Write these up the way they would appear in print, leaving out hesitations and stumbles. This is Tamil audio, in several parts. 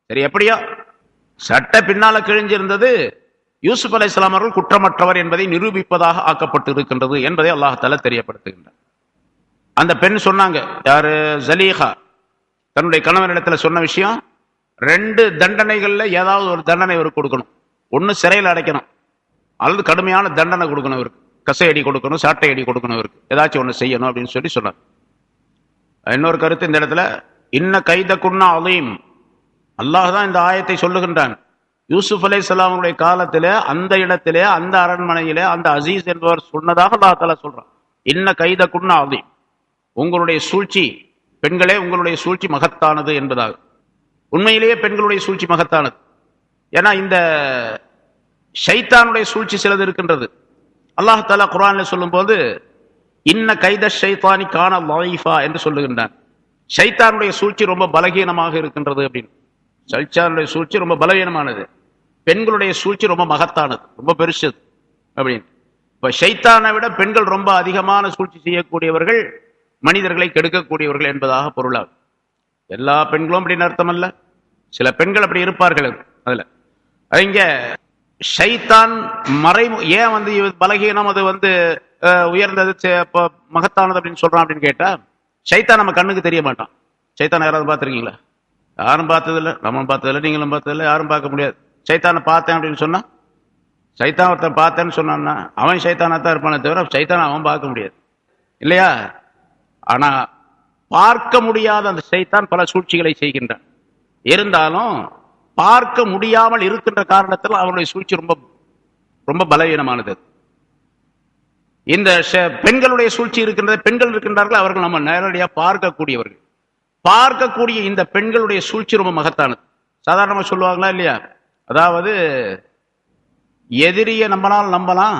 சரி, எப்படியோ சட்ட பின்னால கிழிஞ்சிருந்தது யூசுப் அலைஹிஸ்ஸலாம் அவர்கள் குற்றமற்றவர் என்பதை நிரூபிப்பதாக ஆக்கப்பட்டு இருக்கின்றது என்பதை அல்லாஹ் தெரியப்படுத்துகின்றார். அந்த பெண் சொன்னாங்க, யாரு, ஜலீஹா, தன்னுடைய கணவனிடத்துல சொன்ன விஷயம், 2 தண்டனைகள்ல ஏதாவது ஒரு தண்டனை இவருக்கு கொடுக்கணும். ஒன்னு சிறையில் அடைக்கணும், அல்லது கடுமையான தண்டனை கொடுக்கணும் இவருக்கு, கசையடி கொடுக்கணும், சாட்டை அடி கொடுக்கணும் இவருக்கு, ஏதாச்சும் ஒண்ணு செய்யணும் அப்படின்னு சொல்லி சொன்னார். இன்னொரு கருத்து இந்த இடத்துல, இன்ன கைதகுன்னா அலீம், அல்லாஹ் தான் இந்த ஆயத்தை சொல்லுகின்றான். யூசுப் அலைஹிஸ்ஸலாமுடைய காலத்திலே, அந்த இடத்திலே, அந்த அரண்மனையிலே அந்த அசீஸ் என்பவர் சொன்னதாக அல்லாஹ் தஆலா சொல்றான். இன்ன கைதகுன்னா அலீம், உங்களுடைய சூழ்ச்சி, பெண்களே உங்களுடைய சூழ்ச்சி மகத்தானது என்பதாக. உண்மையிலேயே பெண்களுடைய சூழ்ச்சி மகத்தானது. ஏன்னா இந்த ஷைத்தானுடைய சூழ்ச்சி சிலது இருக்கின்றது. அல்லாஹ் தஆலா குர்ஆன்ல சொல்லும் போது இன்ன கைத ஷைத்தானி கான லைஃபா என்று சொல்லுகின்றான். ஷைத்தானுடைய சூழ்ச்சி ரொம்ப பலகீனமாக இருக்கின்றது அப்படின்னு. ஷைத்தானுடைய சூழ்ச்சி ரொம்ப பலவீனமானது, பெண்களுடைய சூழ்ச்சி ரொம்ப மகத்தானது, ரொம்ப பெருசது அப்படின்னு. இப்ப ஷைத்தானை விட பெண்கள் ரொம்ப அதிகமான சூழ்ச்சி செய்யக்கூடியவர்கள், மனிதர்களை கெடுக்கக்கூடியவர்கள் என்பதாக பொருளாகும். எல்லா பெண்களும் அப்படின்னு அர்த்தம் அல்ல, சில பெண்கள் அப்படி இருப்பார்கள். அதுல இங்க ஷைத்தான் ஏன் வந்து பலகீனம், அது வந்து உயர்ந்தது மகத்தானது அப்படின்னு சொல்றான் அப்படின்னு கேட்டா, ஷைத்தான் நம்ம கண்ணுக்கு தெரிய மாட்டான். ஷைத்தான் யாராவது பார்த்துருக்கீங்களா? யாரும் பார்த்ததில்லை, நம்மளும் பார்த்ததில்லை, நீங்களும் பார்த்ததில்லை, யாரும் பார்க்க முடியாது. ஷைத்தானை பார்த்தேன் அப்படின்னு சொன்னா, ஷைத்தான் ஒருத்தன் பார்த்தேன்னு சொன்னான்னா அவன் ஷைத்தானா தான் இருப்பானே தவிர ஷைத்தானை அவன் பார்க்க முடியாது இல்லையா? ஆனா பார்க்க முடியாத அந்த ஷைத்தான் பல சூழ்ச்சிகளை செய்கின்றான். இருந்தாலும் பார்க்க முடியாமல் இருக்கின்ற காரணத்தில் அவனுடைய சூழ்ச்சி ரொம்ப ரொம்ப பலவீனமானது. இந்த பெண்களுடைய சூழ்ச்சி இருக்கின்றது, பெண்கள் இருக்கின்றார்கள், அவர்கள் நம்ம நேரடியாக பார்க்கக்கூடியவர்கள். பார்க்கக்கூடிய இந்த பெண்களுடைய சூழ்ச்சி ரொம்ப மகத்தானது. சாதாரணமா சொல்லுவாங்களா இல்லையா? அதாவது எதிரியை நம்பலாம்,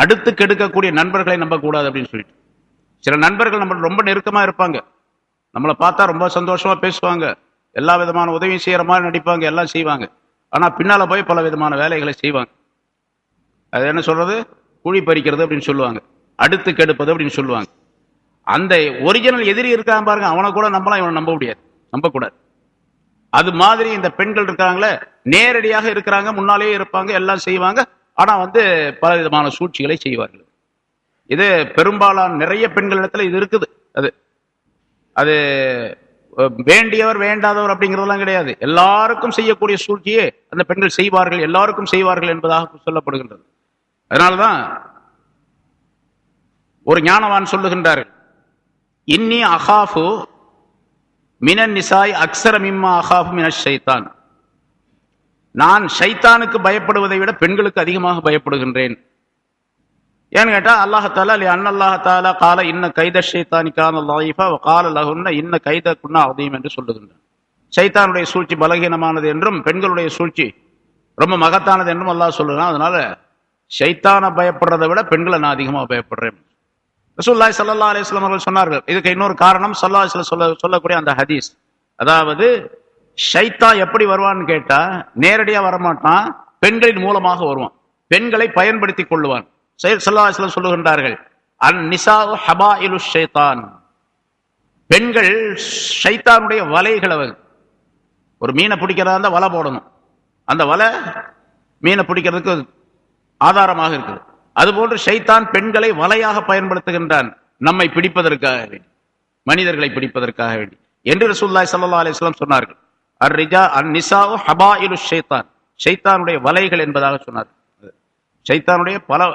அடுத்து கெடுக்கக்கூடிய நண்பர்களை நம்பக்கூடாது அப்படின்னு சொல்லிட்டு. சில நண்பர்கள் நம்ம ரொம்ப நெருக்கமா இருப்பாங்க, நம்மளை பார்த்தா ரொம்ப சந்தோஷமா பேசுவாங்க, எல்லா விதமான உதவியும் செய்யற மாதிரி நடிப்பாங்க, எல்லாம் செய்வாங்க. ஆனா பின்னால போய் பல விதமான வேலைகளை செய்வாங்க. அது என்ன சொல்றது, குழி பறிக்கிறது அப்படின்னு சொல்லுவாங்க, அடுத்து கெடுப்பது அப்படின்னு சொல்லுவாங்க. அந்த ஒரிஜினல் எதிரி இருக்காங்க பாருங்க, அவனை கூட நம்பலாம், இவனை நம்ப முடியாது, நம்பக்கூடாது. அது மாதிரி இந்த பெண்கள் இருக்காங்களே, நேரடியாக இருக்கிறாங்க, முன்னாலேயே இருப்பாங்க, எல்லாம் செய்வாங்க, ஆனா வந்து பல விதமான சூழ்ச்சிகளை செய்வார்கள். இது பெரும்பாலான நிறைய பெண்களிடத்துல இது இருக்குது. அது அது வேண்டியவர் வேண்டாதவர் அப்படிங்கிறதெல்லாம் கிடையாது, எல்லாருக்கும் செய்யக்கூடிய சூழ்ச்சியே அந்த பெண்கள் செய்வார்கள், எல்லாருக்கும் செய்வார்கள் என்பதாக சொல்லப்படுகின்றது. அதனால்தான் ஒரு ஞானவான் சொல்லுகின்றார்கள், இன்னி அகாஃபு மினன் நிசாய் அக்ஸர மிம்மா அகாஃபு மினஷ் ஷைத்தான், நான் ஷைத்தானுக்கு பயப்படுவதை விட பெண்களுக்கு அதிகமாக பயப்படுகின்றேன். ஏன்னு கேட்டா, அல்லாஹ் தஆலா அல்லாஹ் தஆலா கால இன்ன கைத ஷைத்தானி கான லைஃபா வ கால லஹுன்ன இன்ன கைதகுன்ன அதீம் என்று சொல்லுகின்றான். ஷைத்தானுடைய சூழ்ச்சி பலகீனமானது என்றும் பெண்களுடைய சூழ்ச்சி ரொம்ப மகத்தானது என்றும் அல்லாஹ் சொல்லுறான். அதனால ஷைத்தானை பயப்படுறதை விட பெண்களை நான் அதிகமாக பயப்படுறேன். ரசூலுல்லாஹி ஸல்லல்லாஹு அலைஹி வஸல்லம் அவர்கள் சொன்னார்கள். இதுக்கு இன்னொரு காரணம் ஸல்லல்லாஹு அலைஹி வஸல்லம் சொல்லக்கூடிய அந்த ஹதீஸ். அதாவது ஷைத்தான் எப்படி வருவான்னு கேட்டா, நேரடியா வரமாட்டான், பெண்களின் மூலமாக வருவான், பெண்களை பயன்படுத்தி கொள்ளுவான். ஸல்லல்லாஹு அலைஹி வஸல்லம் சொல்லுகின்றார்கள், அன்-நிசாஉ ஹபாயிலு ஷைத்தான், பெண்கள் ஷைத்தானுடைய வலைகள். ஒரு மீனை பிடிக்கிறதா இருந்தா வலை போடணும், அந்த வலை மீனை பிடிக்கிறதுக்கு ஆதாரமாக இருக்குது. அதுபோன்று ஷைத்தான் பெண்களை வலையாக பயன்படுத்துகின்றான், நம்மை பிடிப்பதற்காக வேண்டி, மனிதர்களை பிடிப்பதற்காக வேண்டி என்று ரசூலுல்லாஹி ஸல்லல்லாஹு அலைஹி வஸல்லம் சொன்னார்கள். அன்-நிசாஉ ஹபாயிலு ஷைத்தான், ஷைத்தானுடைய வலைகள் என்பதாக சொன்னார்கள். ஷைத்தானுடைய பல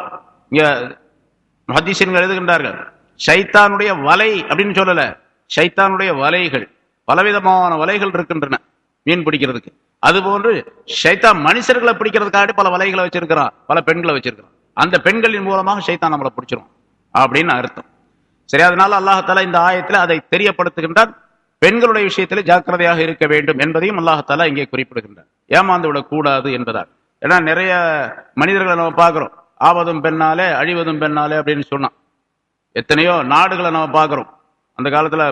முஹத்திஸீன்கள் எழுதுகின்றார்கள், ஷைத்தானுடைய வலை அப்படின்னு சொல்லல, ஷைத்தானுடைய வலைகள், பலவிதமான வலைகள் இருக்கின்றன மீன் பிடிக்கிறதுக்கு. அதுபோன்று ஷைத்தான் மனுஷர்களை பிடிக்கிறதுக்காக பல வலைகளை வச்சிருக்கிறான், பல பெண்களை வச்சிருக்கிறான். அந்த பெண்களின் மூலமாக ஷைத்தான் நம்மளை பிடிச்சிரும் அப்படின்னு அர்த்தம். சரி, அதனால அல்லாஹ் தஆலா இந்த ஆயத்தில் அதை தெரியப்படுத்துகின்றான். பெண்களுடைய விஷயத்தில் ஜாக்கிரதையாக இருக்க வேண்டும் என்பதையும் அல்லாஹ் தஆலா இங்கே குறிப்பிடுகின்றார். ஏமாந்து விடக் கூடாது என்பதால். ஏன்னா நிறைய மனிதர்களை நம்ம பார்க்கிறோம், ஆவதும் பெண்ணாலே அழிவதும் பெண்ணாலே அப்படின்னு சொன்னான். எத்தனையோ நாடுகளை நம்ம பார்க்கிறோம். அந்த காலத்துல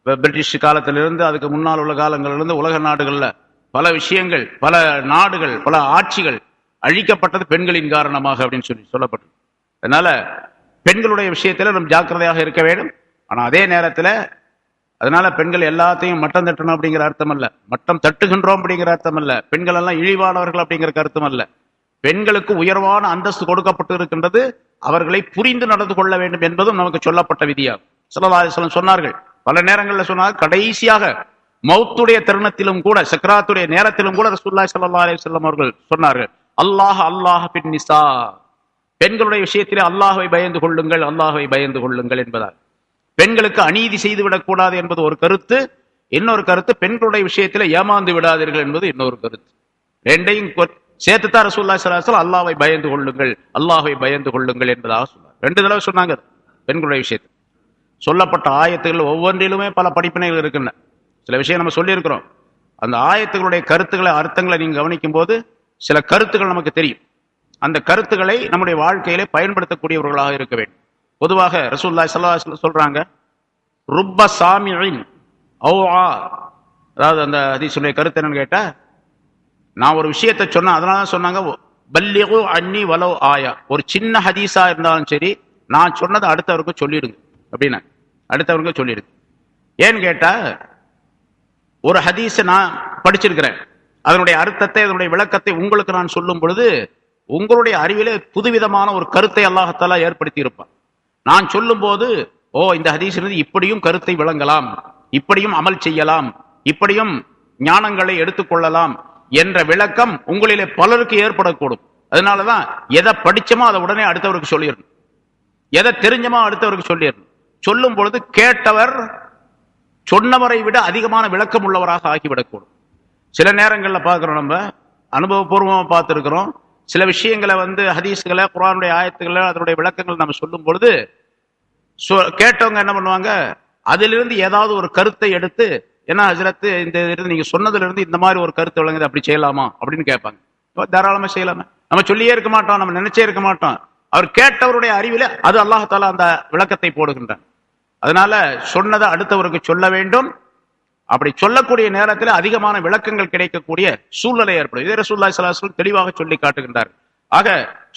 பிரிட்டிஷ் காலத்திலிருந்து அதுக்கு முன்னால் உள்ள காலங்களிலிருந்து உலக நாடுகள்ல பல விஷயங்கள், பல நாடுகள், பல ஆட்சிகள் அழிக்கப்பட்டது பெண்களின் காரணமாக அப்படின்னு சொல்லப்பட்டது. அதனால பெண்களுடைய விஷயத்துல நம்ம ஜாக்கிரதையாக இருக்க வேண்டும். ஆனா அதே நேரத்துல அதனால பெண்கள் எல்லாத்தையும் மட்டம் தட்டணும் அப்படிங்கிற அர்த்தம் அல்ல, மட்டம் தட்டுகின்றோம் அப்படிங்கிற அர்த்தம் அல்ல, பெண்கள் எல்லாம் இழிவானவர்கள் அப்படிங்கிற அர்த்தம் அல்ல. பெண்களுக்கு உயர்வான அந்தஸ்து கொடுக்கப்பட்டு இருக்கின்றது, அவர்களை புரிந்து நடந்து கொள்ள வேண்டும் என்பதும் நமக்கு சொல்லப்பட்ட விதியாகும். ஸல்லல்லாஹு அலைஹி வஸல்லம் சொன்னார்கள், பல நேரங்களில் சொன்னார், கடைசியாக மௌத்துடைய தருணத்திலும் கூட, சக்ராத்துடைய நேரத்திலும் கூட ரசூலுல்லாஹி ஸல்லல்லாஹு அலைஹி வஸல்லம் அவர்கள் சொன்னார்கள், அல்லாஹ் அல்லாஹ் பின் நிசா, பெண்களுடைய விஷயத்திலே அல்லாஹ்வை பயந்து கொள்ளுங்கள், அல்லாஹ்வை பயந்து கொள்ளுங்கள் என்பதால் பெண்களுக்கு அநீதி செய்துவிடக் கூடாது என்பது ஒரு கருத்து. இன்னொரு கருத்து, பெண்களுடைய விஷயத்திலே ஏமாந்து விடாதீர்கள் என்பது இன்னொரு கருத்து. ரெண்டையும் சேர்த்துதான் ரசூலுல்லாஹி ஸல்லல்லாஹு அலைஹி வஸல்லம் அல்லாஹ்வை பயந்து கொள்ளுங்கள், அல்லாஹ்வை பயந்து கொள்ளுங்கள் என்பதாக சொன்னார். 2 தடவை சொன்னாங்க பெண்களுடைய விஷயத்தில். சொல்லப்பட்ட ஆயத்துகள் ஒவ்வொன்றிலுமே பல படிப்பினைகள் இருக்கின்றன. சில விஷயம் நம்ம சொல்லி இருக்கிறோம், அந்த ஆயத்துகளுடைய கருத்துக்களை, அர்த்தங்களை நீங்க கவனிக்கும் போது சில கருத்துக்கள் நமக்கு தெரியும். அந்த கருத்துக்களை நம்முடைய வாழ்க்கையிலே பயன்படுத்தக்கூடியவர்களாக இருக்க வேண்டும். பொதுவாக ரசூலுல்லாஹி ஸல்லல்லாஹு அலைஹி வஸல்லம் சொல்றாங்க, ருப்ப சாமிஇன் ஔஆ, அதாவது அந்த ஹதீஸுடைய கருத்து என்னன்னு கேட்டா, நான் ஒரு விஷயத்தை சொன்னேன், அதனால சொன்னாங்க பல்லிகு அன்னி வலவ் ஆயா, ஒரு சின்ன ஹதீஸா இருந்தாலும் சரி நான் சொன்னதை அடுத்தவருக்கு சொல்லிடுங்க அப்படின்னா, அடுத்தவருக்கு சொல்லிடுங்க. ஏன்னு கேட்டா, ஒரு ஹதீஸை நான் படிச்சிருக்கிறேன், அதனுடைய அர்த்தத்தை, அதனுடைய விளக்கத்தை உங்களுக்கு நான் சொல்லும் பொழுது உங்களுடைய அறிவிலே புதுவிதமான ஒரு கருத்தை அல்லாஹ்தஆலா ஏற்படுத்தி இருப்பான். நான் சொல்லும் போது, ஓ இந்த ஹதீஸ் இருந்து இப்படியும் கருத்தை விளங்கலாம், இப்படியும் அமல் செய்யலாம், இப்படியும் ஞானங்களை எடுத்துக்கொள்ளலாம் என்ற விளக்கம் உங்களிலே பலருக்கு ஏற்படக்கூடும். அதனாலதான் எதை படிச்சோமோ அதை உடனே அடுத்தவருக்கு சொல்லிடணும், எதை தெரிஞ்சமோ அடுத்தவருக்கு சொல்லிடணும். சொல்லும் பொழுது கேட்டவர் சொன்னவரை விட அதிகமான விளக்கம் உள்ளவராக ஆகிவிடக்கூடும். சில நேரங்களில் பார்க்கிறோம், நம்ம அனுபவபூர்வமாக பார்த்துருக்கிறோம், சில விஷயங்களை ஹதீஸ்களை, குர்ஆனுடைய ஆயத்துக்களை, அதனுடைய விளக்கங்கள் நம்ம சொல்லும் பொழுது கேட்டவங்க என்ன பண்ணுவாங்க, அதிலிருந்து ஏதாவது ஒரு கருத்தை எடுத்து, என்ன ஹஜ்ரத் இந்த நீங்க சொன்னதுல இருந்து இந்த மாதிரி ஒரு கருத்து விளங்குது, அப்படி செய்யலாமா அப்படின்னு கேட்பாங்க. தாராளமா செய்யலாமே, நம்ம சொல்லியே இருக்க மாட்டோம், நம்ம நினைச்சே இருக்க மாட்டோம். அவர் கேட்டவருடைய அறிவில அது அல்லாஹ்தஆலா அந்த விளக்கத்தை போடுகின்றான். அதனால சொன்னதை அடுத்தவருக்கு சொல்ல வேண்டும். அப்படி சொல்லக்கூடிய நேரத்தில் அதிகமான விளக்கங்கள் கிடைக்கக்கூடிய சூழ்நிலை ஏற்படும். இதே ரசூலுல்லாஹி ஸல்லல்லாஹு அலைஹி வஸல்லம் தெளிவாக சொல்லி காட்டுகின்றார். ஆக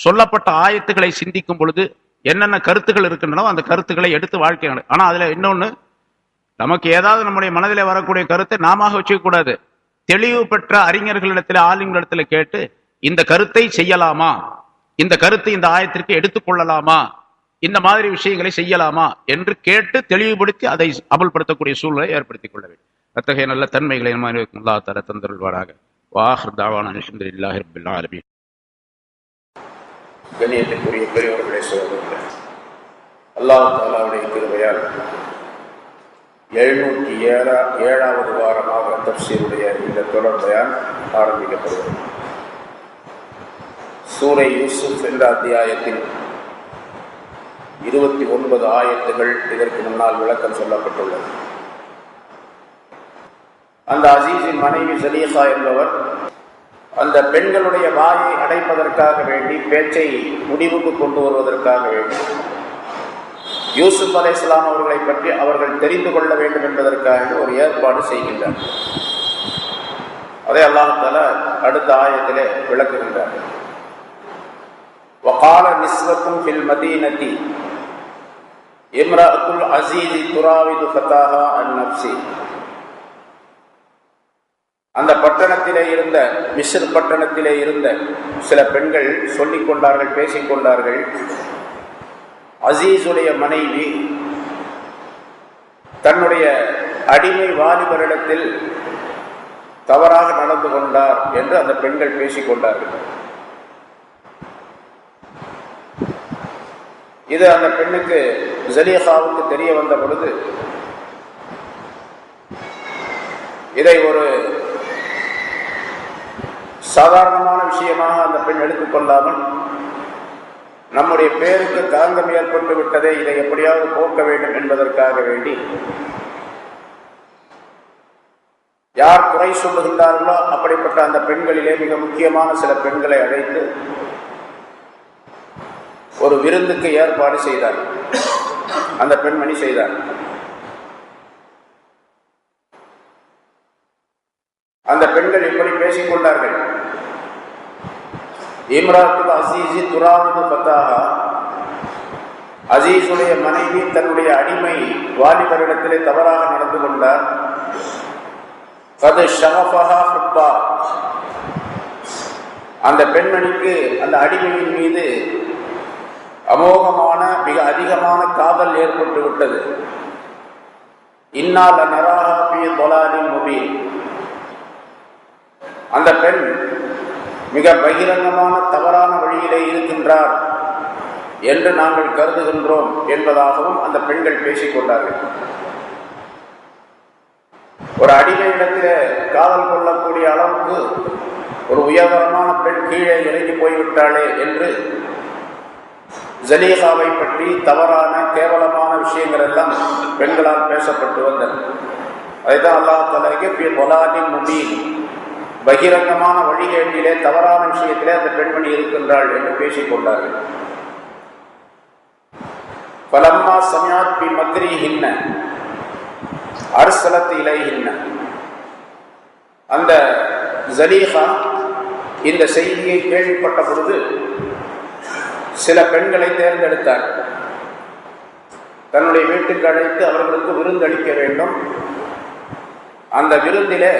சொல்லப்பட்ட ஆயத்துக்களை சிந்திக்கும் பொழுது என்னென்ன கருத்துக்கள் இருக்கின்றனோ அந்த கருத்துக்களை எடுத்து வாழ்க்கை. ஆனா அதுல இன்னொன்னு, நமக்கு ஏதாவது நம்முடைய மனதிலே வரக்கூடிய கருத்தை நாம வச்சுக்க கூடாது. தெளிவு பெற்ற அறிஞர்களிடத்தில், ஆலிம்களிடத்தில் கேட்டு இந்த கருத்தை செய்யலாமா, இந்த கருத்தை இந்த ஆயத்திற்கு எடுத்துக்கொள்ளலாமா, இந்த மாதிரி விஷயங்களை செய்யலாமா என்று கேட்டு தெளிவுபடுத்தி அதை அமல்படுத்தக்கூடிய சூழ்நிலை ஏற்படுத்திக் கொள்ள வேண்டும். அத்தகைய நல்ல தன்மைகளை அல்லாஹ் தஆலா தந்தருள்வாராக. வாஹிர் தஅவானா அல்ஹம்துலில்லாஹி ரப்பில் ஆலமீன். கண்ணியத்திற்குரிய பெரியவர்களே, சகோதரர்களே, அல்லாஹ் தஆலாவுடைய கிருபையால் 707வது வாரமாக தஃப்சீருடைய இந்த தொடர் பயான் ஆரம்பிக்கப்படுகிறது. சூரை யூசுப் என்ற அத்தியாயத்தில் 29 ஆயத்துகள் இதற்கு முன்னால் விளக்கம் சொல்லப்பட்டுள்ளது. அந்த அசீஸின் மனைவி சலீஹா என்பவர் அந்த பெண்களுடைய வாயை அடைப்பதற்காக வேண்டி, பேச்சை முடிவுக்கு கொண்டு வருவதற்காக வேண்டி, யூசுப் அலைஹிஸ்ஸலாம் அவர்களை பற்றி அவர்கள் தெரிந்து கொள்ள வேண்டும் என்பதற்காக ஒரு ஏற்பாடு செய்கின்றார். அதை அல்லாஹ் தஆலா அடுத்த ஆயத்திலே விளக்குகின்றார். வகால நிஸ்வத்தும் ஃபில் மதீனதி இம்ரஅத்துல் அஸீஸி துராவிது ஃபதாஹா அன் நஃப்ஸி. அந்த பட்டணத்திலே இருந்த, மிஸ்ர் பட்டணத்திலே இருந்த சில பெண்கள் சொல்லிக் கொண்டார்கள், பேசிக்கொண்டார்கள், அசீஸுடைய மனைவி தன்னுடைய அடிமை வாலிபரிடத்தில் தவறாக நடந்து கொண்டார் என்று அந்த பெண்கள் பேசிக்கொண்டார்கள். இது அந்த பெண்ணுக்கு, ஜலீஹாவுக்கு தெரிய வந்த பொழுது இதை ஒரு சாதாரணமான விஷயமாக அந்த பெண் எடுத்துக்கொள்ளாமல், நம்முடைய பேருக்கு களங்கம் ஏற்பட்டு விட்டதே, இதை எப்படியாவது போக்க வேண்டும் என்பதற்காக வேண்டி யார் குறை சொல்லுகின்றார்களோ அப்படிப்பட்ட அந்த பெண்களிலே மிக முக்கியமான சில பெண்களை அழைத்து ஒரு விருந்துக்கு ஏற்பாடு செய்தார். அந்த பெண்மணி செய்தார். அந்த பெண்கள் இப்படி பேசிக்கொண்டார்கள், இம்ராத்துல் அஸீஸி துராவிது ஃபதாஹா, அசீஸுடைய மனைவி தன்னுடைய அடிமை வாலிபரிடத்திலே தவறாக நடந்து கொண்டார். அந்த பெண்மணிக்கு அந்த அடிமையின் மீது அமோகமான மிக அதிகமான காதல் ஏற்பட்டு விட்டது. இன்னால் நராஹி தொலாலின் முபீன், அந்த பெண் மிக பகிரங்கமான தவறான வழியிலே இருக்கின்றார் என்று நாங்கள் கருதுகின்றோம் என்பதாகவும் அந்த பெண்கள் பேசிக்கொண்டார்கள். ஒரு அடிமையிடத்தில் காதல் கொள்ளக்கூடிய அளவுக்கு ஒரு உயர்தரமான பெண் கீழே இறங்கி போய்விட்டாளே என்று ஜலீஹாவை பற்றி தவறான கேவலமான விஷயங்கள் எல்லாம் பெண்களால் பேசப்பட்டு வந்தது. அதைதான் அல்லாஹ் தஆலா தொலாலின் முபீன், பகிரங்கமான வழிகேட்டிலே தவறான விஷயத்திலே அந்த பெண்மணி இருக்கின்றாள் என்று பேசிக்கொண்டார்கள். பலம்மா சமியாத் பி மக்ரிஹின்ன அர்சலத் இலைஹின்ன, அந்த ஜலீஹா இந்த செய்தியை கேள்விப்பட்ட பொழுது சில பெண்களை தேர்ந்தெடுத்தார். தன்னுடைய வீட்டுக்கு அழைத்து அவர்களுக்கு விருந்தளிக்க வேண்டும். அந்த விருந்திலே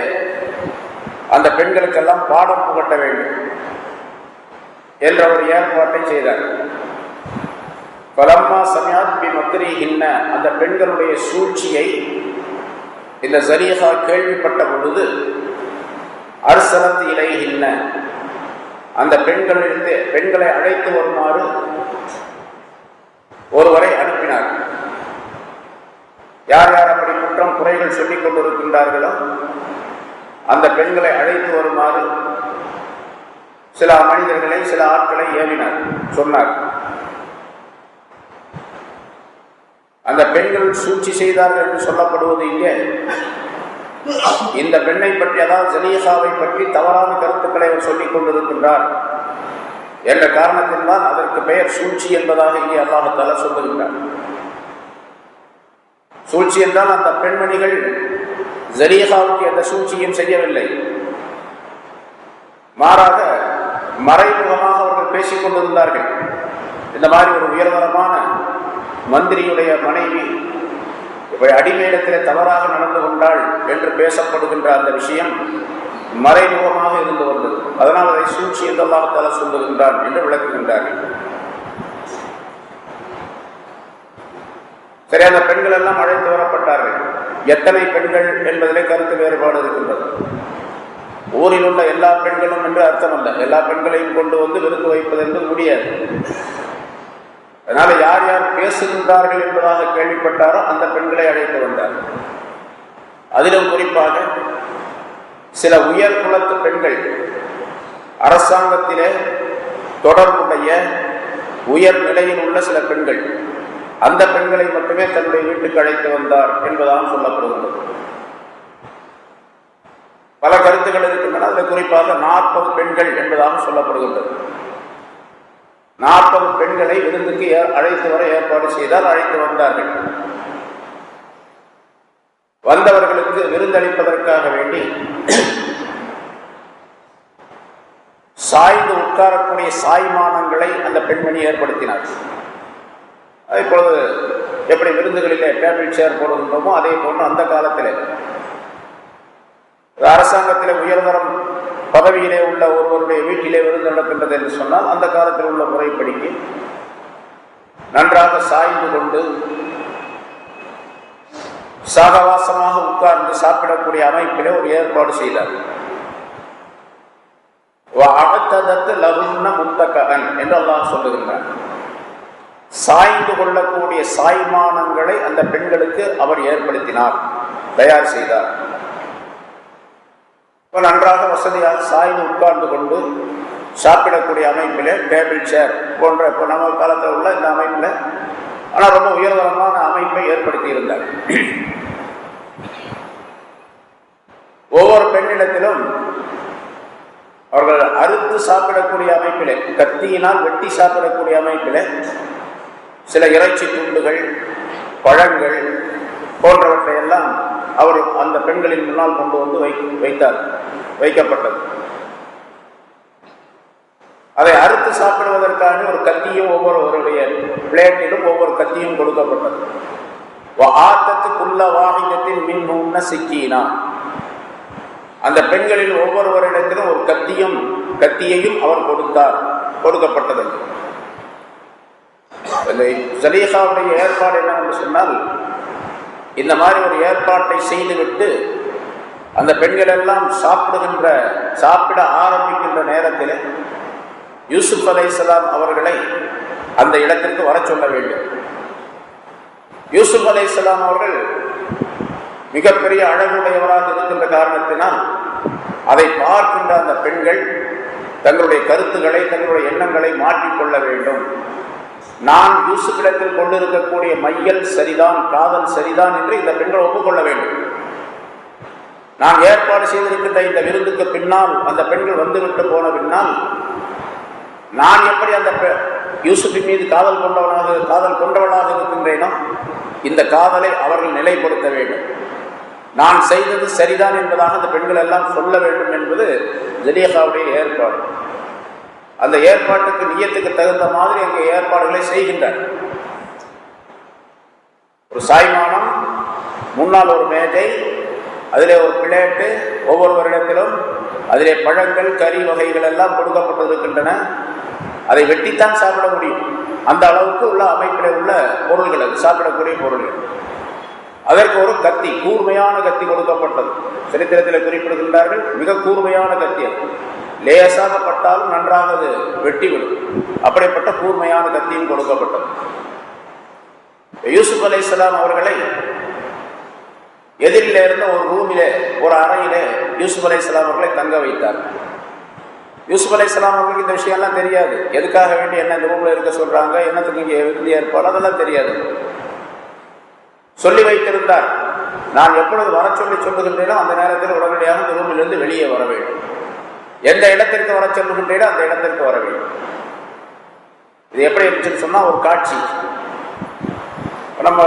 அந்த பெண்களுக்கெல்லாம் பாடம் புகட்ட வேண்டும் என்ற ஒரு ஏற்பாட்டை செய்தார். பலம்மா சமியாத் பி மக்ரிஹின்ன, அந்த பெண்களுடைய சூழ்ச்சியை இந்த ஜலீஹா கேள்விப்பட்ட பொழுது அர்சலத் இலைஹின்ன, அந்த பெண்களை அழைத்து வருமாறு ஒருவரை அனுப்பினார். யார் யார் அப்படி குற்றம் குறைகள் சொல்லிக் கொண்டிருக்கின்றார்களோ அந்த பெண்களை அழைத்து வருமாறு சில மனிதர்களை, சில ஆட்களை ஏவினார், சொன்னார். அந்த பெண்கள் சூழ்ச்சி செய்தார்கள் என்று சொல்லப்படுவது இங்கே இந்த பெண்ணை பற்றி, அதாவது ஜலீஹாவை பற்றி தவறான கருத்துக்களை அவர் சொல்லிக் கொண்டிருக்கின்றார் என்ற காரணத்தில்தான் அதற்கு பெயர் சூழ்ச்சி என்பதாக இங்கே அல்லாஹ் தஆலா சொல்லுகின்றார். சூழ்ச்சி என்றால் அந்த பெண்மணிகள் ஜலீஹாவுக்கு எந்த சூழ்ச்சியும் செய்யவில்லை, மாறாக மறைமுகமாக அவர்கள் பேசிக் கொண்டிருந்தார்கள். இந்த மாதிரி ஒரு உயர்தரமான மந்திரியுடைய மனைவி அடிமையிடத்திலே தவறாக நடந்து கொண்டாள் என்று பேசப்படுகின்ற அந்த விஷயம் மறைமுகமாக இருந்து வந்தது. அதனால் அதை சூழ்ச்சி என்று அல்லாஹ் தஆலா சொல்லுகின்றான் என்று விளக்குகின்றார்கள். சரி, அந்த பெண்கள் எல்லாம் அழைத்து வரப்பட்டார்கள். எத்தனை பெண்கள் என்பதிலே கருத்து வேறுபாடு இருக்கின்றது. ஊரில் உள்ள எல்லா பெண்களும் என்று அர்த்தமல்ல, எல்லா பெண்களையும் கொண்டு வந்து விருந்து வைப்பது என்று முடியாது. அதனால யார் யார் பேசுகின்றார்கள் என்பதாக கேள்விப்பட்டாரோ அந்த பெண்களை அழைத்து வந்தார். அதிலும் குறிப்பாக சில உயர் குலத்து பெண்கள், அரசாங்கத்திலே தொடர்புடைய உயர் நிலையில் உள்ள சில பெண்கள், அந்த பெண்களை மட்டுமே தன்னுடைய வீட்டுக்கு அழைத்து வந்தார் என்பதாக சொல்லப்படுகிறது. பல கருத்துக்கள் இருக்கின்றன. அதில் குறிப்பாக 40 பெண்கள் என்பதாக சொல்லப்படுகின்றது. 40 பெண்களை விருந்துக்கு அழைத்து வர ஏற்பாடு செய்தால் அழைத்து வந்தார்கள். வந்தவர்களுக்கு விருந்தளிப்பதற்காக வேண்டி சாய்ந்து உட்காரக்கூடிய சாய்மானங்களை அந்த பெண்மணி ஏற்படுத்தினார். இப்பொழுது எப்படி விருந்துகளிலே டேபிள் சேர் போடுகின்றோமோ அதே போன்று அந்த காலத்திலே அரசாங்கத்திலே உயர்தரம் பதவியிலே உள்ள ஒருவருடைய வீட்டிலே விருந்து நடக்கின்றது என்று சொன்னால் அந்த காலத்தில் உள்ள முறைப்படிக்கு நன்றாக சாய்ந்து கொண்டு சகவாசமாக உட்கார்ந்து சாப்பிடக்கூடிய அமைப்பிலே ஒரு ஏற்பாடு செய்தார். என்று அல்லாஹ் சொல்லுகின்றார். சாய்ந்து கொள்ளக்கூடிய சாய்மானங்களை அந்த பெண்களுக்கு அவர் ஏற்படுத்தினார், தயார் செய்தார். நன்றாக வசதியாக சாய்ந்து உட்கார்ந்து கொண்டு சாப்பிடக்கூடிய அமைப்பிலே டேபிள் சேர் போன்ற இப்போ நம்ம காலத்தில் உள்ள இந்த அமைப்பில், ஆனால் ரொம்ப உயர்தரமான அமைப்பை ஏற்படுத்தி இருந்தார். ஒவ்வொரு பெண்ணிடத்திலும் அவர்கள் அறுத்து சாப்பிடக்கூடிய அமைப்பிலே, கத்தியினால் வெட்டி சாப்பிடக்கூடிய அமைப்பிலே சில இறைச்சி துண்டுகள், பழங்கள் போன்றவற்றை எல்லாம் அவர் அந்த பெண்களின் முன்னால் கொண்டு வந்து வைக்கப்பட்டது. அதை அறுத்து சாப்பிடுவதற்கான ஒரு கத்தியும் ஒவ்வொருவருடைய பிளேட்டிலும் ஒவ்வொரு கத்தியும் கொடுக்கப்பட்டது. ஆத்தத்துக்குள்ள வாகிதத்தின் மின் சிக்கீனா, அந்த பெண்களில் ஒவ்வொருவரிடத்திலும் ஒரு கத்தியையும் அவர் கொடுக்கப்பட்டது. ஜலீஹாவுடைய ஏற்பாடு என்னவென்று சொன்னால், இந்த மாதிரி ஒரு ஏற்பாட்டை செய்துவிட்டு அந்த பெண்கள் எல்லாம் சாப்பிட ஆரம்பிக்கின்ற நேரத்தில் யூசுப் அலைஹிஸ்ஸலாம் அவர்களை அந்த இடத்திற்கு வர சொல்ல வேண்டும். யூசுப் அலைஹிஸ்ஸலாம் அவர்கள் மிகப்பெரிய அழகுடையவராக இருக்கின்ற காரணத்தினால் அதை பார்க்கின்ற அந்த பெண்கள் தங்களுடைய கருத்துக்களை, தங்களுடைய எண்ணங்களை மாற்றிக்கொள்ள வேண்டும். நான் யூசுப்பிடத்தில் கொண்டிருக்கக்கூடிய மையல் சரிதான், காதல் சரிதான் என்று இந்த பெண்கள் ஒப்புக்கொள்ள வேண்டும். நான் ஏற்பாடு செய்திருக்கின்ற இந்த விருந்துக்கு பின்னால் அந்த பெண்கள் வந்துவிட்டு போன பின்னால் நான் எப்படி அந்த யூசுப்பின் மீது காதல் கொண்டவளாக இருக்கின்றேனோ இந்த காதலை அவர்கள் நிலைப்படுத்த வேண்டும். நான் செய்தது சரிதான் என்பதாக அந்த பெண்கள் எல்லாம் சொல்ல வேண்டும் என்பது ஜலீஹாவுடைய ஏற்பாடு. அந்த ஏற்பாட்டுக்கு நியத்துக்கு தகுந்த மாதிரி அங்கே ஏற்பாடுகளை செய்கின்றனர். ஒரு சாய்மானம், முன்னால் ஒரு மேஜை, அதிலே ஒரு பிளேட்டு, ஒவ்வொருவரிடத்திலும் அதிலே பழங்கள், கறி வகைகள் எல்லாம் கொடுக்கப்பட்டிருக்கின்றன. அதை வெட்டித்தான் சாப்பிட முடியும். அந்த அளவுக்கு உள்ள அமைப்பில் உள்ள பொருள்கள், அது சாப்பிடக்கூடிய பொருள்கள். அதற்கு ஒரு கத்தி, கூர்மையான கத்தி கொடுக்கப்பட்டது. சரித்திரத்தில் குறிப்பிடுகின்றார்கள், மிக கூர்மையான கத்தி. அது லேசாக பட்டாலும் நன்றாக அது வெட்டிவிடும். அப்படிப்பட்ட கூர்மையான கத்தியும் கொடுக்கப்பட்டது. யூசுப் அலைஹிஸ்ஸலாம் அவர்களை எதிரில் இருந்த ஒரு ரூமிலே, ஒரு அறையிலே யூசுப் அலைஹிஸ்ஸலாம் அவர்களை தங்க வைத்தார். யூசுப் அலைஹிஸ்ஸலாம் அவர்களுக்கு இந்த விஷயம்லாம் தெரியாது. எதுக்காக வேண்டி என்ன இந்த ரூம்ல இருக்க சொல்றாங்க, என்னத்துக்கு இங்கே விருந்து ஏற்பாடு, அதெல்லாம் தெரியாது. சொல்லி வைத்திருந்தார், நான் எப்பொழுது வர சொல்லுகின்றேனோ அந்த நேரத்தில் உடனடியாக இந்த ரூமிலிருந்து வெளியே வர வேண்டும். எந்த இடத்திற்கு வர சொல்லுகின்றேனோ அந்த இடத்திற்கு வர வேண்டும். இது எப்படி இருந்துச்சுன்னு சொன்னா, ஒரு காட்சி. நம்ம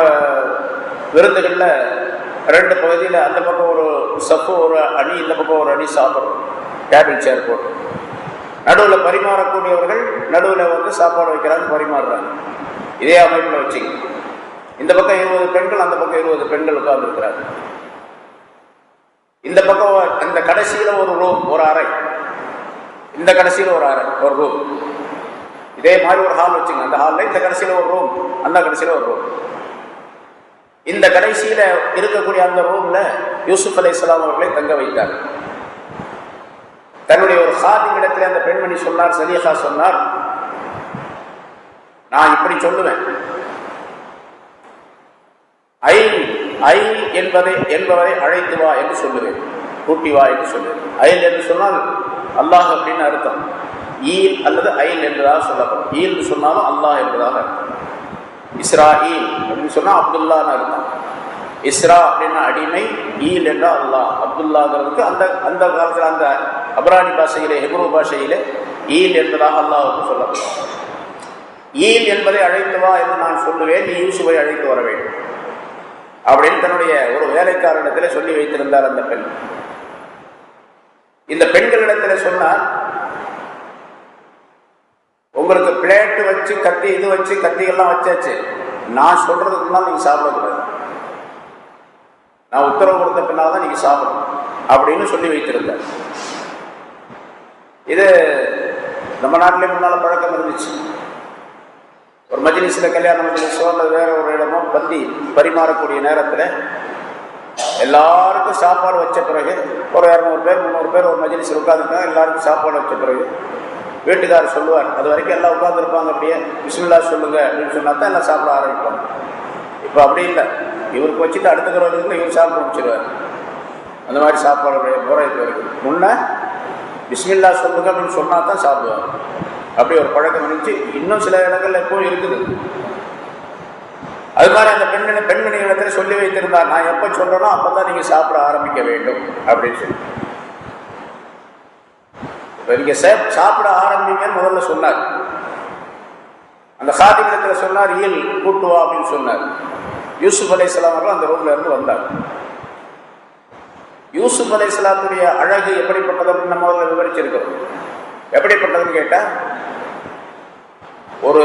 விருந்துகள்ல ரெண்டு பகுதியில், அந்த பக்கம் ஒரு சப்பு, ஒரு அணி, இந்த பக்கம் ஒரு அணி சாப்பிட்றோம், டேபிள் சேர் போட்டு. நடுவில் பரிமாறக்கூடியவர்கள் நடுவில் சாப்பாடு வைக்கிறாங்க, பரிமாறுறாங்க. இதே அமைப்பில் வச்சுங்க. இந்த பக்கம் 20 பெண்கள், அந்த பக்கம் 20 பெண்கள் உட்கார்ந்து இருக்கிறாங்க. இந்த பக்கம் இந்த கடைசியில ஒரு ரூம், ஒரு அறை, இந்த கடைசியில ஒரு அறை, ஒரு ரூம். இதே மாதிரி ஒரு ஹால் வச்சுங்க. அந்த ஹால்ல இந்த கடைசியில ஒரு ரூம், அந்த கடைசியில ஒரு ரூம். இந்த கடைசியில இருக்கக்கூடிய அந்த ரூம்ல யூசுப் அலைஹிஸ்ஸலாம் அவர்களை தங்க வைத்தார். தன்னுடைய ஒரு சாதியிடத்தில் அந்த பெண்மணி சொன்னார், சலீஹா சொன்னார், நான் இப்படி சொல்லுவேன், ஐல் என்பவரை அழைத்து வா என்று சொல்லுவேன், கூட்டி வா என்று சொல்லுவேன். ஐல் என்று சொன்னால் அல்லாஹ் அப்படின்னு அர்த்தம். ஈல் அல்லது ஐல் என்பதாக சொல்லப்படும். ஈல் சொன்னாலும் அல்லாஹ் என்பதாக அர்த்தம். இஸ்ராயில் அப்படின்னு சொன்னா அப்துல்லான்னு அர்த்தம். இஸ்ரா அப்படின்னா அடிமை, ஈல் என்றா அல்லாஹ். அப்துல்லாங்கிறதுக்கு அந்த காலத்தில் அந்த அப்ரானி பாஷையிலே, ஹெப்ரூ பாஷையிலே ஈல் என்பதாக அல்லாஹ்வுக்கு சொல்லப்படும். ஈல் என்பதை அழைத்து வா என்று நான் சொல்லுவேன், நீ யூசுஃபை அழைத்து வர வேண்டும் அப்படின்னு தன்னுடைய ஒரு வேலைக்காரனிடத்தில் சொல்லி வைத்திருந்தார் அந்த பெண். இந்த பெண்களிடத்தில் சொன்னார், உங்களுக்கு பிளேட்டு வச்சு கத்தி, இது வச்சு கத்திகள்லாம் வச்சாச்சு, நான் சொல்றதுக்கு முன்னால் நீங்க சாப்பிடக்கூடாது, நான் உத்தரவு கொடுத்த பின்னால் தான் நீங்க சாப்பிடணும் அப்படின்னு சொல்லி வைத்திருந்தார். இது நம்ம நாட்டிலே முன்னால பழக்கம் இருந்துச்சு. ஒரு மஜ்லிஸ்ல, கல்யாண மஜ்லிஸோ அல்லது வேற ஒரு இடமோ பந்தி பரிமாறக்கூடிய நேரத்தில் எல்லாருக்கும் சாப்பாடு வச்ச பிறகு, ஒரு 200 பேர் 300 பேர் ஒரு மஜ்லிஸில் உட்காந்துருக்காங்க, எல்லாருக்கும் சாப்பாடு வச்ச பிறகு வீட்டுக்காரர் சொல்லுவார், அது வரைக்கும் எல்லாம் உட்காந்துருப்பாங்க, அப்படியே பிஸ்மில்லா சொல்லுங்க அப்படின்னு சொன்னா தான் எல்லாம் சாப்பிட ஆரம்பிப்பாங்க. இப்போ அப்படி இல்லை, இவருக்கு வச்சுட்டு அடுத்துக்கிறவர்களுக்கு இவர் சாப்பிட முடிச்சிருவார். அந்த மாதிரி சாப்பாடு முறை இருக்கு. முன்ன பிஸ்மில்லா சொல்லுங்க அப்படின்னு சொன்னா தான் சாப்பிடுவார். அப்படி ஒரு பழக்கம் இருந்துச்சு. இன்னும் சில இடங்கள்ல எப்பவும் இருக்குது. அது மாதிரி அந்த பெண்மணி இடத்துல சொல்லி வைத்திருந்தார், நான் எப்ப சொல்றேனோ அப்பதான் நீங்க சாப்பிட ஆரம்பிக்க வேண்டும் அப்படின்னு சொல்லி. இப்ப நீங்க சாப்பிட ஆரம்பிங்கன்னு முதல்ல சொன்னார். அந்த சாதிகளத்துல சொன்னார், ஈல் கூட்டுவா அப்படின்னு சொன்னார். யூசுப் அலைஹிஸ்ஸலாம் அவர்கள் அந்த ரூம்ல இருந்து வந்தார். யூசுப் அலைஹிஸ்ஸலாத்துடைய அழகு எப்படிப்பட்டது அப்படின்னு நம்ம முதல்ல விவரிச்சிருக்கிறோம். எப்படிப்பட்டதுன்னு கேட்டா, ஒரு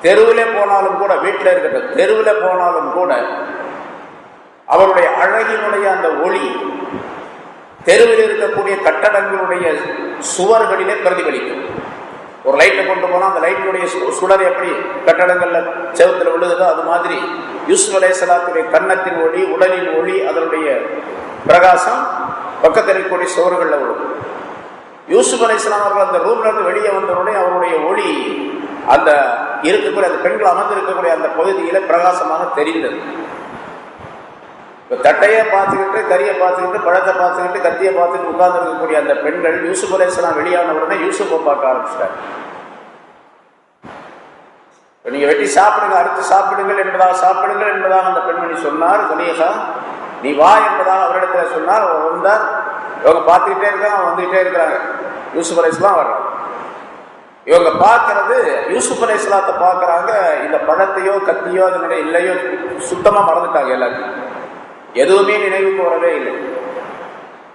தெருவிலே போனாலும் கூட, வீட்டில் இருக்கிற தெருவில் போனாலும் கூட அவருடைய அழகினுடைய அந்த ஒளி தெருவில் இருக்கக்கூடிய கட்டடங்களுடைய சுவர்களிலே பிரதிபலிக்கும். ஒரு லைட்டை கொண்டு போனால் அந்த லைட்டினுடைய சுடர் எப்படி கட்டடங்கள்ல செவத்தில் விழுகுதோ அது மாதிரி யூசுப் அலைஹிஸ்ஸலாத்துடைய கன்னத்தின் ஒளி, உடலின் ஒளி, அதனுடைய பிரகாசம் பக்கத்தில் இருக்கக்கூடிய சுவர்களில் விழும். யூசுப் அலைஹிஸ்ஸலாம் அவர்கள் அந்த ரூம்ல இருந்து வெளியே வந்தவுடனே அவருடைய ஒளி அந்த இருக்கக்கூடிய அந்த பெண்கள் அமர்ந்து இருக்கக்கூடிய அந்த பகுதியில பிரகாசமாக தெரிந்தது. தட்டையை பார்த்துக்கிட்டு, கரியை பார்த்துக்கிட்டு, பழத்தை பார்த்துக்கிட்டு, கத்தியை பார்த்துக்கிட்டு உட்கார்ந்து இருக்கக்கூடிய அந்த பெண்கள் யூசுப் அலைஹிஸ்ஸலாம் வெளியான உடனே யூசுப்பை பார்க்க ஆரம்பிச்சிட்டாங்க. நீங்க வெட்டி சாப்பிடுங்க, அடுத்து சாப்பிடுங்கள் என்பதாக அந்த பெண்மணி சொன்னார். கலியகா நீ வா என்பதாக அவரிடத்துல சொன்னார். அவர் வந்தார். இவங்க பார்த்துக்கிட்டே இருக்காங்க, வந்துகிட்டே இருக்கிறாங்க. யூசுப் அலைஹிஸ்ஸலாம் வர்றாங்க. இவங்க பார்க்கறது யூசுப் அலைஹிஸ்ஸலாத்தை பார்க்கறாங்க. இந்த பழத்தையோ கத்தியோ அதனுடைய இல்லையோ சுத்தமா மறந்துட்டாங்க. எல்லாத்தையும் எதுவுமே நினைவுக்கு வரவே இல்லை.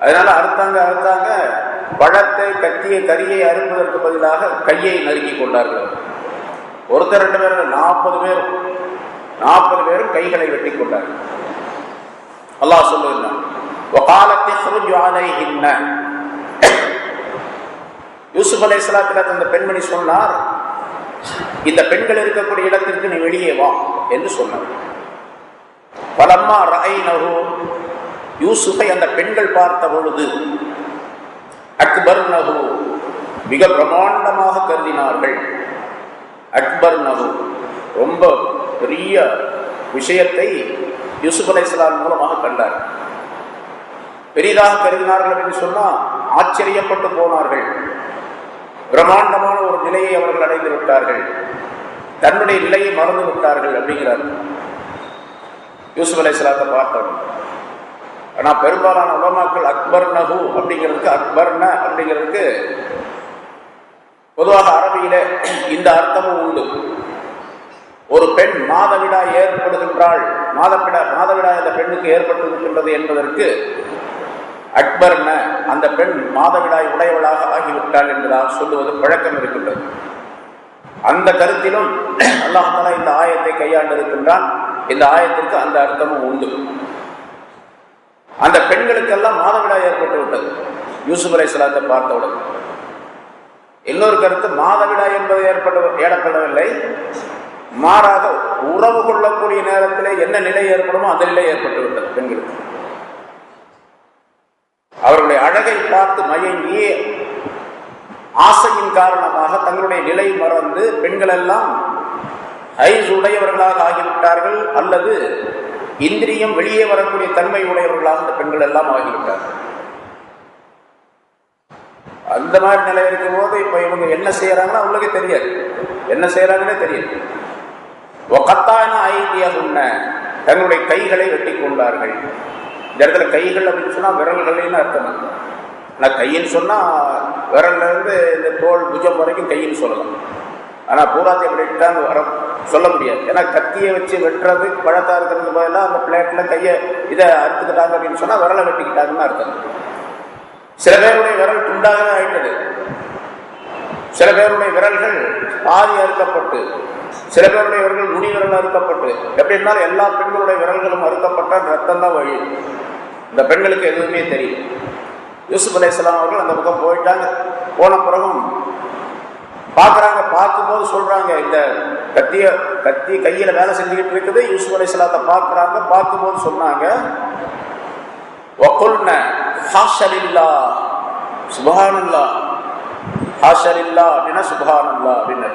அதனால அறுத்தாங்க. பழத்தை, கத்தியை, கரியை அறுப்பதற்கு பதிலாக கையை நறுக்கி கொண்டார்கள். ஒருத்தர் 2 பேர் 40 பேரும் கைகளை வெட்டி கொண்டார்கள். அல்லாஹ் சொல்லுகிறான், யூசுப் அலைஹிஸ்ஸலாத்திற்கு அந்த பெண்மணி சொன்னார், இந்த பெண்கள் இருக்கக்கூடிய இடத்திற்கு நீ வெளியே வா என்று சொன்னார். பலம்மா ரஐனஹு, யூசுஃபை அந்த பெண்கள் பார்த்த பொழுது, அக்பர்னஹு, மிக பிரமாண்டமாக கருதினார்கள். அக்பர்னஹு, ரொம்ப பெரிய விஷயத்தை யூசுப் அலைஹிஸ்ஸலாம் மூலமாக கண்டார். பெரிதாக கருதினார்கள் என்று சொன்னா ஆச்சரியப்பட்டு போனார்கள். பிரம்மாண்டமான ஒரு நிலையை அவர்கள் அடைந்து விட்டார்கள். தன்னுடைய நிலையை மறந்து விட்டார்கள் அப்படிங்கிறார் யூசுப் அலைஹிஸ்ஸலாத்தை பார்த்தோம். ஆனா பெரும்பாலான உலமாக்கள் அக்பர்னஹு அப்படிங்கிறதுக்கு, அக்பர்ன அப்படிங்கிறதுக்கு பொதுவாக அரபியில இந்த அர்த்தமும் உண்டு. ஒரு பெண் மாதவிடாய் ஏற்படுகின்றாள், மாதவிடாய் அந்த பெண்ணுக்கு ஏற்பட்டிருக்கின்றது என்பதற்கு அக்பர்ன, அந்த பெண் மாதவிடாய் உடையவளாக ஆகிவிட்டாள் என்பதாக சொல்லுவது பழக்கம் இருக்கின்றது. அந்த கருத்திலும் அல்லாஹ் தஆலா இந்த ஆயத்தை கையாண்டு இருக்கின்றான். இந்த ஆயத்திற்கு அந்த அர்த்தமும் உண்டு. அந்த பெண்களுக்கெல்லாம் மாதவிடாய் ஏற்பட்டு விட்டது யூசுப் அலைஹிஸ்ஸலாத்தை பார்த்தவுடன். இன்னொரு கருத்து, மாதவிடாய் என்பது ஏற்படவில்லை, மாறாக உறவு கொள்ளக்கூடிய நேரத்திலே என்ன நிலை ஏற்படுமோ அந்த நிலை ஏற்பட்டு விட்டது பெண்களுக்கு. அவர்களுடைய அழகை பார்த்து மயங்கி ஆசையின் காரணமாக தங்களுடைய நிலை மறந்து பெண்கள் எல்லாம் ஹைஸ் உடையவர்களாக ஆகிவிட்டார்கள், அல்லது இந்திரியம் வெளியே வரக்கூடிய தன்மை உடையவர்களாக அந்த பெண்கள் எல்லாம் ஆகிவிட்டார்கள். அந்த மாதிரி நிலை இருக்கும் போது இப்ப இவங்க என்ன செய்யறாங்கன்னா அவங்களுக்கு தெரியாது, என்ன செய்யறாங்கன்னே தெரியாது. ஒக்கத்தான ஐதியகுன்ன, தங்களுடைய கைகளை வெட்டி கொண்டார்கள். இந்த இடத்துல கைகள் அப்படின்னு சொன்னா விரல்கள்னு அர்த்தம். ஆனால் கையின்னு சொன்னா விரல்ல இருந்து இந்த தோல் புஜம் வரைக்கும் கையின்னு சொல்லலாம். ஆனா பூராத்தை எப்படிட்டான்னு வர சொல்ல முடியாது. ஏன்னா கத்தியை வச்சு வெட்டுறது, பழத்தா இருக்கிறதுக்கு பதிலாக அந்த பிளேட்ல கையை இதை அறுத்துக்கிட்டாங்க அப்படின்னு சொன்னா விரலை வெட்டிக்கிட்டாங்கன்னு அர்த்தம். சில பேருடைய விரல் துண்டாகவே ஆயிட்டது. சில பேருடைய விரல்கள் பாதி அறுக்கப்பட்டு, சில பேருடைய விரல்கள் நுனி விரல் அறுக்கப்பட்டு, எப்படி இருந்தாலும் எல்லா பெண்களுடைய விரல்களும் அறுக்கப்பட்டால் ரத்தம் தான் வழி. இந்த பெண்களுக்கு எதுவுமே தெரியும். யூசுப் அலைஹிஸ்ஸலாம் அவர்கள் அந்த பக்கம் போயிட்டாங்க. போன பிறகும் பார்க்குறாங்க. பார்க்கும்போது சொல்றாங்க, இந்த கத்தி கையில வேலை செஞ்சுக்கிட்டு இருக்குது. யூசுப் அலைஹிஸ்ஸலாத்தை பார்க்குறாங்க. பார்க்கும்போது சொன்னாங்க, வகுல்ன ஹாஷலில்லாஹ், சுப்ஹானல்லாஹ். ஹாஷலில்லாஹ் அப்படின்னா சுப்ஹானல்லாஹ் அப்படின்னு,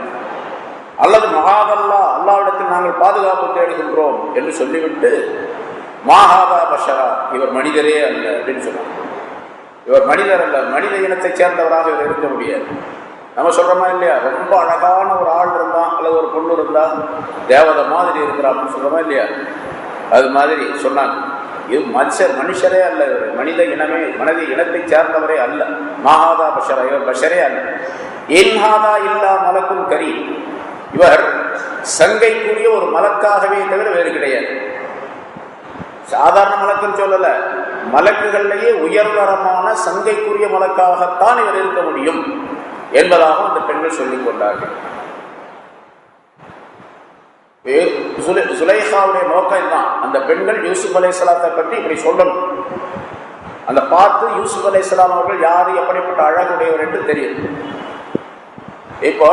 அல்லது மகாதல்லாஹ், அல்லாஹ்விடத்தில் நாங்கள் பாதுகாப்பு தேடுகின்றோம் என்று சொல்லிவிட்டு, மாஹாதா பஷரா, இவர் மனிதரே அல்ல அப்படின்னு சொன்னாங்க. இவர் மனிதர் அல்ல, மனித இனத்தை சேர்ந்தவராக இவர் இருக்க முடியாது. நம்ம சொல்றோமா இல்லையா, ரொம்ப அழகான ஒரு ஆள் இருந்தா அல்லது ஒரு பொண்ணு இருந்தா தேவதை மாதிரி இருக்கிறா அப்படின்னு சொல்றோமா இல்லையா, அது மாதிரி சொன்னாங்க. இது மனுஷரே அல்ல, இவர் மனித இனமே, மனித இனத்தை சேர்ந்தவரே அல்ல. மாஹாதா பஷரா, இவர் பஷரே அல்ல. இன்ஹாதா இல்லா மலக்கும் கரி, இவர் சங்கைக்குரிய ஒரு மலக்காகவே தவிர வேறு கிடையாது. சாதாரண மலக்குன்னு சொல்லல, மலக்குகளிலேயே உயர்தரமான சங்கைக்குரிய மலக்காகத்தான் இவர் இருக்க முடியும் என்பதாக அந்த பெண்கள் சொல்லிக் கொண்டார்கள். சுலைஹாவுடைய நோக்கம் இதுதான். அந்த பெண்கள் யூசுப் அலைஹிஸ்ஸலாத்தை பற்றி இப்படி சொல்லணும். அந்த பார்த்து யூசுப் அலைஹிஸ்ஸலாம் அவர்கள் யாரு, எப்படிப்பட்ட அழகுடையவர் என்று தெரியும். இப்போ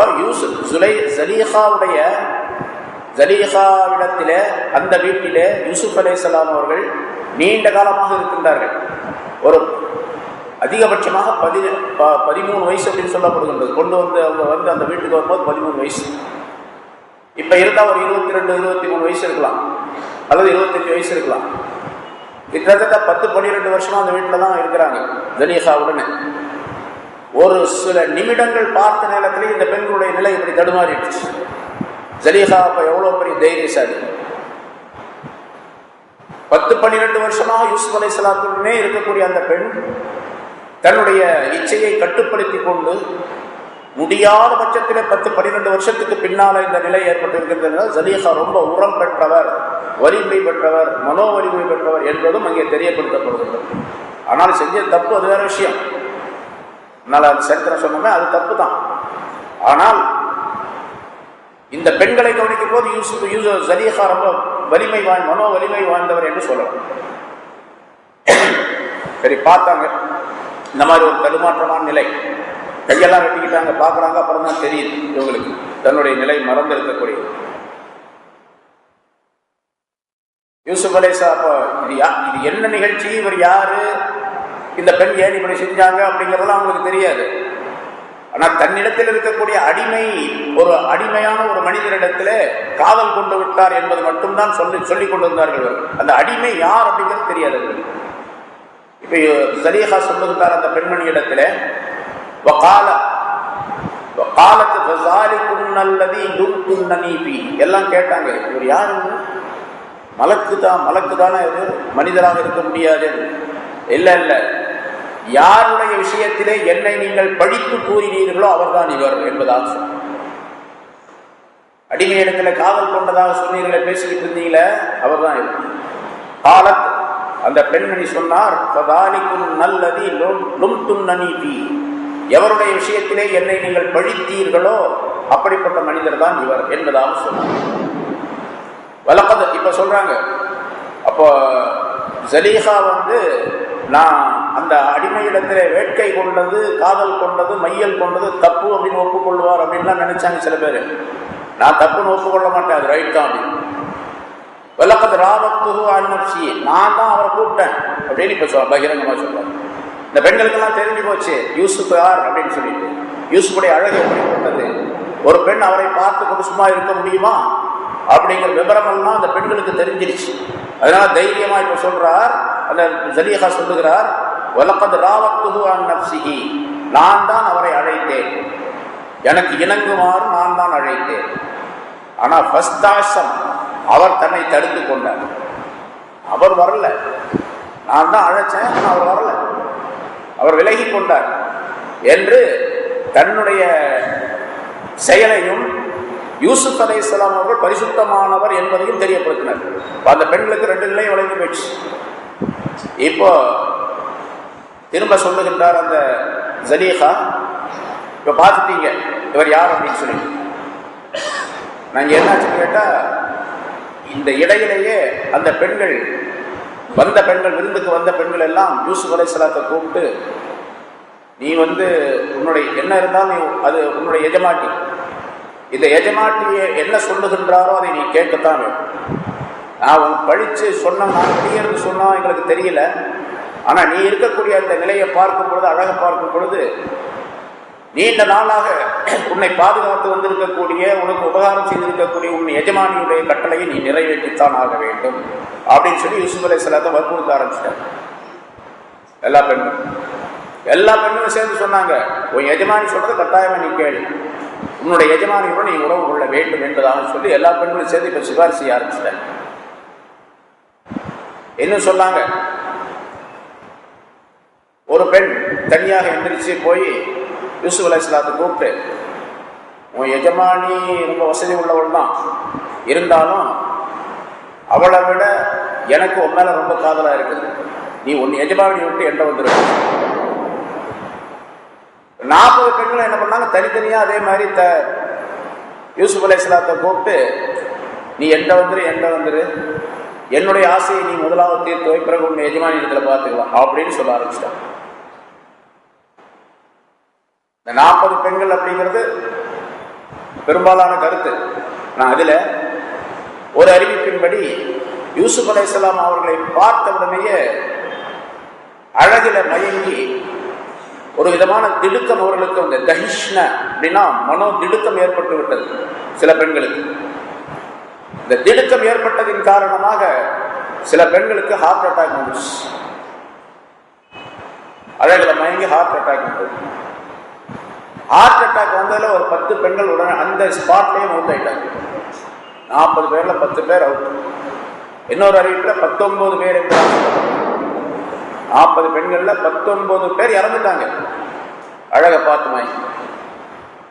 ஜலீஹாவிடத்திலே, அந்த வீட்டிலே யூசுப் அலைஹிஸ்ஸலாம் அவர்கள் நீண்ட காலமாக இருக்கின்றார்கள். ஒரு அதிகபட்சமாக 13 வயசு அப்படின்னு சொல்லப்படுகின்றது. கொண்டு வந்து அவங்க வந்து அந்த வீட்டுக்கு வரும்போது 13 வயசு. இப்ப இருந்தா ஒரு 22, 23 வயசு இருக்கலாம், அல்லது 25 வயசு இருக்கலாம். கிட்டத்தட்ட 10-12 வருஷமா அந்த வீட்டில் தான் இருக்கிறாங்க ஜலீஹாவுடனே. ஒரு சில நிமிடங்கள் பார்த்த நேரத்திலே இந்த பெண்களுடைய நிலை இப்படி தடுமாறிடுச்சு. ஜலீஹா அப்ப எவ்வளவு பெரிய தைரியசாலி. 10-12 வருஷமாக யூசுப் அலைஹிஸ்ஸலாத்துடனே இருக்கக்கூடிய அந்த பெண் தன்னுடைய இச்சையை கட்டுப்படுத்தி கொண்டு முடியாத பட்சத்திலே 10-12 வருஷத்துக்கு பின்னால இந்த நிலை ஏற்பட்டிருக்கிறது. ஜலீஹா ரொம்ப உரம் பெற்றவர், வலிமை பெற்றவர், மனோ வலிமை பெற்றவர் என்பதும் அங்கே தெரியப்படுத்தப்படுகிறது. ஆனால் செஞ்ச தப்பு அது வேற விஷயம். அதனால அது சரித்திரம் சொன்னோமே அது தப்பு தான். ஆனால் இந்த பெண்களை கவனிக்கும் போது ஜலீஹா ரொம்ப வலிமை மனோ வலிமை வாழ்ந்தவர் என்று சொல்லலாம். சரி, பார்த்தாங்க இந்த மாதிரி ஒரு தடுமாற்றமான நிலை. கையெல்லாம் வெட்டிக்கிட்டாங்க, பார்க்குறாங்க. அப்புறம் தான் தெரியுது இவங்களுக்கு தன்னுடைய நிலை மறந்து இருக்கக்கூடிய. யூசுப் அலைஹிஸ்ஸலாம் அப்போ இது என்ன நிகழ்ச்சி, இவர் யாரு, இந்த பெண் ஏன் இப்படி செஞ்சாங்க அப்படிங்கிறதெல்லாம் அவங்களுக்கு தெரியாது. ஆனால் தன்னிடத்தில் இருக்கக்கூடிய ஒரு அடிமையான ஒரு மனிதரிடத்தில் காதல் கொண்டு விட்டார் என்பது மட்டும்தான் சொல்லிக் கொண்டு வந்தார்கள். அந்த அடிமை யார் அப்படிங்கிறது தெரியாது. இப்ப ஜலீஹா சொல்லுகிறார் அந்த பெண்மணி இடத்துல, எல்லாம் கேட்டாங்க, இவர் யாரு, மலக்குதானே, இது மனிதராக இருக்க முடியாது. இல்ல யாருடைய விஷயத்திலே என்னை நீங்கள் பழித்து கூறினீர்களோ அவர்தான் இவர் என்பதாக சொன்னார். அடிமை இடத்துல காதல் கொண்டதாக சொன்னீர்களே, பேசிக்கிட்டு இருந்தீங்களே, அவர்தான் இவர். காலத் அந்த பெண்மணி சொன்னார், எவருடைய விஷயத்திலே என்னை நீங்கள் பழித்தீர்களோ அப்படிப்பட்ட மனிதர் தான் இவர் என்பதாக சொன்னார். வலக்கது இப்ப சொல்றாங்க. அப்போ ஜலீஹா வந்து நான் அந்த அடிமையிடத்திலே வேட்கை கொண்டது, காதல் கொண்டது, மையல் கொண்டது தப்பு அப்படின்னு ஒப்புக்கொள்வார் அப்படின்லாம் நினைச்சாங்க சில பேர். நான் தப்புன்னு ஒப்புக்கொள்ள மாட்டேன், அது ரைட் தான் அப்படின்னு. வலக்கது ராவத்துஹு அன் நஃப்ஸி, நான் தான் அவரை கூப்பிட்டேன் அப்படின்னு இப்ப பகிரங்கமா சொல்றாங்க. இந்த பெண்களுக்கெல்லாம் தெரிஞ்சு போச்சு யூசுப் யார் அப்படின்னு சொல்லிட்டு. யூசுஃபுடைய அழகு எப்படிப்பட்டது, ஒரு பெண் அவரை பார்த்து கொண்டு சும்மா இருக்க முடியுமா அப்படிங்கிற விவரமெல்லாம் அந்த பெண்களுக்கு தெரிஞ்சிருச்சு. அதனால தைரியமா இப்ப சொல்றார், அந்த ஜலீஹா சொல்லுகிறார், வலக்கது ராவத்துஹு அன் நஃப்ஸிஹி, நான் தான் அவரை அழைத்தேன், எனக்கு இணங்குமாறு நான் தான் அழைத்தேன். ஆனா ஃபஸ்தாஷம், அவர் தன்னை தடுத்து கொண்டார். அவர் வரல, நான் தான் அழைச்சேன், ஆனால் அவர் வரல, அவர் விலகி கொண்டார் என்று தன்னுடைய செயலையும் யூசுப் அலைஹிஸ்ஸலாம் அவர்கள் பரிசுத்தமானவர் என்பதையும் தெரியப்படுத்தினார். அந்த பெண்களுக்கு 2 நிலையும் வழங்கி போயிடுச்சு. இப்போ திரும்ப சொல்லுகின்றார் அந்த ஜலீஹா, இப்ப பார்த்துட்டீங்க இவர் யார் அப்படின்னு சொல்லி. நாங்க என்னாச்சுன்னு கேட்டா, இந்த இடையிலேயே அந்த பெண்கள் விருந்துக்கு வந்த பெண்கள் எல்லாம் யூசுப் அலைஹிஸ்ஸலாத்தை கூப்பிட்டு, நீ வந்து உன்னுடைய என்ன இருந்தாலும் அது உன்னுடைய எஜமாட்டி, இந்த எஜமாட்டியை என்ன சொல்லுகின்றாரோ அதை நீ கேட்கத்தான் வேண்டும். நான் பழிச்சு சொன்ன, நான் வெளியிருந்து சொன்னா எங்களுக்கு தெரியல, ஆனா நீ இருக்கக்கூடிய அந்த நிலையை பார்க்கும் பொழுது, அழகை பார்க்கும் பொழுது, நீண்ட நாளாக உன்னை பாதுகாத்து வந்திருக்கக்கூடிய, உனக்கு உபகாரம் செய்திருக்கக்கூடிய உன் எஜமானியுடைய கட்டளையை நீ நிறைவேற்றித்தான் ஆக வேண்டும் அப்படின்னு சொல்லி யூசுப் அலைஹிஸ்ஸலாத்தை வற்புறுத்த ஆரம்பிச்சிட்டார். எல்லா பெண்களும் சேர்ந்து சொன்னாங்க, உன் எஜமானி சொல்றது கட்டாயமா நீ கேளு, உன்னுடைய எஜமானியோட நீ உறவு கொள்ள வேண்டும் என்பதாக சொல்லி எல்லா பெண்களும் சேர்ந்து இப்ப சிபாரிசு செய்ய ஆரம்பிச்சிட்டாங்க. என்ன சொன்னாங்க, ஒரு பெண் தனியாக எந்திரிச்சு போய் யூசுப் அலைஹிஸ்ஸலாத்தை கூப்பிட்டு, உன் எஜமானி ரொம்ப வசதி உள்ளவள் தான், இருந்தாலும் அவளை விட எனக்கு உன் மேல ரொம்ப காதலா இருக்குது, நீ உன் எஜமானி விட்டு என்ற வந்துரு. 40 பெண்களும் என்ன பண்ணாங்க, தனித்தனியா அதே மாதிரி யூசுப் அலைஹிஸ்ஸலாத்தை கூப்பிட்டு, நீ என்கிட்ட வந்துரு, என்னுடைய ஆசையை நீ முதலாவது தீர்த்து வை, பிறகு உன்னை எஜமானி இடத்துல பார்த்துக்கலாம் அப்படின்னு சொல்ல ஆரம்பிச்சிட்டான். இந்த 40 பெண்கள் அப்படிங்கிறது பெரும்பாலான கருத்து. நான் அதுல ஒரு அறிவிப்பின்படி யூசுப் அலைஹிஸ்ஸலாம் அவர்களை பார்த்த உடனேயே அழகில மயங்கி ஒரு விதமான திடுக்கம் அவர்களுக்கு, அந்த தஹிஷ்ன அப்படின்னா மனோ திடுக்கம் ஏற்பட்டு விட்டது சில பெண்களுக்கு. இந்த திடுக்கம் ஏற்பட்டதின் காரணமாக சில பெண்களுக்கு ஹார்ட் அட்டாக் வந்துச்சு. அழகில மயங்கி ஹார்ட் அட்டாக் வந்தது. ஹார்ட் அட்டாக் வந்ததுல ஒரு 10 பெண்கள் உடனே அந்த ஸ்பாட்லயே அவுட் ஆயிட்டாங்க. 40 பேர்ல 10 பேர் அவுட். இன்னொரு அறிவிப்புல 19 பேர் இருக்கிறாங்க. 40 பெண்கள்ல 19 பேர் இறந்துட்டாங்க அழக பார்த்து மயங்கி.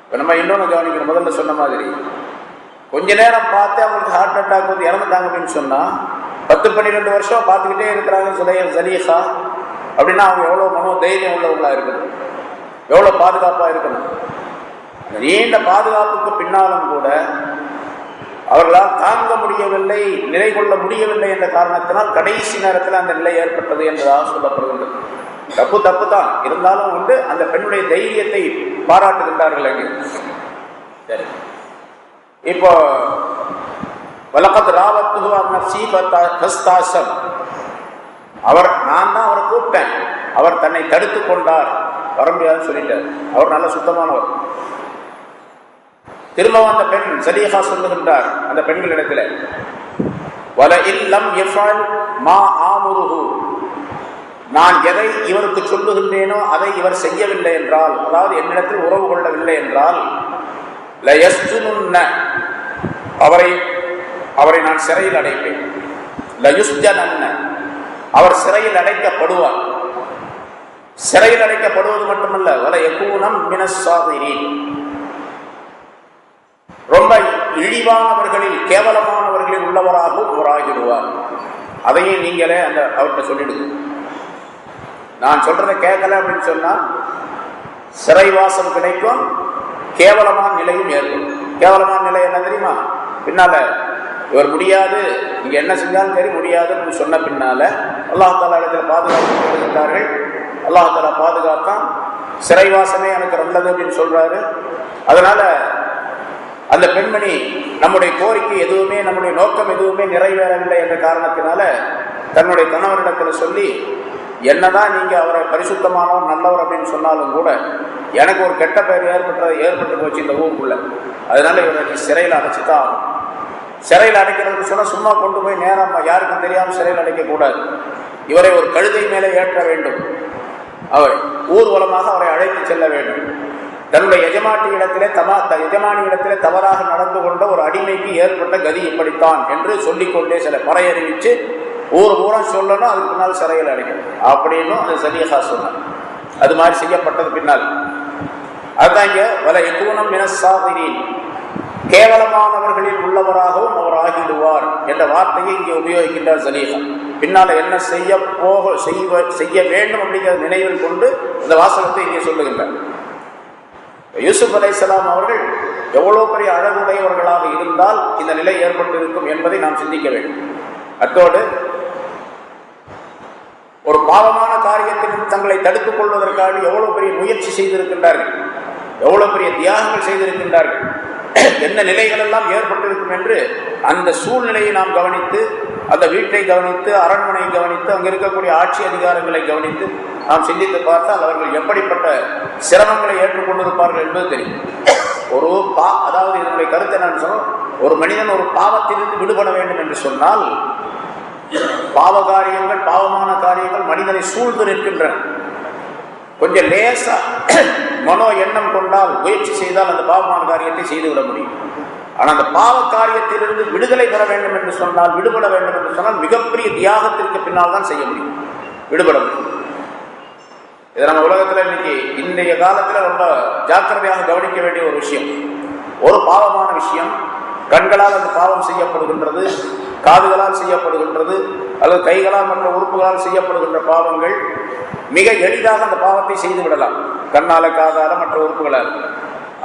இப்ப நம்ம இன்னொன்னு கவனிக்கணும். முதல்ல சொன்ன மாதிரி கொஞ்ச நேரம் பார்த்து அவங்களுக்கு ஹார்ட் அட்டாக் வந்து இறந்துட்டாங்க அப்படின்னு சொன்னா 10-12 வருஷம் பார்த்துக்கிட்டே இருக்கிறாங்க ஜலீஹா அப்படின்னா அவங்க எவ்வளவு மனோ தைரியம் உள்ளவங்களா இருக்கணும், எவ்வளவு பாதுகாப்பா இருக்கணும். அந்த நீண்ட பாதுகாப்புக்கு பின்னாலும் கூட அவர்களால் தாங்க முடியவில்லை, நிலை கொள்ள முடியவில்லை என்ற காரணத்தினால் கடைசி நேரத்தில் அந்த நிலை ஏற்பட்டது என்பதாக சொல்லப்படுகின்றது. தப்பு தான் இருந்தாலும் வந்து அந்த பெண்ணுடைய தைரியத்தை பாராட்டுகின்றார்கள் அங்கே. சரி, இப்போ வலகத் ராவத்துஹு அன் நஃப்ஸி ஃபஸ்தாஸம், நான் தான் அவரை கூப்பிட்டேன், அவர் தன்னை தடுத்து கொண்டார், வர முடியாதுன்னு சொல்லிட்டார். அவர் நல்ல சுத்தமானவர். திரும்பவும் அந்த பெண் சலீஹா சொல்லுகின்றார் அந்த பெண்களிடத்தில், வல இல்லம் யஃஅல் மா ஆமுருஹு, நான் எதை இவருக்கு சொல்லுகின்றேனோ அதை இவர் செய்யவில்லை என்றால், அதாவது என்னிடத்தில் உறவு கொள்ளவில்லை என்றால், லயஸ்ஜுனுன்ன, அவரை நான் சிறையில் அடைப்பேன். லயுஸ்ஜனன்ன, அவர் சிறையில் அடைக்கப்படுவார். சிறையில் அடைக்கப்படுவது மட்டுமல்ல, வல யகூனம் மினஸ் சாகிரீன், ரொம்ப இழிவானவர்களில் கேவலமானவர்களில் உள்ளவராகவும் அவராகிடுவார். அதையும் நீங்களே அந்த அவர்கிட்ட சொல்லிடுங்க. நான் சொல்றதை கேட்கல அப்படின்னு சொன்னா சிறைவாசம் கிடைக்கும், கேவலமான நிலையும் ஏற்படும். கேவலமான நிலை என்ன தெரியுமா? பின்னால இவர் முடியாது, நீங்க என்ன செஞ்சாலும் சரி முடியாதுன்னு சொன்ன பின்னால அல்லாஹ் தஆலா இடத்துல பாதுகாப்பு கொடுத்தார்கள். அல்லாஹ் தஆலா பாதுகாத்தான். சிறைவாசமே எனக்கு நல்லது அப்படின்னு சொல்றாரு. அதனால அந்த பெண்மணி நம்முடைய கோரிக்கை எதுவுமே, நம்முடைய நோக்கம் எதுவுமே நிறைவேறவில்லை என்ற காரணத்தினால தன்னுடைய கணவரிடத்தில் சொல்லி, என்னதான் நீங்க அவரை பரிசுத்தமானவர் நல்லவர் அப்படின்னு சொன்னாலும் கூட எனக்கு ஒரு கெட்ட பெயர் ஏற்பட்டு போச்சு இந்த ஊருக்குள்ள, அதனால இவரை நீ சிறையில் அடைச்சுதான் ஆகும். சிறையில் அடைக்கிறதுன்னு சொன்னா சும்மா கொண்டு போய் நேரம் யாருக்கும் தெரியாமல் சிறையில் அடைக்க கூடாது. இவரை ஒரு கழுதை மேலே ஏற்ற வேண்டும். அவர் ஊர்வலமாக அவரை அழைத்து செல்ல வேண்டும். தன்னுடைய எஜமானி இடத்திலே தவறாக நடந்து கொண்ட ஒரு அடிமைக்கு ஏற்பட்ட கதி இப்படித்தான் என்று சொல்லிக்கொண்டே சில பறையறிவிச்சு ஊரம் சொல்லணும். அதுக்கு பின்னால் சிறையில் அடைக்கணும் அப்படின்னு அது சலீஹா சொன்னார். அது மாதிரி செய்யப்பட்டது பின்னால் அதுதான் இங்க வல யகூனம் மினஸ் சாகிரீன், கேவலமானவர்களில் உள்ளவராகவும் அவர் ஆகிடுவார் என்ற வார்த்தையை இங்கே உபயோகிக்கின்றார் சலீஹா. பின்னால என்ன செய்ய வேண்டும் அப்படிங்கிற நினைவில் கொண்டு இந்த வாசகத்தை இங்கே சொல்லுகின்றார். யூசுப் அலைஹிஸ்ஸலாம் அவர்கள் எவ்வளவு பெரிய அழகுடையவர்களாக இருந்தால் இந்த நிலை ஏற்பட்டிருக்கும் என்பதை நாம் சிந்திக்க வேண்டும். அத்தோடு ஒரு பாவமான காரியத்தில் தங்களை தடுத்துக் கொள்வதற்காக எவ்வளவு பெரிய முயற்சி செய்திருக்கின்றார்கள், எவ்வளவு பெரிய தியாகங்கள் செய்திருக்கின்றார்கள், என்ன நிலைகள் எல்லாம் ஏற்பட்டிருக்கும் என்று அந்த சூழ்நிலையை நாம் கவனித்து, அந்த வீட்டை கவனித்து, அரண்மனையை கவனித்து, அங்கு இருக்கக்கூடிய ஆட்சி அதிகாரங்களை கவனித்து நாம் சிந்தித்து பார்த்தால் அவர்கள் எப்படிப்பட்ட சிரமங்களை ஏற்றுக்கொண்டிருப்பார்கள் என்பது தெரியும். அதாவது இதனுடைய கருத்தை நான் சொன்னோம், ஒரு மனிதன் ஒரு பாவத்திலிருந்து விடுபட வேண்டும் என்று சொன்னால் பாவமான காரியங்கள் மனிதனை சூழ்ந்து நிற்கின்றன. கொஞ்சம் லேசா மனோ எண்ணம் கொண்டால், முயற்சி செய்தால் அந்த பாவமான காரியத்தை செய்துவிட முடியும். ஆனால் அந்த பாவ காரியத்திலிருந்து விடுதலை பெற வேண்டும் என்று சொன்னால், விடுபட வேண்டும் என்று சொன்னால் மிகப்பெரிய தியாகத்திற்கு பின்னால் தான் செய்ய முடியும், விடுபட முடியும். இதை நம்ம உலகத்தில் இன்னைக்கு இன்றைய காலத்தில் ரொம்ப ஜாக்கிரதையாக கவனிக்க வேண்டிய ஒரு விஷயம். ஒரு பாவமான விஷயம் கண்களால் அந்த பாவம் செய்யப்படுகின்றது, காதுகளால் செய்யப்படுகின்றது, அல்லது கைகளால் மற்ற உறுப்புகளால் செய்யப்படுகின்ற பாவங்கள் மிக எளிதாக அந்த பாவத்தை செய்து விடலாம், கண்ணால, காதால, மற்ற உறுப்புகளால்.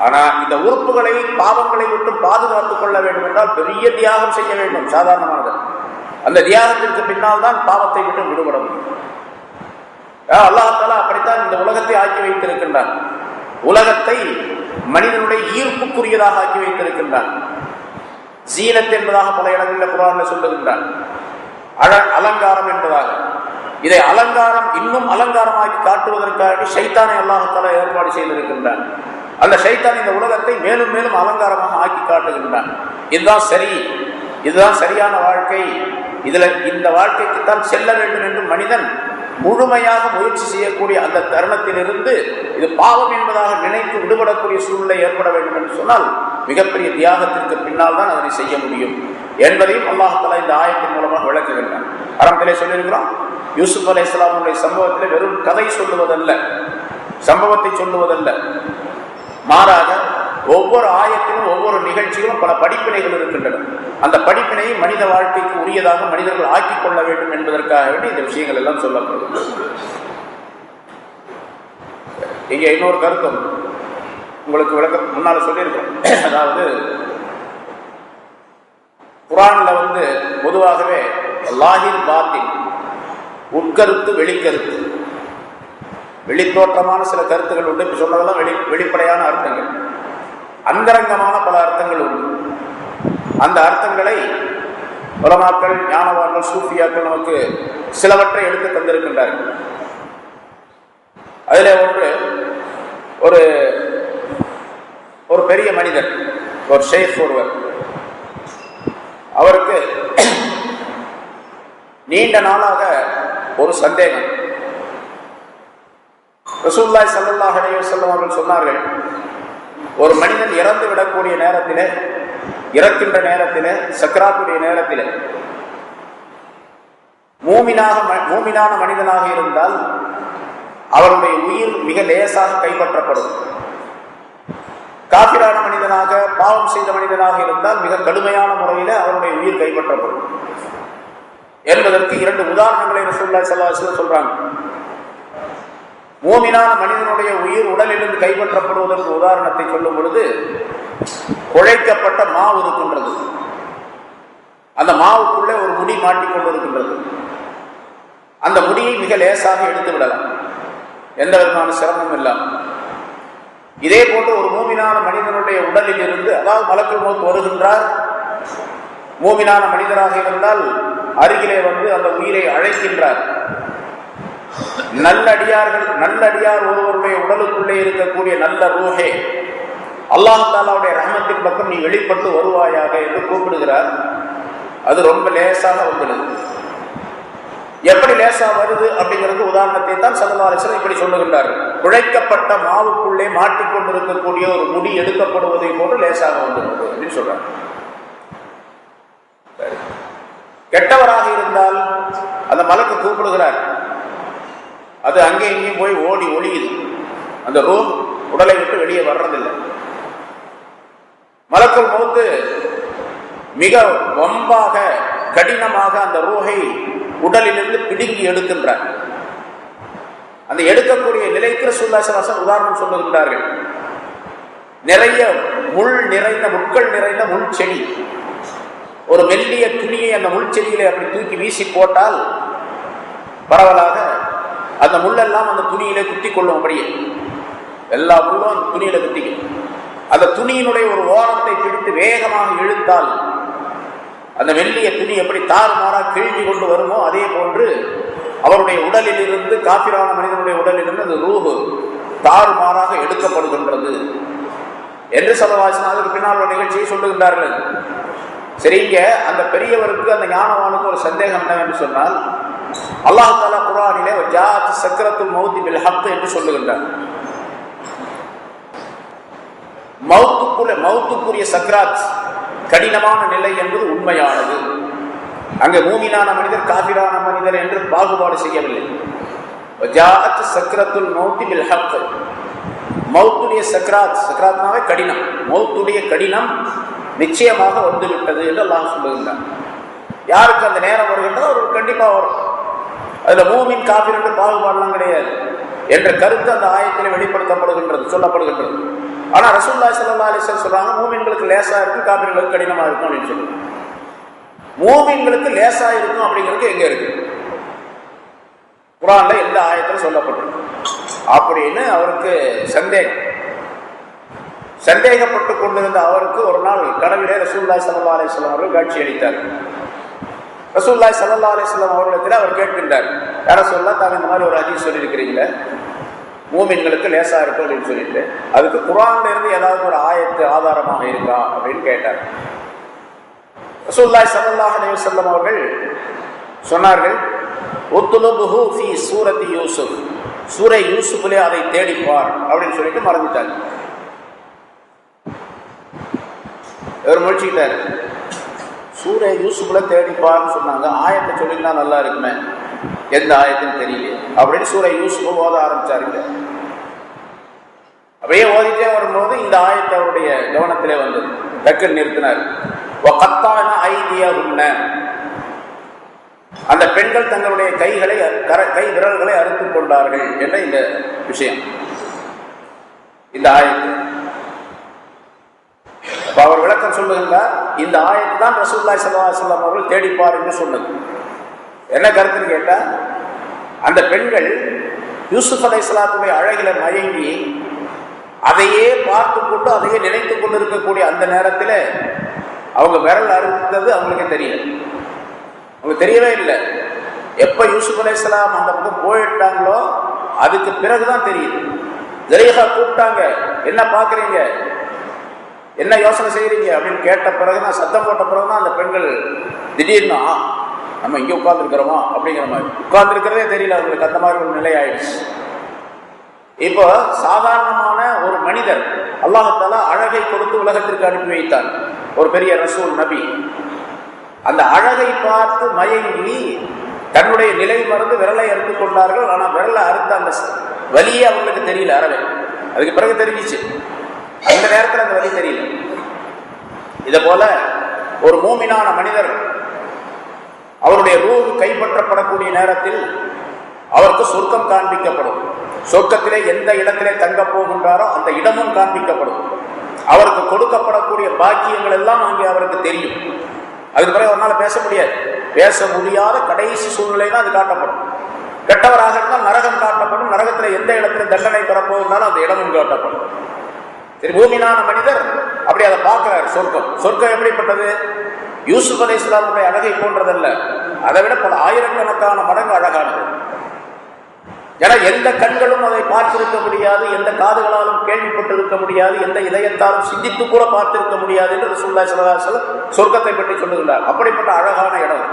ஆனா இந்த உறுப்புகளை பாவங்களை விட்டு பாதுகாத்துக் கொள்ள வேண்டும் என்றால் பெரிய தியாகம் செய்ய வேண்டும், சாதாரணமானது. அந்த தியாகத்திற்கு பின்னால் தான் பாவத்தை விட்டு விடுபட முடியும். அல்லாஹ் தஆலா அப்படித்தான் இந்த உலகத்தை ஆக்கி வைத்திருக்கின்றான். உலகத்தை மனிதனுடைய ஈர்ப்புக்குரியதாக ஆக்கி வைத்திருக்கின்றான். ஜீனத் என்பதாக பல இடங்களில் குர்ஆனில் சொல்லுகின்றான், அலங்காரம் என்பதாக. இதை அலங்காரம் இன்னும் அலங்காரமாக்கி காட்டுவதற்காக ஷைத்தானை அல்லாஹ் தஆலா ஏற்பாடு செய்திருக்கின்றான். அந்த ஷைத்தான் இந்த உலகத்தை மேலும் மேலும் அலங்காரமாக ஆக்கி காட்டுகின்றான். இதுதான் சரி, இதுதான் சரியான வாழ்க்கை, இந்த வாழ்க்கைக்குத்தான் செல்ல வேண்டும் என்று மனிதன் முழுமையாக முயற்சி செய்யக்கூடிய அந்த தருணத்திலிருந்து இது பாவம் என்பதாக நினைத்து விடுபடக்கூடிய சூழ்நிலை ஏற்பட வேண்டும் என்று சொன்னால் மிகப்பெரிய தியாகத்திற்கு பின்னால் தான் அதனை செய்ய முடியும் என்பதையும் அல்லாஹ் தஆலா இந்த ஆயத்தின் மூலமாக விளக்குகின்றான். ஆரம்பத்திலே சொல்லியிருக்கிறோம், யூசுப் அலைஹிஸ்ஸலாமுடைய சம்பவத்திலே வெறும் கதை சொல்லுவதல்ல, சம்பவத்தை சொல்லுவதல்ல, மாறாக ஒவ்வொரு ஆயத்திலும் ஒவ்வொரு நிகழ்ச்சியிலும் பல படிப்பினைகள் இருக்கின்றன. அந்த படிப்பினையை மனித வாழ்க்கைக்கு உரியதாக மனிதர்கள் ஆக்கிக் கொள்ள வேண்டும் என்பதற்காக வேண்டி இந்த விஷயங்கள் எல்லாம் சொல்லப்படுகிறது. இங்கே இன்னொரு கருத்தும் உங்களுக்கு விளக்க முன்னால சொல்லியிருக்கோம். அதாவது குர்ஆன்ல பொதுவாகவே லாஹிர் பாத்தின், உட்கருத்து வெளிக்கருத்து, வெளித்தோற்றமான சில கருத்துக்கள் உண்டு. இப்ப சொன்னதெல்லாம் வெளிப்படையான அர்த்தங்கள். அந்தரங்கமான பல அர்த்தங்கள் உண்டு. அந்த அர்த்தங்களை உலமாக்கள், ஞானவான்கள், சூஃபியாக்கள் நமக்கு சிலவற்றை எடுத்து தந்திருக்கின்றார்கள். அதிலே ஒன்று, ஒரு பெரிய மனிதர், ஒரு ஷேக் ஒருவர், அவருக்கு நீண்ட நாளாக ஒரு சந்தேகம். ரசூலுல்லாஹி ஸல்லல்லாஹு அலைஹி வஸல்லம் அவர்கள் சொன்னார்கள், ஒரு மனிதன் இறந்து விடக்கூடிய நேரத்திலே, இறக்கின்ற நேரத்திலே, சக்ராத்துடைய நேரத்திலே மூமினான மனிதனாக இருந்தால் அவருடைய உயிர் மிக லேசாக கைப்பற்றப்படும். காபிரான மனிதனாக, பாவம் செய்த மனிதனாக இருந்தால் மிக கடுமையான முறையில் அவருடைய உயிர் கைப்பற்றப்படும் என்பதற்கு 2 உதாரணங்களை ரசூலுல்லாஹி ஸல்லல்லாஹு அலைஹி வஸல்லம் சொல்றாங்க. மூமினான மனிதனுடைய உயிர் உடலிலிருந்து கைப்பற்றப்படுவதற்கு உதாரணத்தை சொல்லும் பொழுது, குழைக்கப்பட்ட மாவு இருக்கின்றது, அந்த மாவுக்குள்ளே ஒரு முடி மாட்டிக்கொண்டிருக்கின்றது. அந்த முடியை மிக லேசாக எடுத்து விடலாம், எந்த விதமான சிரமமும் இல்லாமல். இதே போன்று ஒரு மூமினான மனிதனுடைய உடலில் இருந்து, அதாவது மலக்குல் மௌத் வருகின்றார், மூமினான மனிதராக இருந்தால் அருகிலே அந்த உயிரை அழைக்கின்றார். நல்லடியார் ஒருவருடைய உடலுக்குள்ளே இருக்கக்கூடிய நல்ல ரூஹே, அல்லாஹ் தஆலாவுடைய ரஹ்மத்தின் பக்கம் நீ வெளிப்பட்டு வருவாயாக என்று கூப்பிடுகிறார். அது ரொம்ப லேசாக வந்துடுது. எப்படி லேசா வருது அப்படிங்கிறது உதாரணத்தை தான் ஸல்லல்லாஹு அலைஹி வஸல்லம் இப்படி சொல்லுகின்றார்கள். குழைக்கப்பட்ட மாவுக்குள்ளே மாட்டிக்கொண்டிருக்கக்கூடிய ஒரு முடி எடுக்கப்படுவதை போன்று லேசாக வந்துடுது அப்படின்னு சொல்றாங்க. கெட்டவராக இருந்தால் அந்த மலக்கு கூப்பிடுகிறார், அது அங்கே இங்கேயும் போய் ஓடி ஒளியுது, அந்த ரூஹ் உடலை விட்டு வெளியே வர்றதில்லை. மலக்குல் மௌத் மிக வம்பாக, கடினமாக அந்த ரூஹை உடலிலிருந்து பிடுங்கி எடுக்கின்றார். அந்த எடுக்கக்கூடிய நிலைக்கு ரசூலுல்லாஹி ஸல்லல்லாஹு அலைஹி வஸல்லம் உதாரணம் சொல்லுகின்றார்கள். நிறைய முட்கள் நிறைந்த முள் செடி, ஒரு மெல்லிய துணியை அந்த முள் செடியிலே அப்படி தூக்கி வீசி போட்டால் பரவலாக அந்த முள்ளெல்லாம் அந்த துணியிலே குத்தி கொள்ளும். அப்படியே எல்லா முள்ளும் அந்த துணியில குத்திக்கும். அந்த துணியினுடைய ஒரு ஓரத்தை பிடித்து வேகமாக இழுத்தால் அந்த மெல்லிய துணி எப்படி தாறுமாறாக கிழிஞ்சு கொண்டு வருமோ அதே போன்று அவருடைய உடலில் இருந்து, காபிரான மனிதனுடைய உடலில் இருந்து அந்த ரூஹ் தாறுமாறாக எடுக்கப்படுகின்றது என்று ஸல்லல்லாஹு அதுக்கு பின்னால் ஒரு நிகழ்ச்சியை சொல்லுகின்றார்கள். சரிங்க, அந்த பெரியவருக்கு, அந்த ஞானவானுக்கு ஒரு சந்தேகம் என்னவென்று சொன்னால், அல்லாஹ் தஆலா குர்ஆனிலே ஜாஅத் சக்ரத்துல் மௌத் பில் ஹக் என்று சொல்லுகின்றார். மௌத்துக்குரிய சக்ராத், கடினமான நிலை என்பது உண்மையானது. அங்கே மூமினான மனிதர், காபிரான மனிதர் என்று பாகுபாடு செய்யவில்லை. ஜாஅத் சக்ரத்துல் மௌத் பில் ஹக், மௌத்துடைய சக்ராத்னாவே கடினம், மௌத்துடைய கடினம் நிச்சயமாக வந்துவிட்டது என்று அல்லாஹ் சொல்லுகின்றார். யாருக்கு அந்த நேரம் வருகின்றதோ அவருக்கு கண்டிப்பா வரும். அதுல மூமின் காபிர் என்று பாகுபாடெல்லாம் கிடையாது என்ற கருத்து அந்த ஆயத்திலே வெளிப்படுத்தப்படுகின்றது, சொல்லப்படுகின்றது. ஆனா ரசூலுல்லாஹி ஸல்லல்லாஹு அலைஹி வஸல்லம் சொல்றாங்க மூமின்களுக்கு லேசா இருக்கும், காபிர்களுக்கு கடினமா இருக்கும் அப்படின்னு சொல்லுவாங்க. மூமின்களுக்கு லேசா இருக்கும் அப்படிங்கிறது எங்க இருக்கு? குர்ஆன்ல எந்த ஆயத்துல சொல்லப்பட்டிருக்கு? அப்படின்னு அவருக்கு சந்தேகப்பட்டு கொண்டிருந்த அவருக்கு ஒரு நாள் கனவிலே ரசூலுல்லாஹி ஸல்லல்லாஹு அலைஹி வஸல்லம் அவர்கள் காட்சி அளித்தார். ரசூலுல்லாஹி ஸல்லல்லாஹு அலைஹி வஸல்லம் அவர்களிடத்தில் அவர் கேட்கின்றார், யார சொல்லலாம் தாங்க இந்த மாதிரி ஒரு ஹதீஸ் சொல்லியிருக்கிறீங்களே, மூமின்களுக்கு லேசா இருக்கும் அப்படின்னு சொல்லிட்டு, அதுக்கு குர்ஆன்ல இருந்து ஏதாவது ஒரு ஆயத்து ஆதாரமாக இருக்கா அப்படின்னு கேட்டார். ரசூலுல்லாஹி ஸல்லல்லாஹு அலைஹி வஸல்லம் அவர்கள் சொன்னார்கள், உத்லுபுஹு ஃபீ சூரத்தி யூசுப், சூரை யூசுஃபிலே அதை தேடிப்பார் அப்படின்னு சொல்லிட்டு மறந்துட்டாங்க. இவர் முடிச்சுக்கிட்டாரு, சூரை யூசுஃப்ல தேடிப்பார்னு சொன்னாங்க, ஆயத்தை சொல்லியிருந்தா நல்லா இருக்குமே, எந்த ஆயத்துன்னு தெரியல அப்படின்னு சூரை யூசுஃப் ஓத ஆரம்பிச்சாருங்க. அப்படியே ஓதிட்டே வரும்போது இந்த ஆயத்தை அவருடைய கவனத்திலே வந்தது. டக்குன்னு நிறுத்தினார். அந்த பெண்கள் தங்களுடைய கை விரல்களை அறுத்துக் கொண்டார்கள் என்ற இந்த விஷயம், இந்த ஆயத்து. அவர் விளக்கம் சொல்லுகின்றார், இந்த ஆயத்து தான் ரசூலுல்லாஹி ஸல்லல்லாஹு அலைஹி வஸல்லம் அவர்கள் தேடிப்பார் என்று சொன்னது. என்ன கருத்துன்னு கேட்டா, அந்த பெண்கள் யூசுப் அலைஹிஸ்ஸலாத்துடைய அழகில மயங்கி அதையே பார்த்து கொண்டு அதையே நினைத்துக் கொண்டு இருக்கக்கூடிய அந்த நேரத்தில் அவங்க விரல் அறுத்தது அவங்களுக்கு தெரியல, அவங்க தெரியவே இல்லை. எப்ப யூசுப் அலைஹிஸ்ஸலாம் அந்த பக்கம் போயிட்டாங்களோ அதுக்கு பிறகுதான் தெரியுது. ஜுலைஹா கூப்பிட்டாங்க, என்ன பாக்குறீங்க, என்ன யோசனை செய்யறீங்க அப்படின்னு கேட்ட பிறகுதான், சத்தம் போட்ட பிறகுதான் அந்த பெண்கள் திடீர்னு நம்ம இங்கே உட்கார்ந்துருக்கிறோமா அப்படிங்கிற மாதிரி, உட்கார்ந்துருக்கிறதே தெரியல அவங்களுக்கு, அந்த மாதிரி ஒரு நிலை ஆயிடுச்சு. இப்போ சாதாரணமான ஒரு மனிதர் அல்லாஹ் தஆலா அழகை கொடுத்து உலகத்திற்கு அனுப்பி வைத்தார், ஒரு பெரிய ரசூல் நபி. அந்த அழகை பார்த்து மயங்கி தன்னுடைய நிலை மறந்து விரலை அறுத்துக் கொண்டார்கள். ஆனால் விரலை அறுத்த அந்த வலியே அவங்களுக்கு தெரியல, அறவே. அதுக்கு பிறகு தெரிஞ்சிச்சு, அந்த நேரத்தில் அந்த வலி தெரியல. இதை போல ஒரு மூமினான மனிதர் அவருடைய ரூஹ் கைப்பற்றப்படக்கூடிய நேரத்தில் அவருக்கு சொர்க்கம் காண்பிக்கப்படும். சொர்க்கத்திலே எந்த இடத்திலே தங்க போகின்றாரோ அந்த இடமும் காண்பிக்கப்படும். அவருக்கு கொடுக்கப்படக்கூடிய பாக்கியங்கள் எல்லாம் அங்கே அவருக்கு தெரியும். அதுக்கு பிறகு ஒரு நாள் பேச முடியாது, பேச முடியாத கடைசி சூழ்நிலை தான் அது காட்டப்படும். கெட்டவராக இருந்தால் நரகம் காட்டப்படும், நரகத்தில் எந்த இடத்துல தண்டனை பெறப்போகின்றாலும் அந்த இடமும் காட்டப்படும். சரி, பூமினான மனிதர் அப்படி அதை பார்க்கிறார். சொர்க்கம் எப்படிப்பட்டது? யூசுப் அலைஹிஸ்ஸலாமுடைய அழகை போன்றதல்ல, அதை விட பல ஆயிரக்கணக்கான மடங்கு அழகானது. ஏன்னா எந்த கண்களும் அதை பார்த்திருக்க முடியாது, எந்த காதுகளாலும் கேள்விப்பட்டிருக்க முடியாது, எந்த இதயத்தாலும் சிந்தித்து கூட பார்த்திருக்க முடியாது என்று ரசூலுல்லாஹி ஸல்லல்லாஹு அலைஹி வஸல்லம் சொர்க்கத்தை பற்றி சொல்லுகிறார். அப்படிப்பட்ட அழகான இடம்.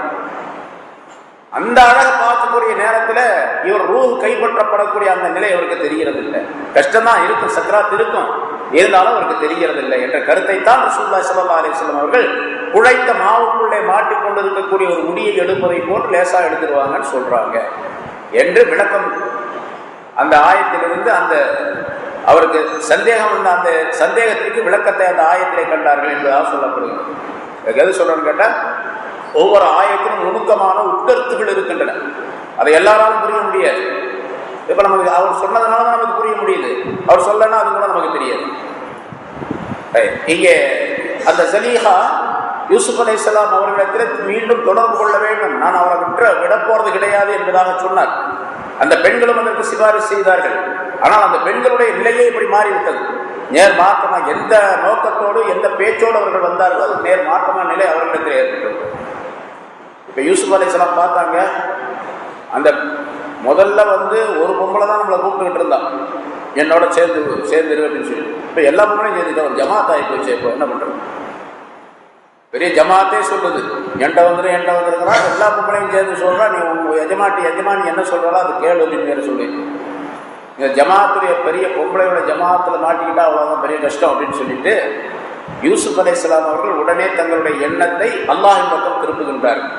அந்த அழகை பார்க்கக்கூடிய நேரத்தில் இவர் ரூஹ் கைப்பற்றப்படக்கூடிய அந்த நிலை அவருக்கு தெரிகிறது இல்லை. கஷ்டம்தான் இருக்கும், சக்கராத் இருக்கும், இருந்தாலும் அவருக்கு தெரிகிறது இல்லை என்ற கருத்தை தான் ரசூலுல்லாஹி ஸல்லல்லாஹு அலைஹி வஸல்லம் அவர்கள் குழைத்த மாவுக்குள்ளே மாட்டிக்கொண்டு இருக்கக்கூடிய ஒரு முடியை எடுப்பதை போன்று லேசா எடுத்துருவாங்கன்னு சொல்றாங்க என்று விளக்கம். அந்த ஆயத்திலிருந்து அந்த அவருக்கு சந்தேகம் வந்த அந்த சந்தேகத்திற்கு விளக்கத்தை அந்த ஆயத்திலே கண்டார்கள் என்பதாக சொல்லப்படுகிறது. எது சொல்றேன்னு கேட்டா, ஒவ்வொரு ஆயத்திலும் நுணுக்கமான உட்கருத்துகள் இருக்கின்றன. அதை எல்லாராலும் புரிய முடியாது. இப்ப நமக்கு அவர் சொன்னதுனால தான் நமக்கு புரிய முடியுது, அவர் சொல்லனா அது கூட நமக்கு தெரியாது. இங்கே அந்த ஜலீஹா யூசுப் அலைஹிஸ்ஸலாம் அவர்களிடத்தில் மீண்டும் தொடர்பு கொள்ள வேண்டும், நான் அவரை விட போறது கிடையாது என்பதாக சொன்னார். அந்த பெண்களும் அதற்கு சிபாரிசு செய்தார்கள். ஆனால் அந்த பெண்களுடைய நிலையே இப்படி மாறிவிட்டது. நேர் மாற்றமா எந்த நோக்கத்தோடு எந்த பேச்சோடு அவர்கள் வந்தார்களோ அது நேர் மாற்றமான நிலை அவர்களிடத்தில் ஏற்பட்டது. இப்ப யூசுப் அலைஹிஸ்ஸலாம் பார்த்தாங்க, அந்த முதல்ல ஒரு பொம்பளை தான் நம்மளை கூப்பிட்டுக்கிட்டு இருந்தான், என்னோட சேர்ந்துரு அப்படின்னு சொல்லி. இப்ப எல்லா பொம்பளையும் சேர்ந்துட்டா ஒரு ஜமாத் ஆகி போச்சு. இப்போ என்ன பண்றது? பெரிய ஜமாத்தே சொல்லுது, என்கிட்ட வந்துருக்கிறா, எல்லா பொம்பளையும் சேர்ந்து சொல்றா, நீ உங்க எஜமானி என்ன சொல்றாளோ அது கேளு அப்படின்னு வேற சொல்லி. இந்த ஜமாத்துடைய பெரிய பொம்பளையோட ஜமாத்துல மாட்டிக்கிட்டா அவ்வளவுதான் பெரிய கஷ்டம் அப்படின்னு சொல்லிட்டு யூசுப் அலைஹிஸ்ஸலாம் அவர்கள் உடனே தங்களுடைய எண்ணத்தை அல்லாஹ்வின் பக்கம் திருப்புகின்றார்கள்.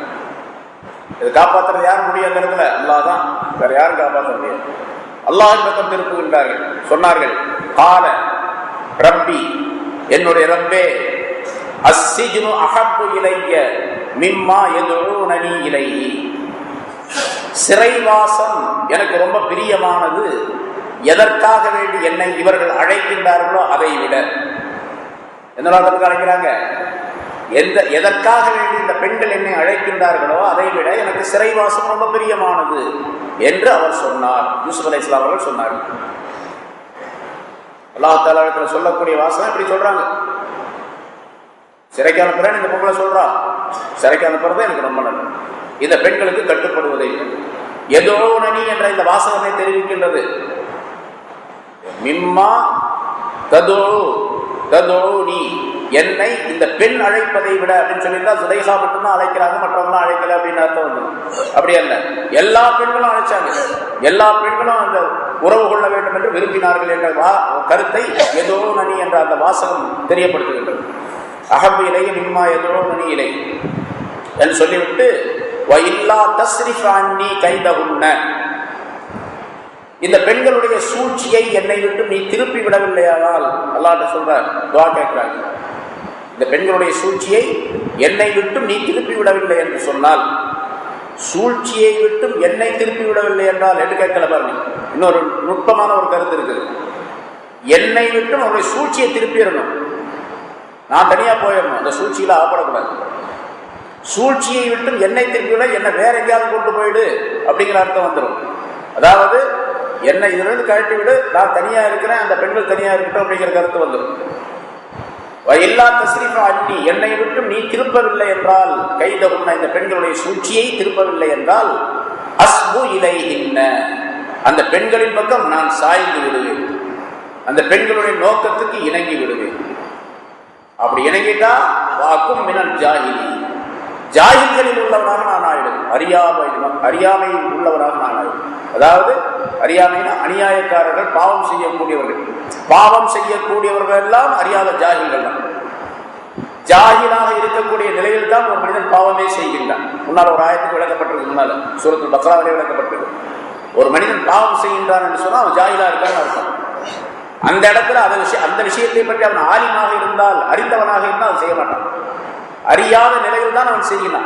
இது காப்பாற்றுறது யார் முடியாத இடத்துல? அல்லாஹ் தான், வேற யாரும் காப்பாற்ற முடியாது. அல்லாஹ்வின் பக்கம் திருப்புகின்றார்கள். சொன்னார்கள், கால ரப்பி, என்னுடைய ரப்பே, அஸ்ஸிஜ்னு அஹப்பு இலைய மிம்மா யதுஊனனி இலைஹி, சிறைவாசம் எனக்கு ரொம்ப பிரியமானது எதற்காக வேண்டி என்னை இவர்கள் அழைக்கின்றார்களோ அதை விட, எந்த நோக்கத்துக்கு அழைக்கிறாங்க, எதற்காக வேண்டி இந்த பெண்கள் என்னை அழைக்கின்றார்களோ அதை விட எனக்கு சிறைவாசம் ரொம்ப பிரியமானது என்று அவர் சொன்னார். யூசுப் அலைஹிஸ்ஸலாம் அவர்கள் சொன்னார். அல்லாஹ் தஆலா சொல்லக்கூடிய வாசகம் இப்படி சொல்றாங்க. சிறைக்கு அனுப்புறேன் இந்த பொங்கலை சொல்றா, சிறைக்கு அனுப்புறது எனக்கு ரொம்ப நல்லது, இந்த பெண்களுக்கு கட்டுப்படுவதை ஏதோ நனி என்ற இந்த வாசகமே தெரிவிக்கின்றது. மிம்மா ததோ ததோனி, என்னை இந்த பெண் அழைப்பதை விட அப்படின்னு சொல்லியிருந்தா சுலைஹா மட்டும்தான் அழைக்கிறாங்க, மற்றவங்களாம் அழைக்கல அப்படின்னு அர்த்தம் வந்து. அப்படி அல்ல, எல்லா பெண்களும் அழைச்சாங்க, எல்லா பெண்களும் அந்த உறவு கொள்ள வேண்டும் என்று விரும்பினார்கள் என்ற கருத்தை ஏதோ நனி என்ற அந்த வாசகம் தெரியப்படுத்துகின்றது. அஹப்பு இலைய மிம்மா ஏதோ நனி இலை என்று சொல்லிவிட்டு வஇல்லா தஸ்ரிஃப் அன்னி கைதஹுன்ன, இந்த பெண்களுடைய சூழ்ச்சியை என்னை விட்டு நீ திருப்பி விடவில்லையானால், அல்லாஹ் சொல்றார், துஆ கேட்கிறாங்க, இந்த பெண்களுடைய சூழ்ச்சியை என்னை விட்டு நீ திருப்பி விடவில்லை என்று சொன்னால், சூழ்ச்சியை விட்டும் என்னை திருப்பி விடவில்லை என்றால் என்று கேட்கல பாருங்க. இன்னொரு நுட்பமான ஒரு கருத்து இருக்குது. என்னை விட்டும் அவருடைய சூழ்ச்சியை திருப்பிடணும், நான் தனியா போயிடணும், அந்த சூழ்ச்சியில ஆப்படக்கூடாது. சூழ்ச்சியை விட்டும் என்னை திருப்பி விட, என்ன வேற எங்கேயாவது கொண்டு போயிடு அப்படிங்கிற அர்த்தம் வந்துடும். அதாவது என்னை இதிலிருந்து கழட்டி விடு, நான் தனியா இருக்கிறேன், அந்த பெண்கள் தனியா இருக்கட்டும் அப்படிங்கிற கருத்து வந்துடும். எல்லா தஸ்ரீஃபா அன்னி, என்னை விட்டும் நீ திருப்பவில்லை என்றால், கைதஹுன்ன இந்த பெண்களுடைய சூழ்ச்சியை திருப்பவில்லை என்றால், அஸ்பு இலைஹின்ன, அந்த பெண்களின் பக்கம் நான் சாய்ந்து விடுவேன், அந்த பெண்களுடைய நோக்கத்துக்கு இணங்கி விடுவேன். அப்படி இணங்கிட்டா வாக்கும் மினல் ஜாஹிலி, ஜாஹில்களில் உள்ளவனாக நான் ஆயிடும், அறியாமையில் உள்ளவனாக நான் ஆயிடும். அதாவது அறியாமைனா அநியாயக்காரர்கள், பாவம் செய்யக்கூடியவர்கள், பாவம் செய்யக்கூடியவர்கள் எல்லாம் அறியாத ஜாஹில்கள் தான். ஜாஹிலாக இருக்கக்கூடிய நிலையில் தான் ஒரு மனிதன் பாவமே செய்கின்றான். முன்னால் ஒரு ஆயத்துக்கு விளக்கப்பட்டிருக்கு, முன்னால சூரத்துல் பக்ராவிலே விளக்கப்பட்டிருக்கு. ஒரு மனிதன் பாவம் செய்கின்றான் என்று சொன்னால் அவன் ஜாஹிலா இருக்கான்னு அர்த்தம். அந்த இடத்துல அந்த விஷயத்தை பற்றி அவன் ஆலிமாக இருந்தால், அறிந்தவனாக இருந்தால் அவன் செய்ய மாட்டான். அறியாத நிலையில் தான் அவன் செய்யணும்.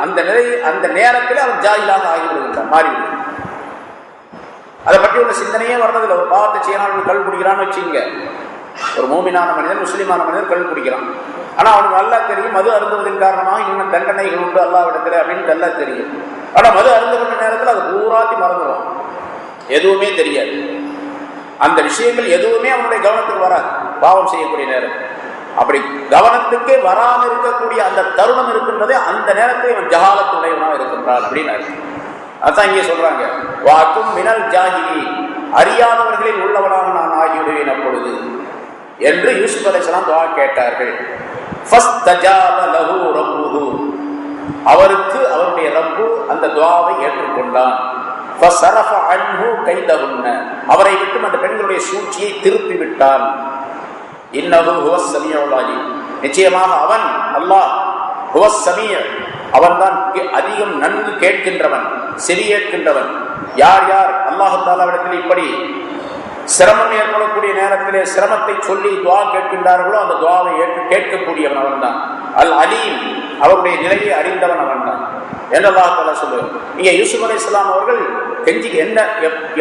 அந்த நேரத்தில் அவன் ஜாஹிலாக ஆகிவிடுகின்றான், மாறிவிடுகிறான். அதை பற்றி உள்ள சிந்தனையே வர்றதில்லை. ஒரு பாவத்தை செய்யணும், கல் குடிக்கிறான்னு வச்சுங்க, ஒரு மூமினான மனிதன், முஸ்லிமான மனிதன் கல் குடிக்கிறான். ஆனா அவனுக்கு நல்லா தெரியும் மது அருந்துவதன் காரணமாக இன்னும் தண்டனைகள் உண்டு அல்லாஹ்விடத்தில் அப்படின்னு நல்லா தெரியும். ஆனா மது அருந்துகின்ற நேரத்தில் அது பூராத்தி மறந்துடும், எதுவுமே தெரியாது. அந்த விஷயங்கள் எதுவுமே அவனுடைய கவனத்துக்கு வராது பாவம் செய்யக்கூடிய நேரம். அப்படி கவனத்துக்கே வராமல் இருக்கக்கூடிய அந்த தருணம் இருக்கின்றதே, அந்த நேரத்தில் இவன் ஜஹாலத்துடையவனாக இருக்கின்றான் அப்படின்னு அதான் இங்கே சொல்றாங்க, வாக்கும் மினல் ஜாஹிலி, அறியாதவர்களில் உள்ளவனாக நான் ஆகிவிடுவேன் அப்பொழுது என்று யூசுப் அலைஹிஸ்ஸலாம் துஆ கேட்டார்கள். ஃபஸ்தஜாப லஹு ரப்புஹு, அவருக்கு அவருடைய ரப்பு அந்த துஆவை ஏற்றுக்கொண்டான். ஃபஸரஃப அன்ஹு கைதஹுன்ன, அவரை விட்டு அந்த பெண்களுடைய சூழ்ச்சியை திருப்பி விட்டான். இன்னஹு ஹுவஸ் ஸமீஉல் அலீம், நிச்சயமாக அவன் அல்லாஹ் ஹுவஸ் ஸமீஉ, அவன்தான் அதிகம் நன்கு கேட்கின்றவன், செவியேற்கின்றவன். யார் யார் அல்லாஹ் தஆலாவிடத்தில் இப்படி சிரமம் ஏற்படக்கூடிய நேரத்திலே சிரமத்தை சொல்லி துஆ கேட்கின்றார்களோ அந்த துஆவை ஏற்று கேட்கக்கூடியவன் அவன்தான். அல் அலீம், அவருடைய நிலையை அறிந்தவன் அவன்தான் என்று அல்லாஹ் தஆலா சொல்லுவார். இங்கே யூசுப் அலைஹிஸ்ஸலாம் அவர்கள் கெஞ்சி என்ன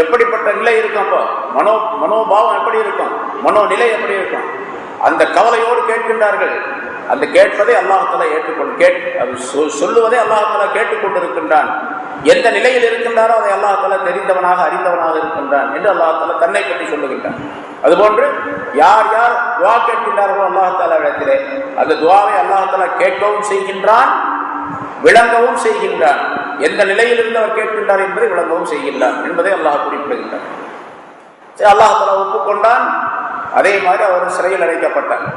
எப்படிப்பட்ட நிலை இருக்கும், அப்போ மனோபாவம் எப்படி இருக்கும், மனோநிலை எப்படி இருக்கும், அந்த கவலையோடு கேட்கின்றார்கள். அந்த கேட்பதை அல்லாஹ் தஆலா ஏற்றுக்கொண்டு சொல்லுவதை அல்லாஹ் தஆலா கேட்டுக்கொண்டிருக்கின்றான். எந்த நிலையில் இருக்கின்றாரோ அதை அல்லாஹ் தஆலா தெரிந்தவனாக அறிந்தவனாக இருக்கின்றான் என்று அல்லாஹ் தஆலா தன்னை பற்றி சொல்லுகின்றான். அதுபோன்று யார் யார் துஆ கேட்கின்றார்களோ அல்லாஹ் தஆலா இடத்திலே அந்த துஆவை அல்லாஹ் தஆலா கேட்கவும் செய்கின்றான், விளங்கவும் செய்கின்றான். எந்த நிலையில் இருந்து அவர் கேட்கின்றார் என்பதை விளங்கவும் செய்கின்றான் என்பதை அல்லாஹ் குறிப்பிடுகின்றான். அல்லாஹ் தஆலா ஒப்புக்கொண்டான். அதே மாதிரி அவர் சிறையில் அடைக்கப்பட்டார்.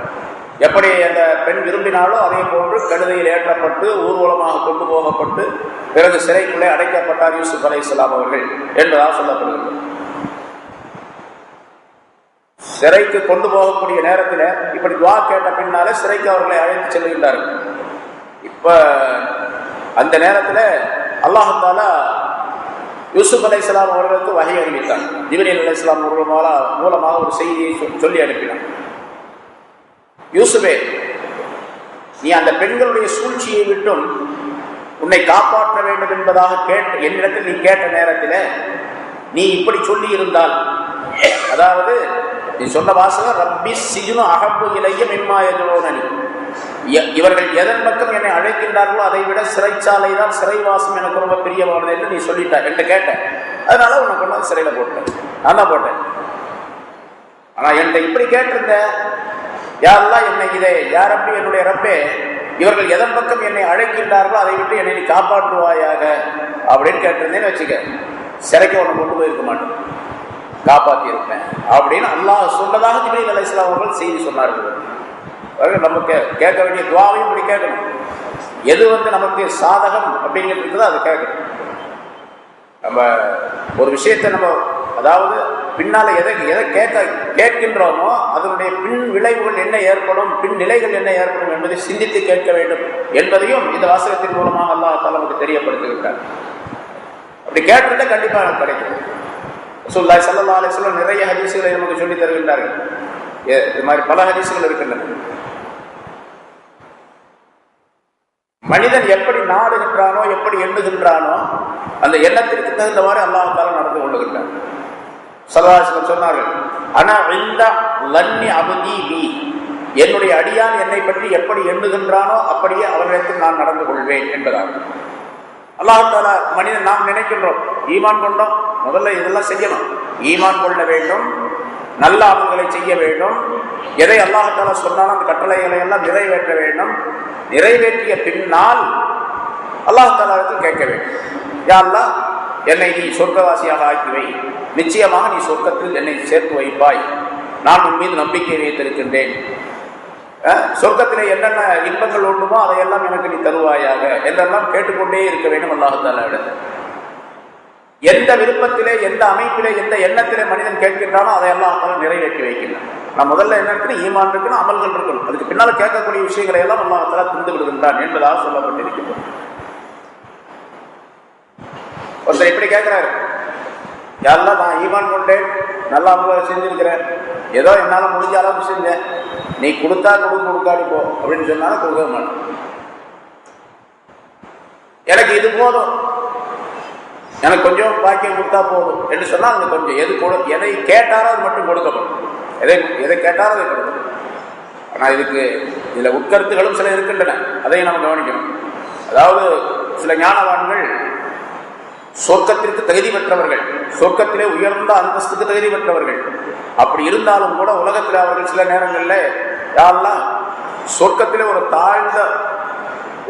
எப்படி அந்த பெண் விரும்பினாலோ அதே போன்று கழுதையில் ஏற்றப்பட்டு ஊர்வலமாக கொண்டு போகப்பட்டு பிறகு சிறைக்குள்ளே அடைக்கப்பட்டார் யூசுப் அலைஹிஸ்ஸலாம் அவர்கள் என்பதாக சொல்லப்படுகிறது. சிறைக்கு கொண்டு போகக்கூடிய நேரத்தில் இப்படி துஆ கேட்ட பின்னாலே சிறைக்கு அவர்களை அழைத்து செல்கின்றார்கள். இப்ப அந்த நேரத்தில் அல்லாஹ் தஆலா யூசுப் அலைஹிஸ்ஸலாம் அவர்களுக்கு வஹி அறிவித்தார். ஜிப்ரீல் அலைஹிஸ்ஸலாம் அவர்கள் மூலமாக ஒரு செய்தியை சொல்லி அனுப்பினார். யூசுபே, நீ அந்த பெண்களுடைய சூழ்ச்சியை விட்டும் உன்னை காப்பாற்ற வேண்டும் என்பதாக என்னிடத்தில் நீ கேட்ட நேரத்தில் நீ இப்படி சொல்லி இருந்தால் அதாவது நீ சொன்ன வாசகம் ரப்பி சிஜ்னு அஹப்பு இலைய மிம்மா யதுஊனனி, இவர்கள் எதன் பக்கம் என்னை அழைக்கின்றார்களோ அதை விட சிறைச்சாலை தான், சிறைவாசம் எனக்கு ரொம்ப பிரியமானது என்று நீ சொல்லிட்ட என்று கேட்டேன். அதனால உன்னை கொண்டு சிறையில போட்டேன், நான் தான் போட்டேன். ஆனா என்கிட்ட இப்படி கேட்டிருந்த, யாரெல்லாம் என்னை இதே யார் அப்படி என்னுடைய ரப்பே, இவர்கள் எதன் பக்கம் என்னை அழைக்கின்றார்களோ அதை விட்டு என்னை நீ காப்பாற்றுவாயாக அப்படின்னு கேட்டிருந்தேன்னு வச்சுக்க, சிறைக்கு உன்னை கொண்டு போயிருக்க மாட்டேன், காப்பாற்றி இருப்பேன் அப்படின்னு அல்லாஹ் சொன்னதாக ஜிப்ரீல் அலைஹிஸ்ஸலாம் அவர்கள் செய்தி சொன்னார்கள். நமக்கு கேட்க வேண்டிய துஆவையும் இப்படி கேட்கணும். எது நமக்கு சாதகம் அப்படிங்கிறது அதை கேட்கணும். நம்ம ஒரு விஷயத்தை நம்ம அதாவது பின்னால எதை கேட்கின்றோமோ அதனுடைய பின் விளைவுகள் என்ன ஏற்படும், பின் நிலைகள் என்ன ஏற்படும் என்பதை சிந்தித்து கேட்க வேண்டும் என்பதையும் இந்த வாசகத்தின் மூலமாக அல்லாஹ் தஆலா நமக்கு தெரியப்படுத்திவிட்டார். அப்படி கேட்டிருந்தா கண்டிப்பாக நமக்கு கிடைக்கும். ரசூலுல்லாஹி ஸல்லல்லாஹு அலைஹி வஸல்லம் நிறைய ஹதீஸ்களை நமக்கு சொல்லி தருகின்றார்கள். இது மாதிரி பல ஹதீஸ்கள் இருக்கின்றன. மனிதன் எப்படி நாடுகின்றானோ, எப்படி எண்ணுகின்றானோ, அந்த எண்ணத்திற்கு தகுந்தவாறு அல்லாஹ் தஆலா நடந்து கொள்ளுகின்றான். ஸல்லல்லாஹு அலைஹி வஸல்லம் சொன்னார்கள், அனா இன்த லன்னி அப்தி பி, என்னுடைய அடியான் என்னை பற்றி எப்படி எண்ணுகின்றானோ அப்படியே அவரிடத்தில் நான் நடந்து கொள்வேன் என்பதாகும். அல்லாஹ் தஆலா மனிதன் நாம் நினைக்கின்றோம், ஈமான் கொண்டோம், முதல்ல இதெல்லாம் செய்யணும், ஈமான் கொள்ள வேண்டும், நல்ல அமல்களை செய்ய வேண்டும், எதை அல்லாஹ் தஆலா சொன்னாலும் அந்த கட்டளைகளை எல்லாம் நிறைவேற்ற வேண்டும். நிறைவேற்றிய பின்னால் அல்லாஹ் தஆலாவிடத்தில் கேட்க வேண்டும், யா அல்லாஹ் என்னை நீ சொர்க்கவாசியாக ஆக்கி வை, நிச்சயமாக நீ சொர்க்கத்தில் என்னை சேர்த்து வைப்பாய், நான் உன் மீது நம்பிக்கை வைத்திருக்கின்றேன், சொர்க்கத்திலே என்னென்ன இன்பங்கள் உண்டுமோ அதையெல்லாம் எனக்கு நீ தருவாயாக என்றெல்லாம் கேட்டுக்கொண்டே இருக்க வேண்டும் அல்லாஹ் தஆலாவிடத்தில். எந்த விருப்பத்திலே, எந்த அமைப்பிலே, எந்த எண்ணத்திலே மனிதன் கேட்கின்றானோ அதை அல்லாஹ் தஆலா நிறைவேற்றி வைக்கின்றான். நான் முதல்ல என்ன இருக்கணும், ஈமான் இருக்கணும், அமல்கள் இருக்கணும், அதுக்கு பின்னால் கேட்கக்கூடிய விஷயங்களை எல்லாம் அல்லாஹ் தஆலா தந்து விடுகின்றான் என்பதாக சொல்லப்பட்டிருக்கின்றது. ஒருத்தர் இப்படி கேட்கிறாரு, யாரெல்லாம் நான் ஈமான் கொண்டேன், நல்ல அமல்களை செஞ்சிருக்கிறேன், ஏதோ என்னால் முடிஞ்ச அளவுக்கு செஞ்சேன், நீ கொடுத்தா கொடுக்காடி போ அப்படின்னு சொன்னாலும் கொடுக்க மாட்டேன், எனக்கு இது போதும், எனக்கு கொஞ்சம் பாக்கியம் கொடுத்தா போதும் என்று சொன்னால் அது கொஞ்சம் எதை கேட்டாரோ அது மட்டும் கொடுக்கப்படும், எதை கேட்டாரோ அதை கொடுக்கணும். ஆனால் இதில் உட்கருத்துகளும் சில இருக்கின்றன, அதையும் நம்ம கவனிக்கணும். அதாவது சில ஞானவான்கள் சொர்க்கத்திற்கு தகுதி பெற்றவர்கள், சொர்க்கத்திலே உயர்ந்த அந்தஸ்துக்கு தகுதி பெற்றவர்கள், அப்படி இருந்தாலும் கூட உலகத்தில் அவர்கள் சில நேரங்களில் யாரெல்லாம் சொர்க்கத்திலே ஒரு தாழ்ந்த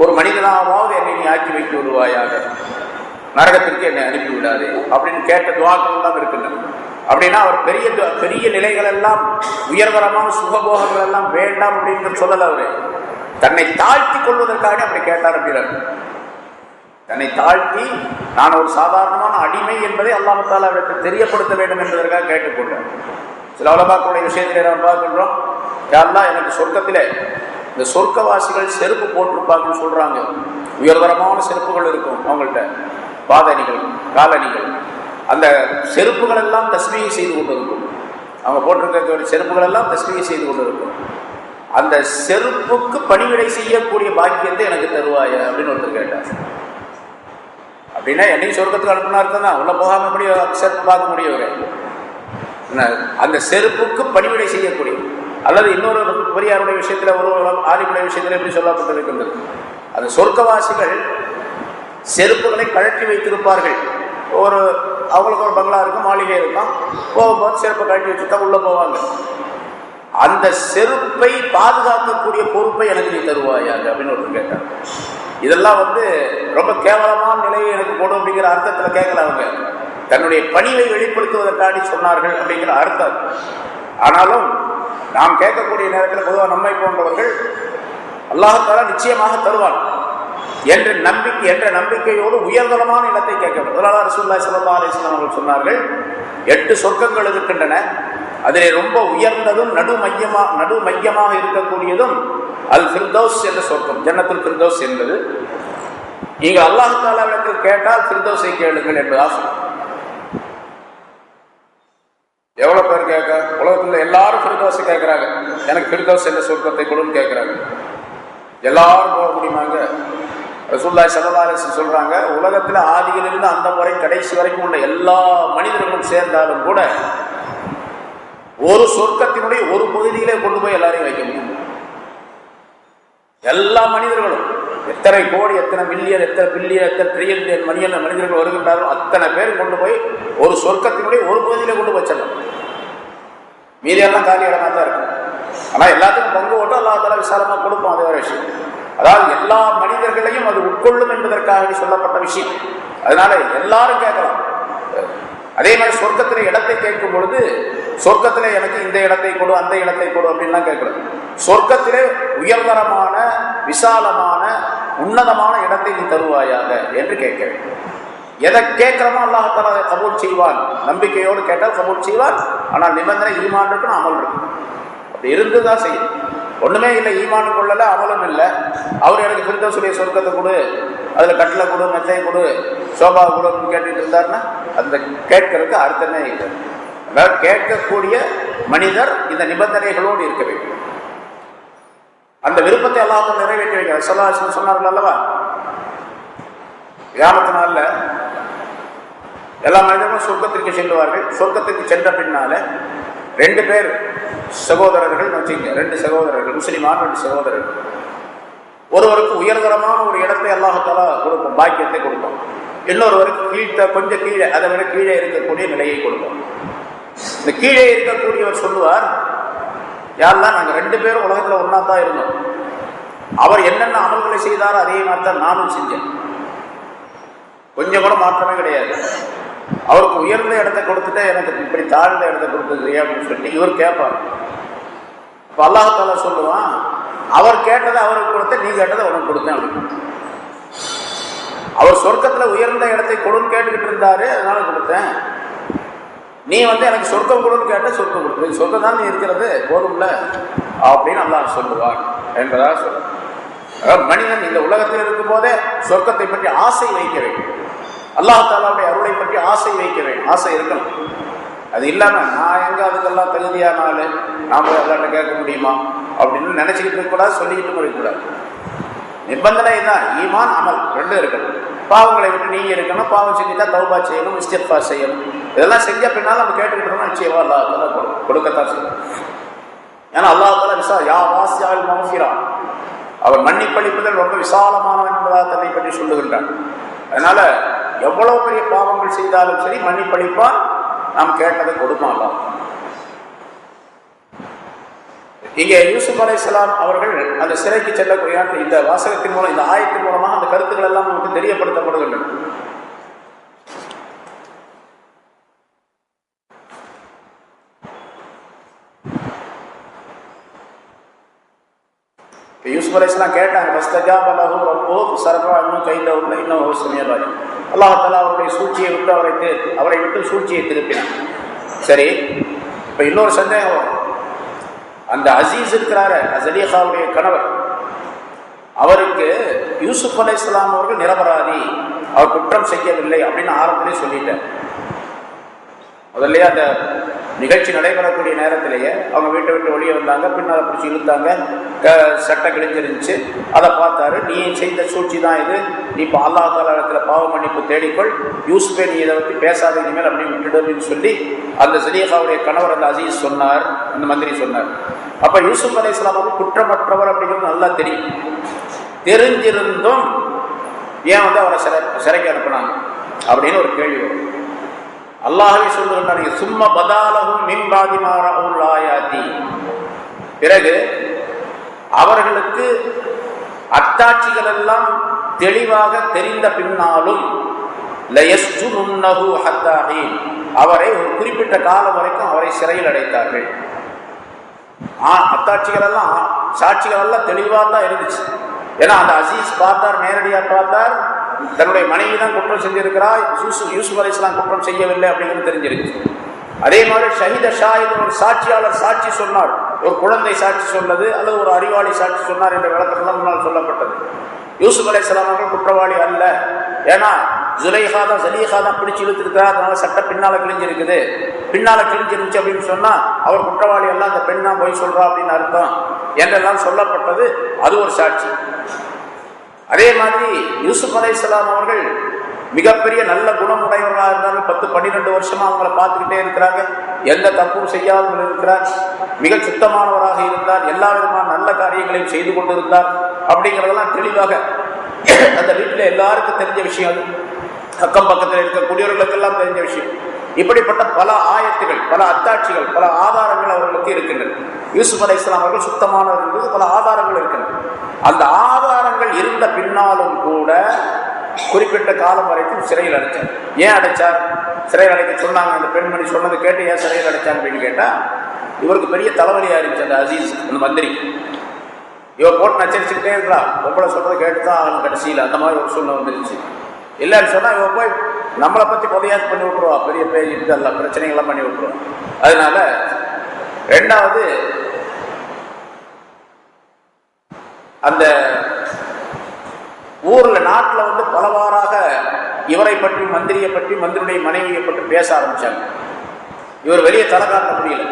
ஒரு மனிதனாவது என்னை நீ ஆக்கி வைத்து விடுவாயாக, நரகத்திற்கு என்னை அனுப்பிவிடாது அப்படின்னு கேட்ட துவாக்கள் தான் இருக்கின்றன. அப்படின்னா அவர் பெரிய பெரிய நிலைகள் எல்லாம், உயர்தரமான சுகபோகங்கள் எல்லாம் வேண்டாம் அப்படின்னு சொல்லல, அவரு தன்னை தாழ்த்தி கொள்வதற்காக அப்படி கேட்டார் அப்படின்னார். தன்னை தாழ்த்தி நான் ஒரு சாதாரணமான அடிமை என்பதை அல்லாஹ் தஆலா அவருக்கு தெரியப்படுத்த வேண்டும் என்பதற்காக கேட்டுக்கொண்டார். சில உலமாக்களுடைய விஷயத்திலே நாம் பார்க்கின்றோம், யா அல்லாஹ் எனக்கு சொர்க்கத்திலே இந்த சொர்க்கவாசிகள் செருப்பு போட்டிருப்பாங்கன்னு சொல்றாங்க, உயர்தரமான செருப்புகள் இருக்கும் அவங்கள்ட்ட, பாதணிகள், காலணிகள், அந்த செருப்புகள் எல்லாம் தஸ்மீஹ் செய்து கொண்டு இருக்கும், அவங்க போட்டிருக்க செருப்புகள் எல்லாம் தஸ்மீஹ் செய்து கொண்டு இருக்கும், அந்த செருப்புக்கு பணிவிடை செய்யக்கூடிய பாக்கியத்தை எனக்கு தருவாய அப்படின்னு ஒருத்தர் கேட்டார். அப்படின்னா என்னையும் சொர்க்கத்துக்கு அனுப்பினா தான் உள்ள போகாம எப்படி செருப்பு பார்க்க முடியும், அந்த செருப்புக்கு பணிவிடை செய்யக்கூடிய, அல்லது இன்னொரு பெரியாருடைய விஷயத்துல ஒரு ஆலிமுடைய விஷயத்துல எப்படி சொல்லப்பட்டிருக்கின்றது, அந்த சொர்க்கவாசிகள் செருப்புகளை கழற்றி வைத்திருப்பார்கள். அவங்களுக்கு ஒரு பங்களா இருக்கும், மாளிகை இருக்கும், போகும்போது செருப்பை கழட்டி வச்சுதான் உள்ள போவாங்க. அந்த செருப்பை பாதுகாக்கக்கூடிய பொறுப்பை எனக்கு நீ தருவாயாக அப்படின்னு ஒருத்தர் கேட்டாங்க. இதெல்லாம் ரொம்ப கேவலமான நிலையை எனக்கு போடும் அப்படிங்கிற அர்த்தத்தில் கேட்கல, அவங்க தன்னுடைய பணிவை வெளிப்படுத்துவதற்காண்டி சொன்னார்கள் அப்படிங்கிற அர்த்தம். ஆனாலும் நாம் கேட்கக்கூடிய நேரத்தில் பொதுவாக நம்மை போன்றவர்கள் அல்லாஹ் தஆலா நிச்சயமாக தருவான் என்ற நம்பிக்கையோடு உயர்தரமான இடத்தை கேட்க வேண்டும். ரசூலுல்லாஹி ஸல்லல்லாஹு அலைஹி வஸல்லம் அவர்கள் சொன்னார்கள், 8 சொர்க்கங்கள் இருக்கின்றன, அதிலே ரொம்ப உயர்ந்ததும் நடு மையமாக இருக்கக்கூடியதும் அல் ஃபிர்தௌஸ் என்ற சொர்க்கம், ஜன்னத்துல் ஃபிர்தௌஸ் என்பது. நீங்கள் அல்லாஹ் தஆலாவிடத்தில் கேட்டால் ஃபிர்தௌஸை கேளுங்கள் என்பதாக சொல்லுங்கள். எவ்வளவு பேர் கேட்க, உலகத்தில் எல்லாரும் ஃபிர்தௌஸை கேட்கிறாங்க, எனக்கு ஃபிர்தௌஸ் என்ற சொர்க்கத்தை கொடுன்னு கேட்கிறாங்க. எல்லாரும் போக முடியுமாங்க? ரசூலுல்லாஹி ஸல்லல்லாஹு அலைஹி வஸல்லம் சொல்றாங்க, உலகத்தில் ஆதியிலிருந்து அந்த முறை கடைசி வரைக்கும் உள்ள எல்லா மனிதர்களும் சேர்ந்தாலும் கூட ஒரு சொர்க்கத்தினுடைய ஒரு பகுதியிலே கொண்டு போய் எல்லாரையும் வைக்க முடியும். எல்லா மனிதர்களும் எத்தனை கோடி, எத்தனை மில்லியன், எத்தனை பில்லியன், எத்தனை ட்ரில்லியன் மனிதர்கள் வருகின்றாரோ அத்தனை பேர் கொண்டு போய் ஒரு சொர்க்கத்தினுடைய ஒரு பகுதியிலே கொண்டு வச்சிடலாம். மீதியெல்லாம் காலி இடமா தான் இருக்கும். ஆனா எல்லாத்துக்கும் பங்கு ஓட்டு அல்லாஹ் தஆலா விசாலமா கொடுப்போம். அது வேற விஷயம். அதாவது எல்லா மனிதர்களையும் அது உட்கொள்ளும் என்பதற்காக சொல்லப்பட்ட விஷயம். அதனால எல்லாரும் கேட்கலாம். அதே மாதிரி சொர்க்கத்திலே இடத்தை கேட்கும் பொழுது சொர்க்கத்திலே எனக்கு இந்த இடத்தை கொடு, அந்த இடத்தை கொடு அப்படின்லாம் கேட்கணும். சொர்க்கத்திலே உயர்தரமான, விசாலமான, உன்னதமான இடத்தை நீ தருவாயாக என்று கேட்க வேண்டும். எதை கேட்கிறோமோ அல்லாஹ் தஆலா அதை கபூல் செய்வான். நம்பிக்கையோடு கேட்டால் கபூல் செய்வான். ஆனால் நிபந்தனை ஈமான் இருக்கணும், அமல் இருக்கணும். அப்படி இருந்துதான் செய்யும். ஒண்ணுமே இல்லை, ஈமான் கொள்ளல, அமலும் இல்லை. அவர் எனக்கு ஃபிர்தௌஸுடைய சொர்க்கத்தை கொடு, அதுல கட்டில கொடு, மெத்தை கொடு, சோபா கொடுன்னு கேட்டுட்டு இருந்தாருன்னா அந்த கேட்கறதுக்கு அர்த்தமே இல்லை. அதாவது கேட்கக்கூடிய மனிதர் இந்த நிபந்தனைகளோடு இருக்க வேண்டும். அந்த விருப்பத்தை அல்லாஹ் நிறைவேற்றி வைக்கிறார். ஸல்லல்லாஹு அலைஹி வஸல்லம் சொன்னார்கள் அல்லவா, கியாமத் நாள்ல எல்லா மனிதர்களும் சொர்க்கத்திற்கு செல்வார்கள். சொர்க்கத்திற்கு சென்ற பின்னால 2 பேர் சகோதரர்கள் வச்சுங்க, 2 சகோதரர்கள், முஸ்லிமான 2 சகோதரர்கள். ஒருவருக்கு உயர்தரமான ஒரு இடத்தை அல்லாஹ் தஆலா கொடுப்போம், பாக்கியத்தை கொடுப்போம். இன்னொருவருக்கு கொஞ்சம் கீழே, அதை விட கீழே இருக்கக்கூடிய நிலையை கொடுப்போம். இந்த கீழே இருக்கக்கூடியவர் சொல்லுவார், யாரெல்லாம் நாங்கள் 2 பேரும் உலகத்தில் ஒன்னா தான் இருந்தோம். அவர் என்னென்ன அமல்களை செய்தாரோ அதே மாதிரி தான் நானும் செஞ்சேன். கொஞ்சம் கூட மாற்றமே கிடையாது. அவருக்கு உயர்ந்த இடத்தை கொடுத்துட்டு எனக்கு இப்படி தாழ்ந்த இடத்தை கொடுத்தது அப்படின்னு சொல்லிட்டு இவர் கேட்பார். அப்ப அல்லாஹ் தஆலா சொல்லுவான், அவர் கேட்டதை அவருக்கு கொடுத்த, நீ கேட்டதை உனக்கு கொடுத்தேன் அப்படின்னு. அவர் சொர்க்கத்துல உயர்ந்த இடத்தை கொடுன்னு கேட்டுக்கிட்டு இருந்தாரு, அதனால கொடுத்தேன். நீ எனக்கு சொர்க்கம் கொடுன்னு கேட்ட, சொர்க்கம் கொடுத்து, சொர்க்கம் தான் நீ இருக்கிறது போதும்ல அப்படின்னு அல்லாஹ் சொல்லுவார் என்பதாக சொல்ல. மனிதன் இந்த உலகத்தில் இருக்கும் போதே சொர்க்கத்தை பற்றி ஆசை வைக்க வேண்டும். அல்லாஹ் தஆலாவுடைய அருளை பற்றி ஆசை வைக்க வேண்டும். ஆசை இருக்கணும். அது இல்லாம நான் எங்க அதுக்கெல்லாம் தகுதியான ஆளு, நாம அல்லாஹ்ட்ட கேட்க முடியுமா அப்படின்னு நினைச்சுக்கிட்டு இருக்கக்கூடாது, சொல்லிக்கிட்டு போயிடக்கூடாது. நிபந்தனை தான் ஈமான், அமல் 2 இருக்கணும். பாவங்களை விட்டு நீங்க இருக்கணும். பாவம் செஞ்சுட்டா தௌபா செய்யணும், இஸ்திக்ஃபார் செய்யணும். இதெல்லாம் செஞ்ச பின்னாலும் நம்ம கேட்டுக்கிட்டு இருக்கோம், நிச்சயமா அல்லாஹ் தஆலா கொடுக்கத்தான் செய்யணும். ஏன்னா அல்லாஹ் தஆலா யா வாசியால் மஃபிரா, அவர் மன்னிப்பளிப்பதில் ரொம்ப விசாலமானவன் என்பதாக தன்னை பற்றி சொல்லுகின்றான். அதனால எவ்வளவு பெரிய பாவங்கள் செய்தாலும் சரி மன்னிப்பளிப்பான், நாம் கேட்டதை கொடுப்பான். இங்கே யூசுப் அலைஹிஸ்ஸலாம் அவர்கள் அந்த சிறைக்கு செல்லக்கூடிய இந்த வாசகத்தின் மூலம், இந்த ஆயத்தின் மூலமாக அந்த கருத்துக்கள் எல்லாம் நமக்கு தெரியப்படுத்தப்படுகின்றன. யூசுப் அலைஹிஸ்ஸலாம் கேட்டாங்க, ஃபஸ்தஜாப லஹு ரப்புஹு ஃபஸரஃப அன்ஹு கைதஹு இன்னஹு ஹுவஸ் ஸமீஉல் அலீம். அல்லாஹ் தஆலா அவருடைய சூழ்ச்சியை விட்டு அவரை விட்டு சூழ்ச்சியை திருப்பினார். சரி, இப்ப இன்னொரு சந்தேகம் வரும். அந்த அசீஸ் இருக்கிறாரு, ஜலீஹாவுடைய கணவர், அவருக்கு யூசுப் அலைஹிஸ்ஸலாம் அவர்கள் நிரபராதி, அவர் குற்றம் செய்யவில்லை அப்படின்னு ஆரம்பத்திலே சொல்லிட்டார். முதல்ல அந்த நிகழ்ச்சி நடைபெறக்கூடிய நேரத்திலேயே அவங்க வீட்டை விட்டு வெளியே வந்தாங்க, பின்னால் பிடிச்சி இழுத்தாங்க, சட்டை கிழிஞ்சிருந்துச்சு. அதை பார்த்தாரு, நீ செய்த சூழ்ச்சி தான் இது, நீ இப்போ அல்லாஹ் தஆலா இடத்துல பாவ மன்னிப்பு தேடிக்கொள், யூசுஃபே நீ இதை பற்றி பேசாத இனிமேல் அப்படின்னு விட்டுடு அப்படின்னு சொல்லி அந்த ஜலீஹாவுடைய கணவர் அந்த அசீஸ் சொன்னார், அந்த மந்திரி சொன்னார். அப்ப யூசுப் அலைஹிஸ்ஸலாம் அவர்கள் குற்றமற்றவர் அப்படிங்கிறது நல்லா தெரியும். தெரிஞ்சிருந்தும் ஏன் அவரை சிறைக்கு அனுப்பினாங்க அப்படின்னு ஒரு கேள்வி வரும். அல்லாஹ்வே சொல்லுகின்றார், சும்ம பதாலஹும் மின் பாதி மா ரஅவுல் ஆயாத்தி, பிறகு அவர்களுக்கு அத்தாட்சிகள் எல்லாம் தெளிவாக தெரிந்த பின்னாலும் லயஸ்ஜுனுன்னஹு ஹத்தா ஹீன், அவரை ஒரு குறிப்பிட்ட காலம் வரைக்கும் அவரை சிறையில் அடைத்தார்கள். அத்தாட்சிகள் எல்லாம், சாட்சிகள் எல்லாம் தெளிவாக தான் இருந்துச்சு. ஏன்னா அந்த அசீஸ் பார்த்தார், நேரடியாக பார்த்தார், தன்னுடைய மனைவி தான் குற்றம் செஞ்சிருக்கிறார், யூசுப் அலைஹிஸ்ஸலாம் குற்றம் செய்யவில்லை அப்படிங்கிறது தெரிஞ்சிருக்கு. அதே மாதிரி ஷஹீத ஷாஹித், ஒரு சாட்சியாளர் சாட்சி சொன்னார், ஒரு குழந்தை சாட்சி சொன்னது அல்லது ஒரு அறிவாளி சாட்சி சொன்னார் என்ற விளக்கத்தில் முன்னால் சொல்லப்பட்டது. யூசுப் அலைஹிஸ்ஸலாம் அவர்கள் குற்றவாளி அல்ல, ஏன்னா ஜுலைஹா தான் பிடிச்சி இழுத்துருக்கிறார், அதனால சட்டை பின்னால கிழிஞ்சிருக்குது, பின்னால கிழிஞ்சிருந்துச்சு அப்படின்னு சொன்னா அவர் குற்றவாளி அல்ல, அந்த பெண் தான் போய் சொல்றா அப்படின்னு அர்த்தம் என்றெல்லாம் சொல்லப்பட்டது. அது ஒரு சாட்சி. அதே மாதிரி யூசுப் அலைஹிஸ்ஸலாம் அவர்கள் மிகப்பெரிய நல்ல குணமுடையவர்களாக இருந்தாலும் 10-12 வருஷமா அவங்கள பார்த்துக்கிட்டே இருக்கிறாங்க, எந்த தப்பும் செய்யாமல் இருக்கிறார், மிக சுத்தமானவராக இருந்தார், எல்லா விதமான நல்ல காரியங்களையும் செய்து கொண்டிருந்தார் அப்படிங்கிறதெல்லாம் தெளிவாக அந்த வீட்டில் எல்லாருக்கும் தெரிஞ்ச விஷயம். அது அக்கம் பக்கத்தில் இருக்கக்கூடியவர்களுக்கெல்லாம் தெரிஞ்ச விஷயம். இப்படிப்பட்ட பல ஆயத்துகள், பல அத்தாட்சிகள், பல ஆதாரங்கள் அவர்களுக்கு இருக்கின்றன. யூசுப் அலைஹிஸ்ஸலாம் அவர்கள் சுத்தமானவர் என்பது பல ஆதாரங்கள் இருக்கின்றன. அந்த ஆதாரங்கள் இருந்த பின்னாலும் கூட குறிப்பிட்ட காலம் வரைக்கும் சிறையில் அடைச்சார். ஏன் அடைச்சார்? சிறையில் அடைக்க சொன்னாங்க. அந்த பெண்மணி சொன்னது கேட்டு ஏன் சிறையில் அடைச்சாங்க அப்படின்னு கேட்டா, இவருக்கு பெரிய தலைவலியா இருந்துச்சு அந்த அசீஸ், அந்த மந்திரி. இவர் போட்டு நச்சரிச்சுக்கிட்டே இருக்கிறா, பொம்பளை சொல்றதை கேட்டுதான் ஆகணும் கடைசியில். அந்த மாதிரி ஒரு சூழ்நிலை வந்துருச்சு. இல்லைன்னு சொன்னா இவ போய் நம்மளை பத்தி புதையாச்சு பண்ணி விட்டுருவா, பெரிய பேஜ் இதெல்லாம் பிரச்சனைகள்லாம் பண்ணி விட்டுருவா. அதனால ரெண்டாவது அந்த ஊர்ல நாட்டில் வந்து பலவாறாக இவரை பற்றி, மந்திரியை பற்றி, மந்திரியுடைய மனைவியை பற்றி பேச ஆரம்பிச்சாங்க. இவர் வெளியே தலை காட்ட முடியல.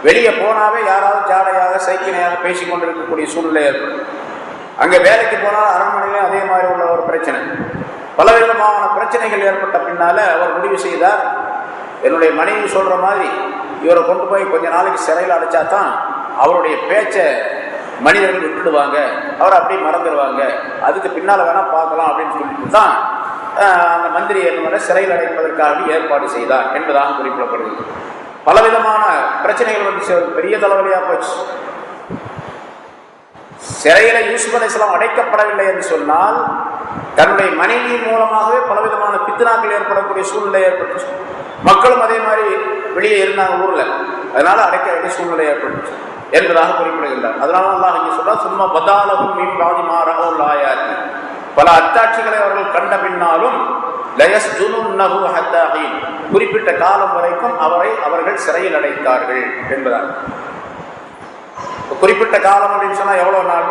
வெளியே போனாவே யாராவது ஜாடையாக சைக்கிணையாக பேசிக்கொண்டிருக்கக்கூடிய சூழ்நிலை ஏற்படும். அங்க வேலைக்கு போனால் அரண்மனையிலும் அதே மாதிரி உள்ள ஒரு பிரச்சனை, பலவிதமான பிரச்சனைகள் ஏற்பட்ட பின்னால அவர் முடிவு செய்தார், என்னுடைய மனைவி சொல்ற மாதிரி இவரை கொண்டு போய் கொஞ்ச நாளைக்கு சிறையில் அடைச்சா தான் அவருடைய பேச்சை மனிதர்கள் விட்டுடுவாங்க, அவர் அப்படியே மறந்துடுவாங்க, அதுக்கு பின்னால வேணா பார்க்கலாம் அப்படின்னு சொல்லிட்டு தான் அந்த மந்திரி என்ன சிறையில் அடைப்பதற்காக ஏற்பாடு செய்தார் என்பதாக குறிப்பிடப்படுகிறது. பலவிதமான பிரச்சனைகள் வந்து பெரிய தலைவலியா போச்சு. சிறையில யூசுப் அலைஹிஸ்ஸலாம் அடைக்கப்படவில்லை என்று சொன்னால் தன்னுடைய மனைவியின் மூலமாகவே பலவிதமான பித்னாக்கள் ஏற்படக்கூடிய சூழ்நிலை ஏற்பட்டுச்சு. மக்களும் அதே மாதிரி வெளியே இருந்தாங்க ஊர்ல, அதனால அடைக்க வேண்டிய சூழ்நிலை ஏற்பட்டுச்சு என்பதாக குறிப்பிடுகின்றார். அதனால அல்லாஹ் இங்கே சொல்றார், சும்மா பதாலஹும் மின் பாதி மா ரஅவுல் ஆயாத்தி, பல அத்தாட்சிகளை அவர்கள் கண்ட பின்னாலும் லயஸ்ஜுனுன்னஹு ஹத்தா ஹீன், குறிப்பிட்ட காலம் வரைக்கும் அவர்கள் சிறையில் அடைத்தார்கள் என்பதாக. குறிப்பிட்ட காலம் அப்படின்னு சொன்னா எவ்வளவு நாள்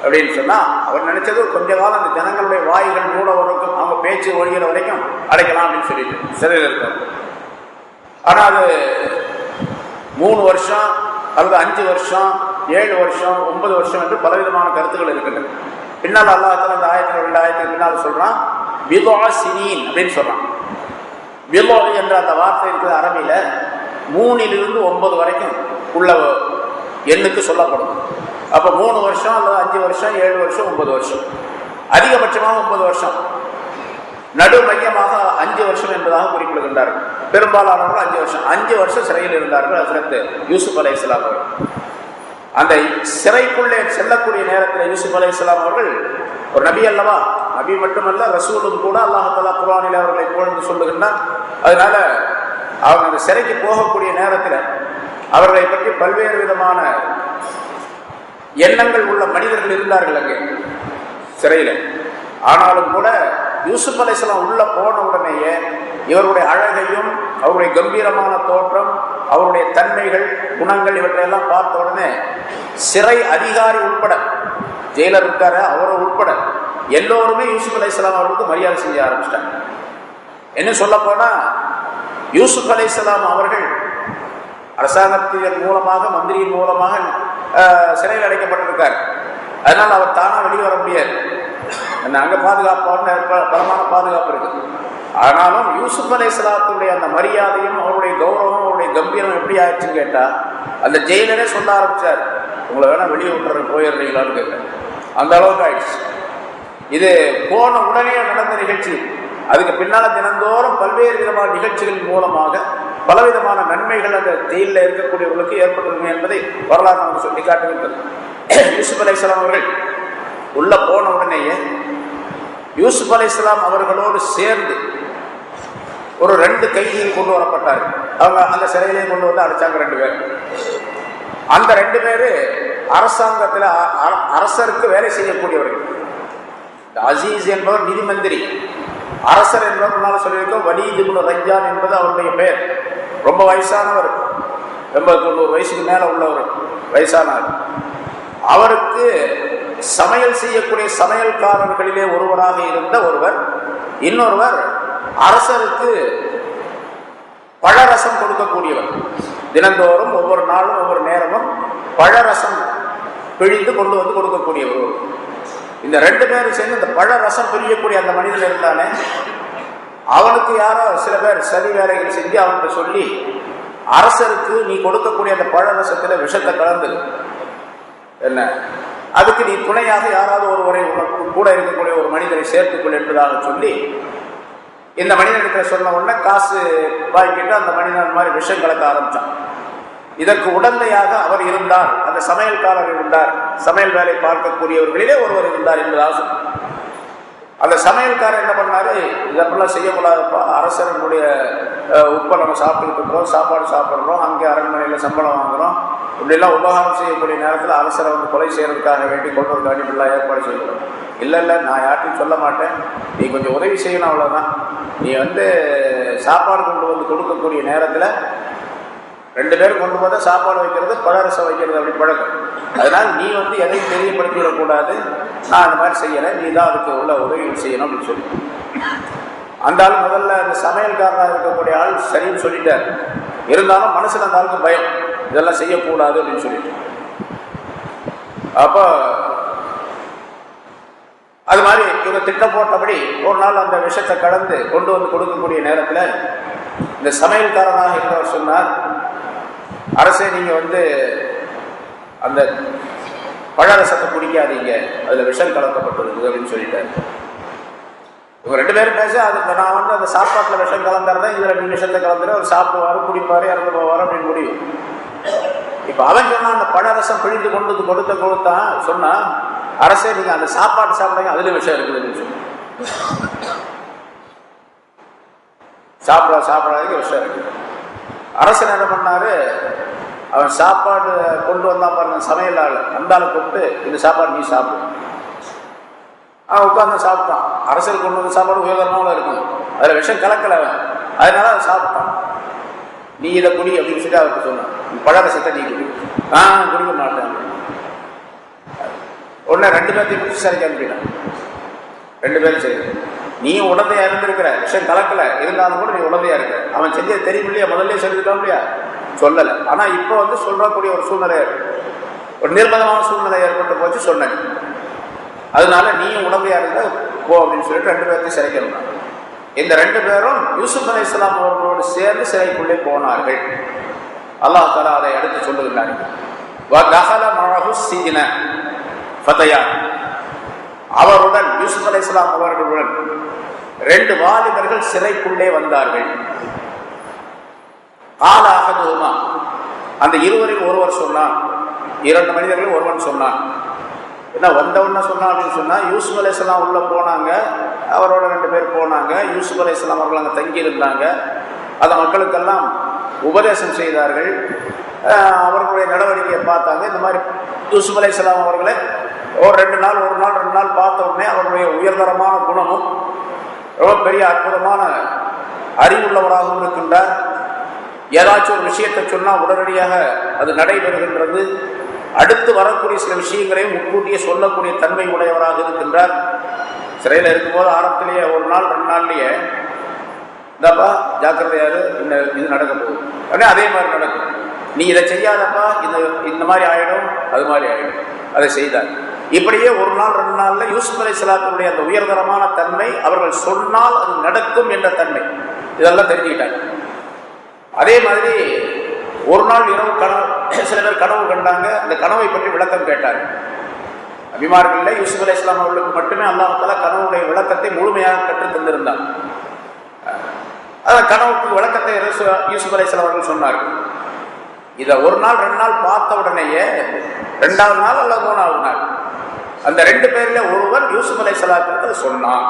அப்படின்னு சொன்னா, அவர் நினைச்சது கொஞ்ச காலம் அந்த ஜனங்களுடைய வாய்கள் மூட வரைக்கும், அவங்க பேச்சு ஒழிகிற வரைக்கும் அடைக்கலாம் அப்படின்னு சொல்லிட்டு சிறையில் இருக்காங்க. ஆனா அது 3 வருஷம் அல்லது 5 வருஷம் 7 வருஷம் 9 வருஷம் என்று பலவிதமான கருத்துக்கள் இருக்கின்றன. பின்னால் அல்லாஹ் தஆலா அந்த ஆயத்தில் 2 ஆயத்துக்கு பின்னால் சொல்றான், பிதுஆ சினீன் அப்படின்னு சொல்றான். பிதுஆ என்ற அந்த வார்த்தை இருக்குது அரபியில, 3 to 9 வரைக்கும் உள்ள எண்ணுக்கு சொல்லப்படும். அப்ப 3 வருஷம் அல்லது 5 வருஷம் 7 வருஷம் 9 வருஷம், அதிகபட்சமாக 9 வருஷம், நடு மையமாக 5 வருஷம் என்பதாக குறிப்பிடுகின்றார்கள். பெரும்பாலானவர்கள் 5 வருஷம் 5 வருஷம் சிறையில் இருந்தார்கள் ஹஜ்ரத் யூசுப் அலைஹிஸ்ஸலாம் அவர்கள். அந்த சிறைக்குள்ளே செல்லக்கூடிய நேரத்தில் யூசுப் அலைஹிஸ்ஸலாம் அவர்கள் ஒரு நபி அல்லவா, நபி மட்டுமல்ல ரசூலும் கூட. அல்லாஹ் தஆலா குர்ஆனில் அவர்களை புகழ்ந்து சொல்லுகின்றார். அதனால அவங்க அந்த சிறைக்கு போகக்கூடிய நேரத்தில் அவர்களை பற்றி பல்வேறு விதமான எண்ணங்கள் உள்ள மனிதர்கள் இருந்தார்கள் அங்கே சிறையில். ஆனாலும் கூட யூசுப் அலைஹிஸ்ஸலாம் உள்ள போன உடனேயே இவருடைய அழகையும் அவருடைய கம்பீரமான தோற்றம், அவருடைய தன்மைகள், குணங்கள் இவற்றையெல்லாம் பார்த்த உடனே சிறை அதிகாரி உட்பட, ஜெயிலர் இருக்காரு அவரை உட்பட எல்லோருமே யூசுப் அலைஹிஸ்ஸலாம் அவர்களுக்கு மரியாதை செய்ய ஆரம்பிச்சிட்டாங்க. என்ன சொல்ல போனா, யூசுப் அலைஹிஸ்ஸலாம் அவர்கள் அரசாங்கத்தின் மூலமாக, மந்திரியின் மூலமாக சிறையில் அடைக்கப்பட்டிருக்கார். அதனால அவர் தானா வெளியே வர முடியாது. அங்க பாதுகாப்பான பலமான பாதுகாப்பு இருக்கு. ஆனாலும் யூசுப் அலைஹிஸ்ஸலாத்துடைய அந்த மரியாதையும் அவருடைய கௌரவம் அவருடைய கம்பீரம் எப்படி ஆயிடுச்சுன்னு கேட்டா, அந்த ஜெயிலரே சொல்ல ஆரம்பிச்சார், உங்களை வேணா வெளியே விட்டுற போயிடுறீங்களான்னு கேட்க, அந்த அளவுக்கு ஆயிடுச்சு. இது போன உடனே நடந்த நிகழ்ச்சி. அதுக்கு பின்னால தினந்தோறும் பல்வேறு விதமான நிகழ்ச்சிகளின் மூலமாக பலவிதமான நன்மைகள் அந்த ஜெயிலில் இருக்கக்கூடியவர்களுக்கு ஏற்பட்டுள்ளன என்பதை வரலாறு நமக்கு சொல்லி காட்டுகின்றது. யூசுப் அலைஹிஸ்ஸலாம் அவர்கள் உள்ள போன உடனேயே யூசுப் அலைஹிஸ்ஸலாம் அவர்களோடு சேர்ந்து ஒரு 2 கைதிகள் கொண்டு வரப்பட்டார்கள். அவங்க அந்த சிறையிலே கொண்டு வந்து அடைச்சாங்க 2 பேர். அந்த 2 பேரு அரசாங்கத்தில் அரசருக்கு வேலை செய்யக்கூடியவர்கள். அசீஸ் என்பவர் நிதி மந்திரி, அரசர் என்பவர் முன்னால் சொல்லியிருக்கோம் வலீத் இப்னு ரய்யான் என்பது அவருடைய பெயர். ரொம்ப வயசானவர், 80-90 வயசுக்கு மேல உள்ளவர், வயசானவர். அவருக்கு சமையல் செய்யக்கூடிய சமையல்காரர்களிலே ஒருவராக இருந்த ஒருவர், இன்னொருவர் அரசருக்கு பழரசம் கொடுக்கக்கூடியவர். தினந்தோறும் ஒவ்வொரு நாளும் ஒவ்வொரு நேரமும் பழரசம் பிழிந்து கொண்டு வந்து கொடுக்கக்கூடியவர். இந்த 2 பேரும் சேர்ந்து இந்த பழ ரசம் பிரியக்கூடிய அந்த மனிதன் இருந்தானே, அவனுக்கு யாரோ சில பேர் சதி வேலைகள் செஞ்சு அவன்கிட்ட சொல்லி, அரசருக்கு நீ கொடுக்கக்கூடிய அந்த பழ ரசத்துல விஷத்தை கலந்து என்ன, அதுக்கு நீ துணையாக யாராவது ஒருவரை கூட இருக்கக்கூடிய ஒரு மனிதரை சேர்த்துக்கொள் என்பதாக சொல்லி இந்த மனிதனுக்கு சொன்ன உடனே காசு வாங்கிட்டு அந்த மனிதன் மாதிரி விஷம் கலக்க ஆரம்பிச்சான். இதற்கு உடந்தையாக அவர் இருந்தார், அந்த சமையல்காரர் இருந்தார், சமையல் வேலை பார்க்கக்கூடியவர்களிலே ஒருவர் இருந்தார் என்பதாக. அந்த சமையல்காரர் என்ன பண்ணாரு, இதெல்லாம் செய்யக்கூடாதுப்பா, அரசனுடைய உப்பை நம்ம சாப்பிட்டுக்கிட்டு இருக்கிறோம், சாப்பாடு சாப்பிட்றோம், அங்கே அரண்மனையில் சம்பளம் வாங்குறோம், இப்படிலாம் உபகாரம் செய்யக்கூடிய நேரத்தில் அரசரை வந்து கொலை செய்யறதுக்காக வேண்டி கொண்டு ஒரு காண்டிலாம் ஏற்பாடு செய்யணும். இல்லை நான் யார்ட்டையும் சொல்ல மாட்டேன், நீ கொஞ்சம் உதவி செய்யணும், அவ்வளோதான். நீ சாப்பாடு கொண்டு வந்து கொடுக்கக்கூடிய நேரத்தில் 2 பேரும் கொண்டு போத சாப்பாடு வைக்கிறது, பழரசம் வைக்கிறது அப்படி பழக்கம். அதனால் நீ எதையும் தெரியப்படுத்திவிடக்கூடாது, நான் அந்த மாதிரி செய்யறேன், நீ தான் அதுக்கு உள்ள உதவிகள் செய்யணும் அப்படின்னு சொல்லி அந்த ஆள் முதல்ல அந்த சமையல்காரராக இருக்கக்கூடிய ஆள் சரின்னு சொல்லிட்டார். இருந்தாலும் மனசுல அந்த ஆளுக்கு பயம், இதெல்லாம் செய்யக்கூடாது அப்படின்னு சொல்லிட்டு. அப்போ அது மாதிரி இவங்க திட்டம் போட்டபடி ஒரு நாள் அந்த விஷத்தை கலந்து கொண்டு வந்து கொடுக்கக்கூடிய நேரத்தில் இந்த சமையல்காரனாக இருந்தவர் சொன்னார், அரசே நீங்க அந்த பழரசத்தை குடிக்காதீங்க, அதுல விஷம் கலக்கப்பட்டிருக்கு அப்படின்னு சொல்லிட்டாரு. இவங்க 2 பேரும் பேச, அதுக்கு நான் அந்த சாப்பாட்டுல விஷம் கலந்துறதா, இதுல நீ விஷத்தை கலந்துற, அவர் சாப்பிடுவாரு, குடிப்பாரு, இறந்து போவாரு அப்படின்னு முடியும். இப்ப அவன் சொன்னா அந்த பழரசம் பிழிந்து கொண்டு கொடுத்தான் சொன்னா, அரசே நீங்க அந்த சாப்பாடு சாப்பிடுங்க, அதுல விஷம் இருக்குதுன்னு சொல்லி சாப்பிடாதீங்க, விஷம் இருக்குது. அரசன் என்ன பண்ணாரு, அவன் சாப்பாடு கொண்டு வந்தா பாருங்க சமையல் ஆள், அந்த ஆளை கூப்பிட்டு இந்த சாப்பாடு நீ சாப்பிடு. அவன் உட்காந்து சாப்பிட்டான். அரசர் கொண்டு வந்த சாப்பாடு உபயோகரமாக இருக்கும், அதுல விஷம் கலக்கல அவன், அதனால அதை சாப்பிட்டான். நீ இதை குடி அப்படின்னு சொல்லி அவருக்கு சொன்னான், பழரசத்தை நீ குடி. நான் குடிக்க மாட்டேன். உடனே 2 பேர்த்தையும் பிடிச்சி சரிக்க அனுப்பிட்டான். 2 பேரும் சரி, நீ உடந்தையா இருந்திருக்கிற, விஷயம் கலக்கல, இருந்தாலும் கூட நீ உடந்தையா இருக்க. அவன் செஞ்சது தெரியும் இல்லையா, முதல்ல சொல்லிருக்கான் இல்லையா, சொல்லலை. ஆனா இப்போ சொல்றக்கூடிய ஒரு சூழ்நிலை, ஒரு நிர்பந்தமான சூழ்நிலை ஏற்பட்டு போச்சு சொன்ன, அதனால நீயும் உடந்தையா இருந்த போ அப்படின்னு சொல்லிட்டு 2 பேர்த்தையும் சிறைக்கணும். இந்த 2 பேரும் யூசுப் அலைஹிஸ்ஸலாம் அவர்களோடு சேர்ந்து சிறைக்குள்ளே போனார்கள். அல்லாஹ் தஆலா அதை அடுத்து சொல்லுகிறார், அவருடன் யூசுப் அலைஹிஸ்ஸலாம் அவர்களுடன் 2 வாலிபர்கள் சிறைக்குள்ளே வந்தார்கள். ஆலாஹதுமா, அந்த இருவரில் ஒருவர் சொன்னான், 2 மனிதர்கள் ஒருவன் சொன்னான். என்ன வந்தவன சொன்னான் அப்படின்னு சொன்னா, யூசுப் அலைஹிஸ்ஸலாம் உள்ள போனாங்க, அவரோட 2 பேர் போனாங்க. யூசுப் அலைஹிஸ்ஸலாம் அவர்கள் அங்கே தங்கி இருந்தாங்க. அந்த மக்களுக்கெல்லாம் உபதேசம் செய்தார்கள். அவர்களுடைய நடவடிக்கையை பார்த்தாங்க. இந்த மாதிரி யூசுப் அலைஹிஸ்ஸலாம் அவர்களை ஒரு 2 நாள் பார்த்த உடனே அவருடைய உயர்தரமான குணமும் ரொம்ப பெரிய அற்புதமான அறிவுள்ளவராகவும் இருக்கின்றார். ஏதாச்சும் ஒரு விஷயத்தை சொன்னால் உடனடியாக அது நடைபெறுகின்றது. அடுத்து வரக்கூடிய சில விஷயங்களையும் முன்கூட்டியே சொல்லக்கூடிய தன்மை உடையவராக இருக்கின்றார். சிறையில் இருக்கும்போது ஆரம்பத்திலேயே 1 நாள் 2 நாள்லயே இந்தாப்பா ஜாக்கிரதையாரு, இது நடக்க போகுது அப்படியே அதே மாதிரி நடக்கும். நீ இதை செய்யாதப்பா, இந்த மாதிரி ஆயிடும், அது மாதிரி ஆயிடும், அதை செய்தார். இப்படியே 1 நாள் 2 நாள்ல யூசுப் அலைஹிஸ்ஸலாத்துடைய அந்த உயர்தரமான தன்மை, அவர்கள் சொன்னால் அது நடக்கும் என்ற தன்மை, இதெல்லாம் தெரிஞ்சுக்கிட்டாங்க. அதே மாதிரி ஒரு நாள் இரவு சில பேர் கனவு கண்டாங்க. அந்த கனவை பற்றி விளக்கம் கேட்டார். நபிமார்கள் யூசுப் அலைஹிஸ்ஸலாம் அவர்களுக்கு மட்டுமே அல்லாஹ் தஆலா கனவுடைய விளக்கத்தை முழுமையாக கற்றுத் தந்திருந்தார். அந்த கனவுக்கு விளக்கத்தை யூசுப் அலைஹிஸ்ஸலாம் அவர்கள் சொன்னார்கள். இதை 1 நாள் 2 நாள் பார்த்த உடனேயே 2வது நாள் அல்லது 3வது நாள் அந்த 2 பேர்ல ஒருவர் யூசுப் அலைஹிஸ்ஸலாத்துக்கு சொன்னான்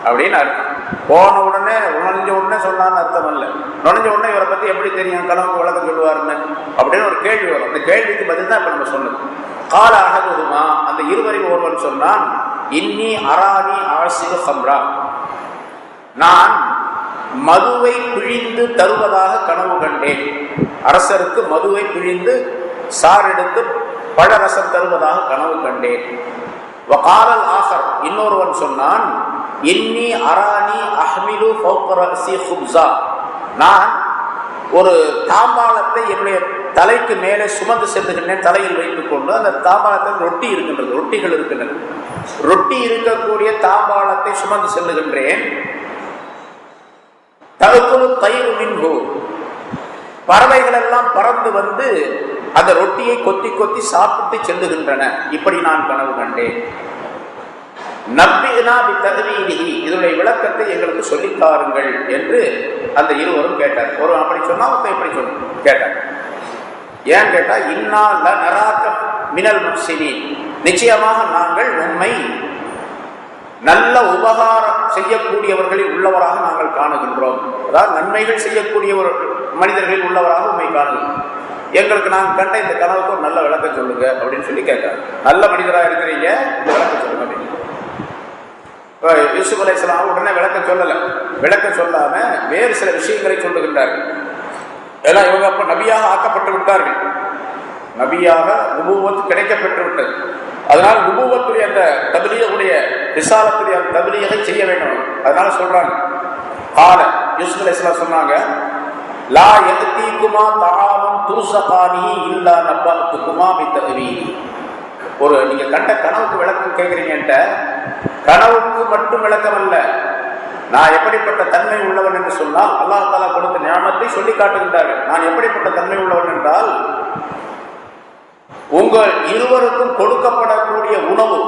அப்படின்னு அர்த்தம். போன உடனே நுழைஞ்ச உடனே சொன்னான்னு அர்த்தம் அல்ல. நுழைஞ்ச உடனே இவரை பத்தி எப்படி தெரியும், கனவுக்கு விளக்கம் சொல்லுவாருன்னு அப்படின்னு ஒரு கேள்வி வரும். அந்த கேள்விக்கு பதில் தான் இப்ப நம்ம சொன்னது. கால அஹதுமா, அந்த இருவரில் ஒருவன் சொன்னான், இன்னி அரானி ஆசிது ஹம்ரா, நான் மதுவை பிழிந்து தருவதாக கனவு கண்டேன். அரசருக்கு மதுவை பிழிந்து சார் எடுத்து பழரசம் தருவதாக கனவு கண்டேன். வகாலல் ஆஹர், இன்னொருவன் சொன்னான், இன்னி அரானி அஹ்மிலு ஃபௌக ரஸி குப்ஸா, நான் ஒரு தாம்பாளத்தை என்னுடைய தலைக்கு மேலே சுமந்து செல்லுகின்றேன், தலையில் வைத்துக் கொண்டு. அந்த தாம்பாளத்தில் ரொட்டிகள் இருக்கின்றன. ரொட்டி இருக்கக்கூடிய தாம்பாளத்தை சுமந்து செல்லுகின்றேன். தகுக்குழு தயிர் மின்கு, பறவைகள் எல்லாம் பறந்து வந்து அந்த ரொட்டியை கொத்தி கொத்தி சாப்பிட்டு செல்லுகின்றன. இப்படி நான் கனவு கண்டேன். நப்பினா பி தஹ்வீலிஹி, இதனுடைய விளக்கத்தை எங்களுக்கு சொல்லித்தாருங்கள் என்று அந்த இருவரும் கேட்டார். ஒரு அப்படி சொன்னா ஒருத்தர் எப்படி சொன்ன கேட்டார். ஏன் கேட்டா, இன்னா லநராக மினல் முஹ்சினீன், நிச்சயமாக நாங்கள் உண்மை நல்ல உபகாரம் செய்யக்கூடியவர்களில் உள்ளவராக நாங்கள் காணுகின்றோம். அதாவது நன்மைகள் செய்யக்கூடிய ஒரு மனிதர்களில் உள்ளவராக உண்மை காணுகிறோம். எங்களுக்கு நாங்கள் கண்ட இந்த கனவுக்கு ஒரு நல்ல விளக்கம் சொல்லுங்க அப்படின்னு சொல்லி கேட்கிறாங்க. நல்ல மனிதராக இருக்கிறீங்க, இந்த விளக்கம் சொல்லுங்க அப்படின்னு. யூசுப் அலைஹிஸ்ஸலாம் உடனே விளக்கம் சொல்லல. விளக்கம் சொல்லாம வேறு சில விஷயங்களை சொல்லுகின்றார்கள். ஏன்னா இவங்க அப்ப நபியாக ஆக்கப்பட்டு விட்டார்கள். நபியாக நுபுவத் கிடைக்கப்பெற்று விட்டது. அதனால நுபுவத்துடைய அந்த தப்லீகுடைய ரிசாலத்துடைய அந்த தப்லீகை செய்ய வேண்டும். அதனால சொல்றாங்க, கால யூசுப் அலைஹிஸ்ஸலாம் சொன்னாங்க, லா யதீகுமா தஆமுன் துர்ஸகானி இல்லா நபஅத்துகுமா பிதஅவீலி. ஒரு நீங்க கண்ட கனவுக்கு விளக்கம் கேட்கிறீங்கன்ட்ட, கனவுக்கு மட்டும் விளக்கம் அல்ல, நான் எப்படிப்பட்ட தன்மை உள்ளவன் என்று சொன்னால் அல்லாஹ் தஆலா கொடுத்த நியாமத்தை சொல்லி காட்டுகின்றார்கள். நான் எப்படிப்பட்ட தன்மை உள்ளவன் என்றால், உங்கள் இருவருக்கும் கொடுக்கப்படக்கூடிய உணவு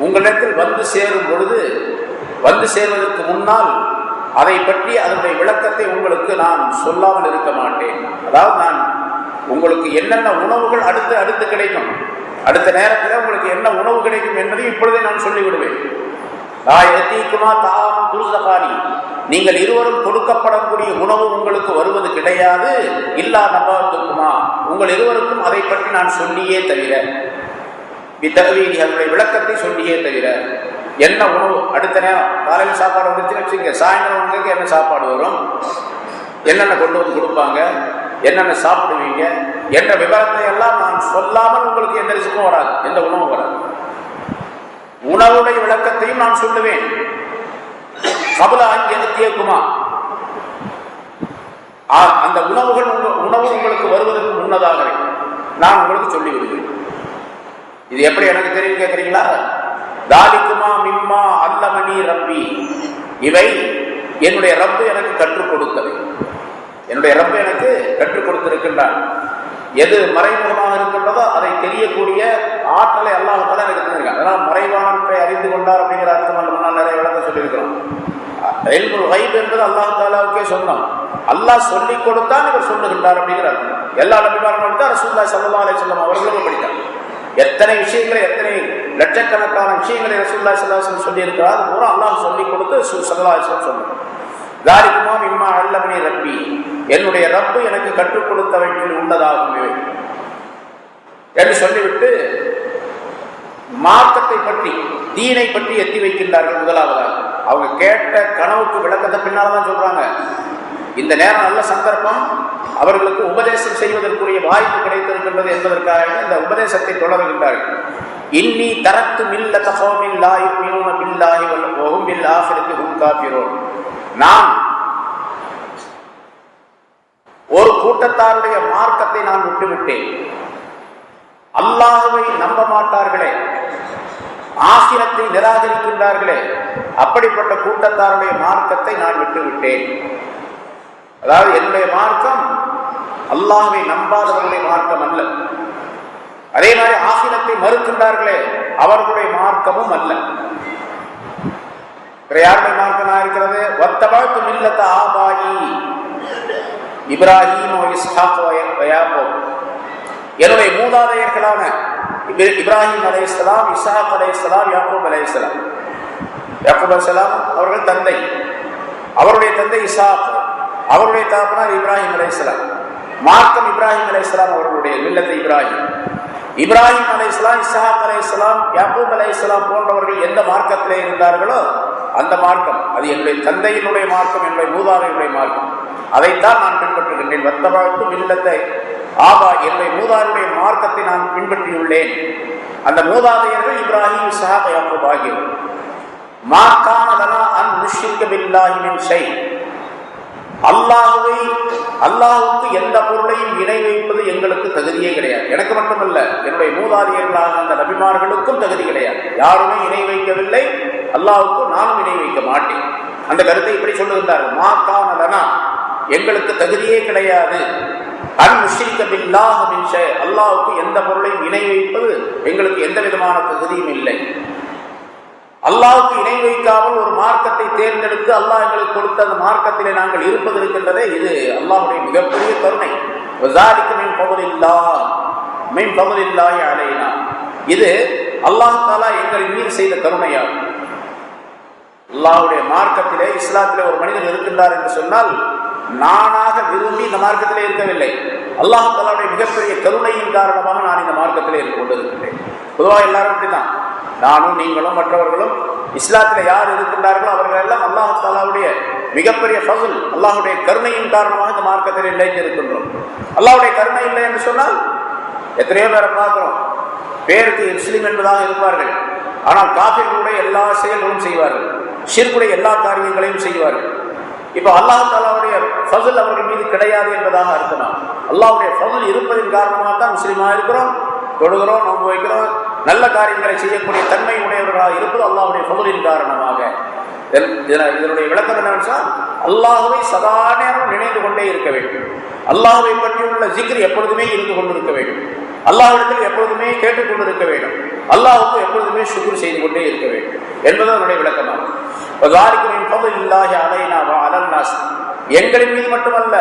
உங்களிடத்தில் வந்து சேரும் பொழுது, வந்து சேர்வதற்கு முன்னால் அதை பற்றி அதனுடைய விளக்கத்தை உங்களுக்கு நான் சொல்லாமல் இருக்க மாட்டேன். அதாவது நான் உங்களுக்கு என்னென்ன உணவுகள் அடுத்து அடுத்து கிடைக்கும், அடுத்த நேரத்தில் உங்களுக்கு என்ன உணவு கிடைக்கும் என்பதை இப்பொழுதே நான் சொல்லிவிடுவேன். நீங்கள் இருவரும் கொடுக்கப்படக்கூடிய உணவு உங்களுக்கு வருவது கிடையாது. இல்லா நபாத்துக்குமா, உங்கள் இருவருக்கும் அதை பற்றி நான் சொல்லியே தவிர, வித்தகவீலி அதனுடைய விளக்கத்தை சொல்லியே தவிர, என்ன உணவு அடுத்த நேரம் காலையில் சாப்பாடு வந்துச்சுன்னு வச்சுங்க, சாயந்தரம் உங்களுக்கு என்ன சாப்பாடு வரும், என்னென்ன கொண்டு வந்து கொடுப்பாங்க, என்னென்ன சாப்பிடுவீங்க என்ற விவரத்தை எல்லாம் நான் சொல்லாமல் உங்களுக்கு எந்த ரிஸ்க்கும் வராது, எந்த உணவும் வராது. உணவுடைய விளக்கத்தையும் நான் சொல்லுவேன். கபல அங்கேக்குமா, அந்த உணவுகள் உணவு உங்களுக்கு வருவதற்கு முன்னதாகவே நான் உங்களுக்கு சொல்லி விடுவேன். இது எப்படி எனக்கு தெரியும் கேட்கிறீங்களா? தாலிக்குமா மிம்மா அல்லமணி ரப்பி, இவை என்னுடைய ரப்பு எனக்கு கற்றுக் கொடுத்தது. என்னுடைய ரப்பு எனக்கு கற்றுக் கொடுத்திருக்கின்றான். எது மறைமுகமாக இருக்கின்றதோ அதை தெரியக்கூடிய ஆற்றலை அல்லாஹ் தஆலா எனக்கு தந்திருக்கான். அதனால் மறைவானவற்றை அறிந்து கொண்டார் அப்படிங்கிற அர்த்தம் முன்னால் நிறைய விளக்கம் சொல்லியிருக்கிறோம். இல்முல் கைப் என்பது அல்லாஹ் தஆலாவுக்கே சொன்னோம். அல்லாஹ் சொல்லிக் கொடுத்தான் இவர் சொல்லுகின்றார் அப்படிங்கிற அர்த்தம். எல்லா நபிமார்களும் படித்தா, ரசூலுல்லாஹி ஸல்லல்லாஹு அலைஹி வஸல்லம் அவர்களும் படித்தார். எத்தனை விஷயங்களை, எத்தனை லட்சக்கணக்கான விஷயங்களை ரசூலுல்லாஹி ஸல்லல்லாஹு அலைஹி வஸல்லம் சொல்லி இருக்கிறார். அது பூரா அல்லாஹ் சொல்லிக் கொடுத்து ஸல்லல்லாஹு அலைஹி வஸல்லம் சொன்னார். தாலிகுமா மிம்மா அல்லமனி ரப்பி, என்னுடைய ரப்பு எனக்கு கற்றுக் கொடுத்தவற்றில் உள்ளதாகும் என்று சொல்லிவிட்டு மார்க்கத்தை பற்றி, தீனை பற்றி எத்தி வைக்கின்றார்கள். முதலாவதாக அவங்க கேட்ட கனவுக்கு விளக்கத்தை பின்னால்தான் சொல்றாங்க. இந்த நேரம் நல்ல சந்தர்ப்பம், அவர்களுக்கு உபதேசம் செய்வதற்குரிய வாய்ப்பு கிடைத்திருக்கின்றது என்பதற்காக இந்த உபதேசத்தை தொடர்கின்றார்கள். இன்னி தரத்து மில்லத கௌமின் லா யுமினூன பில்லாஹி வ ஹும் பில் ஆখিরাতি ஹும் காஃபிரூன், நான் ஒரு கூட்டத்தாருடைய மார்க்கத்தை நான் விட்டுவிட்டேன். அல்லாஹ்வை நம்ப மாட்டார்களே, ஆகிரத்தை நிராகரிக்கின்றார்களே, அப்படிப்பட்ட கூட்டத்தாருடைய மார்க்கத்தை நான் விட்டுவிட்டேன். அதாவது என்னுடைய மார்க்கம் அல்லாஹ்வை நம்பாதவர்களுடைய மார்க்கம் அல்ல. அதே மாதிரி ஆகிரத்தை மறுக்கின்றார்களே, அவர்களுடைய மார்க்கமும் அல்ல. யாருடைய மார்க்கமாக இருக்கிறது? வத்தபஅத்து மில்லத ஆபாயி இப்ராஹீம் வ இஸ்ஹாக் வ யாக்கூப், என்னுடைய மூதாதையர்களான இப்ராஹிம் அலைஹிஸ்ஸலாம், இஸ்ஹாக் அலைஹிஸ்ஸலாம், யாக்கூப் அலைஹிஸ்ஸலாம். யாக்கூப் அலைஹிஸ்ஸலாம் அவர்கள் தந்தை, அவருடைய தந்தை இஸ்ஹாக், அவருடைய தகப்பனார் இப்ராஹிம் அலைஹிஸ்ஸலாம். மார்க்கம் இப்ராஹிம் அலைஹிஸ்ஸலாம் அவர்களுடைய மில்லத் இப்ராஹிம். இப்ராஹிம் அலைஹிஸ்ஸலாம், இஸ்ஹாக் அலைஹிஸ்ஸலாம், யாக்கூப் அலைஹிஸ்ஸலாம் போன்றவர்கள் எந்த மார்க்கத்திலே இருந்தார்களோ அந்த மார்க்கம், அது என்னுடைய தந்தையினுடைய மார்க்கம், என்னுடைய மூதாதையுடைய மார்க்கம், அதைத்தான் நான் பின்பற்றுகின்றேன். வத்தபஅத்து மில்லத ஆபா, என்னுடைய மூதாதையுடைய மார்க்கத்தை நான் பின்பற்றியுள்ளேன். அந்த மூதாதையர்கள் இப்ராஹிம், இஸ்ஹாக், யாக்கூப் ஆகியோர். மா கான லனா அன் நுஷ்ரிக பில்லாஹி மின் ஷை, அல்லாஹுக்கு எந்த பொருளையும் இணை வைப்பது எங்களுக்கு தகுதியே கிடையாது. எனக்கு மட்டுமல்ல, என்னுடைய மூதாதையர்களான அந்த நபிமார்களுக்கும் தகுதி கிடையாது. யாருமே இணை வைக்கவில்லை, அல்லாஹுக்கு நானும் இணை வைக்க மாட்டேன். அந்த கருத்தை இப்படி சொல்லுகின்றார்கள். மாக்கானலனா, எங்களுக்கு தகுதியே கிடையாது. அன் முஷ்ரிக பில்லாஹ் மின் ஷை, அல்லாஹுக்கு எந்த பொருளையும் இணை வைப்பது எங்களுக்கு எந்த விதமான தகுதியும் இல்லை. அல்லாஹுக்கு இணை வைக்காமல் ஒரு மார்க்கத்தை தேர்ந்தெடுத்து அல்லாஹ் எங்களுக்கு கொடுத்த அந்த மார்க்கத்திலே நாங்கள் இருப்பது இருக்கின்றதே, இது அல்லாஹுடைய மிகப்பெரிய கருணை. இது அல்லாஹ் தஆலா எங்களின் மீது செய்த கருணையாகும். அல்லாஹுடைய மார்க்கத்திலே, இஸ்லாத்திலே ஒரு மனிதன் இருக்கின்றார் என்று சொன்னால் நானாக விரும்பி இந்த மார்க்கத்திலே இருக்கவில்லை, அல்லாஹ் தஆலாவுடைய மிகப்பெரிய கருணையின் காரணமாக நான் இந்த மார்க்கத்திலே இருந்து கொண்டிருக்கின்றேன். பொதுவாக எல்லாரும் அப்படிதான், நானும் நீங்களும் மற்றவர்களும் இஸ்லாத்தில் யார் இருக்கின்றார்களோ அவர்கள் எல்லாம் அல்லாஹ் தஆலாவுடைய மிகப்பெரிய ஃபஸ்ல், அல்லாஹுடைய கருணையின் காரணமாக இந்த மார்க்கத்தில் நிலைத்து இருக்கின்றோம். அல்லாஹுடைய கருணை இல்லை என்று சொன்னால் எத்தனையோ பேரை பார்க்கிறோம், பேருக்கு முஸ்லிம் என்பதாக இருப்பார்கள், ஆனால் காஃபிர்களுடைய எல்லா செயல்களும் செய்வார்கள், ஷிர்க்குடைய எல்லா காரியங்களையும் செய்வார்கள். இப்போ அல்லாஹ் தஆலாவுடைய ஃபஸ்ல் அவர்கள் மீது கிடையாது என்பதாக அர்த்தமா? அல்லாஹுடைய ஃபஸ்ல் இருப்பதின் காரணமாக தான் முஸ்லிமாக இருக்கிறோம், தொழுகிறோம், நோன்பு வைக்கிறோம், நல்ல காரியங்களை செய்யக்கூடிய தன்மை உடையவர்களாக இருப்பது அல்லாஹுடைய ஃபதுலின் காரணமாக. இதனுடைய விளக்கம் என்னவென்றால், அல்லாஹுவை சதா நேரம் நினைந்து கொண்டே இருக்க வேண்டும், அல்லாஹுவை பற்றியுள்ள ஜிக்ர் எப்பொழுதுமே இருந்து கொண்டிருக்க வேண்டும், அல்லாஹ்விடத்தில் எப்பொழுதுமே கேட்டுக்கொண்டிருக்க வேண்டும், அல்லாஹுக்கு எப்பொழுதுமே ஷுக்ர் செய்து கொண்டே இருக்க வேண்டும் என்பது அதனுடைய விளக்கமாகும். எங்களின் மீது மட்டுமல்ல,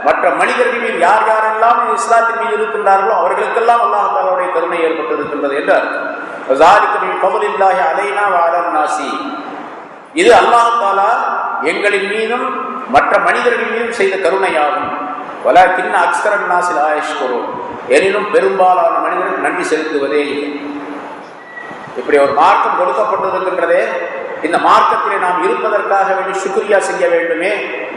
மற்ற மனிதர்கள் மீது யார் யாரெல்லாம் இஸ்லாத்தின் மீது இருக்கின்றார்களோ அவர்களுக்கெல்லாம் அல்லாஹ் தஆலாவுடைய கருணை ஏற்பட்டு இருக்கின்றது என்று அர்த்தம். இது அல்லாஹ் தஆலா எங்களின் மீதும் மற்ற மனிதர்கள் மீதும் செய்த கருணையாகும். வலாக்கின் அக்ஸரன் நாஸி லா யஷ்குரூன், எனினும் பெரும்பாலான மனிதர்கள் நன்றி செலுத்துவதே இல்லை. இப்படி ஒரு மார்க்கம் கொடுக்கப்பட்டிருக்கின்றதே, இந்த மார்க்கத்திலே நாம் இருப்பதற்காக வேண்டி சுக்ரியா செய்ய வேண்டுமே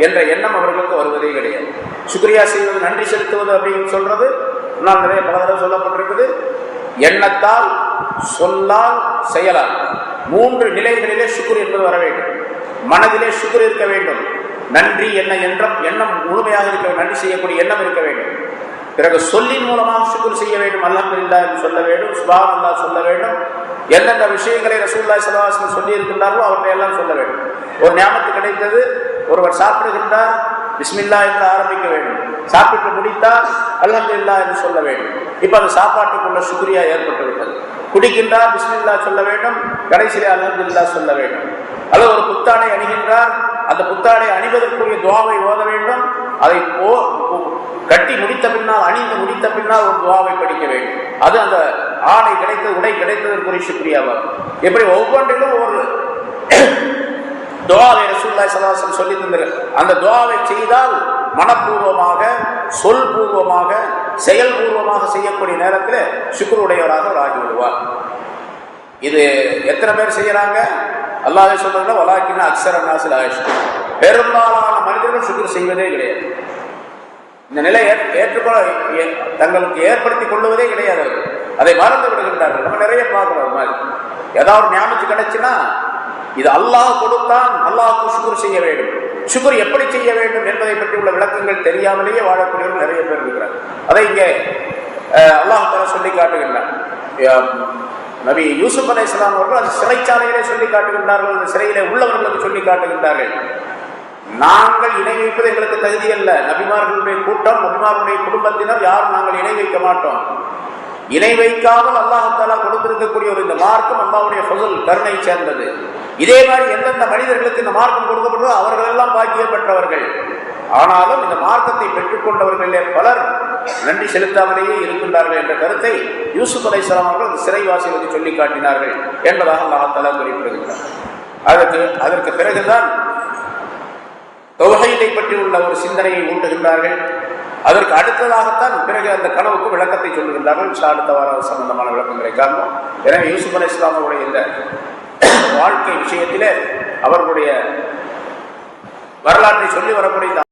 என்ற எண்ணம் அவர்களுக்கு வருவதே கிடையாது. சுக்ரியா செய்வது, நன்றி செலுத்துவது அப்படின்னு சொல்றது முன்னால் நிறைய பல தடவை சொல்லப்பட்டிருக்குது. எண்ணத்தால், சொல்லால், செயலால், 3 நிலைகளிலே சுக்ர் என்பது வர வேண்டும். மனதிலே சுக்ர் இருக்க வேண்டும், நன்றி எண்ணம் முழுமையாக இருக்க, நன்றி செய்யக்கூடிய எண்ணம் இருக்க வேண்டும். பிறகு சொல்லின் மூலமாக சுக்ர் செய்ய வேண்டும், அல்ஹம்துலில்லாஹ் என்று சொல்ல வேண்டும், சுப்ஹானல்லாஹ் சொல்ல வேண்டும். எந்தெந்த விஷயங்களை ரசூலுல்லாஹி ஸல்லல்லாஹு அலைஹி வஸல்லம் சொல்லி இருக்கின்றார்களோ அவற்றை எல்லாம் சொல்ல வேண்டும். ஒரு நியாமத்து கிடைத்தது, ஒருவர் சாப்பிடுகின்றார், பிஸ்மில்லாஹ் என்று ஆரம்பிக்க வேண்டும். சாப்பிட்டு முடித்தால் அல்ஹம்துலில்லாஹ் என்று சொல்ல வேண்டும். இப்ப அந்த சாப்பாட்டுக்குள்ள சுக்ரியா ஏற்பட்டு விட்டது. குடிக்கின்றார், பிஸ்மில்லாஹ் சொல்ல வேண்டும், கடைசியிலே அல்ஹம்துலில்லாஹ் சொல்ல வேண்டும். அல்லது ஒரு புத்தாடை அணிகின்றார், அந்த புத்தாடை அணிவதற்குரிய துஆவை ஓத வேண்டும். அதை கட்டி முடித்த பின்னால், அணிந்து முடித்த பின்னால் ஒரு துஆவை படிக்க வேண்டும். அது அந்த ஆடை கிடைத்தது, உடை கிடைத்ததற்குரிய சுக்ரியாவாகும். எப்படி ஒவ்வொன்றிலும் ஒரு துஆவை ரசூலுல்லாஹி ஸல்லல்லாஹு அலைஹி வஸல்லம் சொல்லி தந்தார்கள். அந்த துஆவை செய்தால் மனப்பூர்வமாக, சொல்பூர்வமாக, செயல்பூர்வமாக செய்யக்கூடிய நேரத்தில் சுக்ர் உடையவராக அவர் ஆகிவிடுவார். இது எத்தனை பேர் செய்யறாங்க? அல்லாஹ்வே சொல்றாங்க, வலாக்கின் அக்ஸரன் நாஸி லா யஷ்குரூன், பெரும்பாலான மனிதர்கள் சுக்ர் செய்வதே கிடையாது. இந்த நிலையை ஏற்றுக்கொள்ள தங்களுக்கு ஏற்படுத்திக் கொள்வதே கிடையாது. அதை மறந்து விடுகின்றார்கள். நம்ம நிறைய பார்க்கிறோம். மாதிரி ஏதாவது ஞாபகம் கிடைச்சுன்னா, இது அல்லாஹ் கொடுத்தான், அல்லாஹ்வுக்கு சுக்ர் செய்ய வேண்டும். சுக்ர் எப்படி செய்ய வேண்டும் என்பதை பற்றி உள்ள விளக்கங்கள் தெரியாமலேயே வாழக்கூடியவர்கள் நிறைய பேர் இருக்கிறார்கள். அதை இங்கே அல்லாஹ் தஆலா சொல்லி காட்டுகின்றார். நபி யூசுப் அலைஹிஸ்ஸலாம் அவர்கள் அந்த சிறைச்சாலையிலே சொல்லி காட்டுகின்றார்கள், அந்த சிறையிலே உள்ளவர்களுக்கு சொல்லி காட்டுகின்றார்கள், நாங்கள் இணை வைப்பது எங்களுக்கு தகுதி அல்ல. நபிமார்களுடைய கூட்டம், நபிமார்களுடைய குடும்பத்தினர் யாரும் நாங்கள் இணை வைக்க மாட்டோம். இணை வைக்காமல் அல்லாஹ் தஆலா கொடுத்திருக்கக்கூடிய ஒரு இந்த மார்க்கம் அல்லாஹ்வுடைய ஃபஸ்ல், கருணை சேர்ந்தது. இதே மாதிரி எந்தெந்த மனிதர்களுக்கு இந்த மார்க்கம் கொடுக்கப்பட்டதோ அவர்கள் எல்லாம் பாக்கியம் பெற்றவர்கள். ஆனாலும் இந்த மார்க்கத்தை பெற்றுக்கொண்டவர்களே பலர் நன்றி செலுத்தாமலேயே இருக்கின்றார்கள் என்ற கருத்தை யூசுப் அலைஹிஸ்ஸலாம் அவர்கள் சிறைவாசிகளுக்கு சொல்லி காட்டினார்கள் என்பதாக அல்லாஹ் தஆலா குறிப்பிடுகிறார். அதற்கு பிறகுதான் தௌஹீதை பற்றி உள்ள ஒரு சிந்தனையை ஊட்டுகின்றார்கள். அதற்கு அடுத்ததாகத்தான் பிறகு அந்த கனவுக்கு விளக்கத்தை சொல்லுகின்றார்கள். அடுத்த வாரம் சம்பந்தமான விளக்கங்களை காரணம். எனவே யூசுப் அலைஹிஸ்ஸலாம் அவருடைய இந்த வாழ்க்கை விஷயத்திலே அவர்களுடைய வரலாற்றை சொல்லி வரக்கூடிய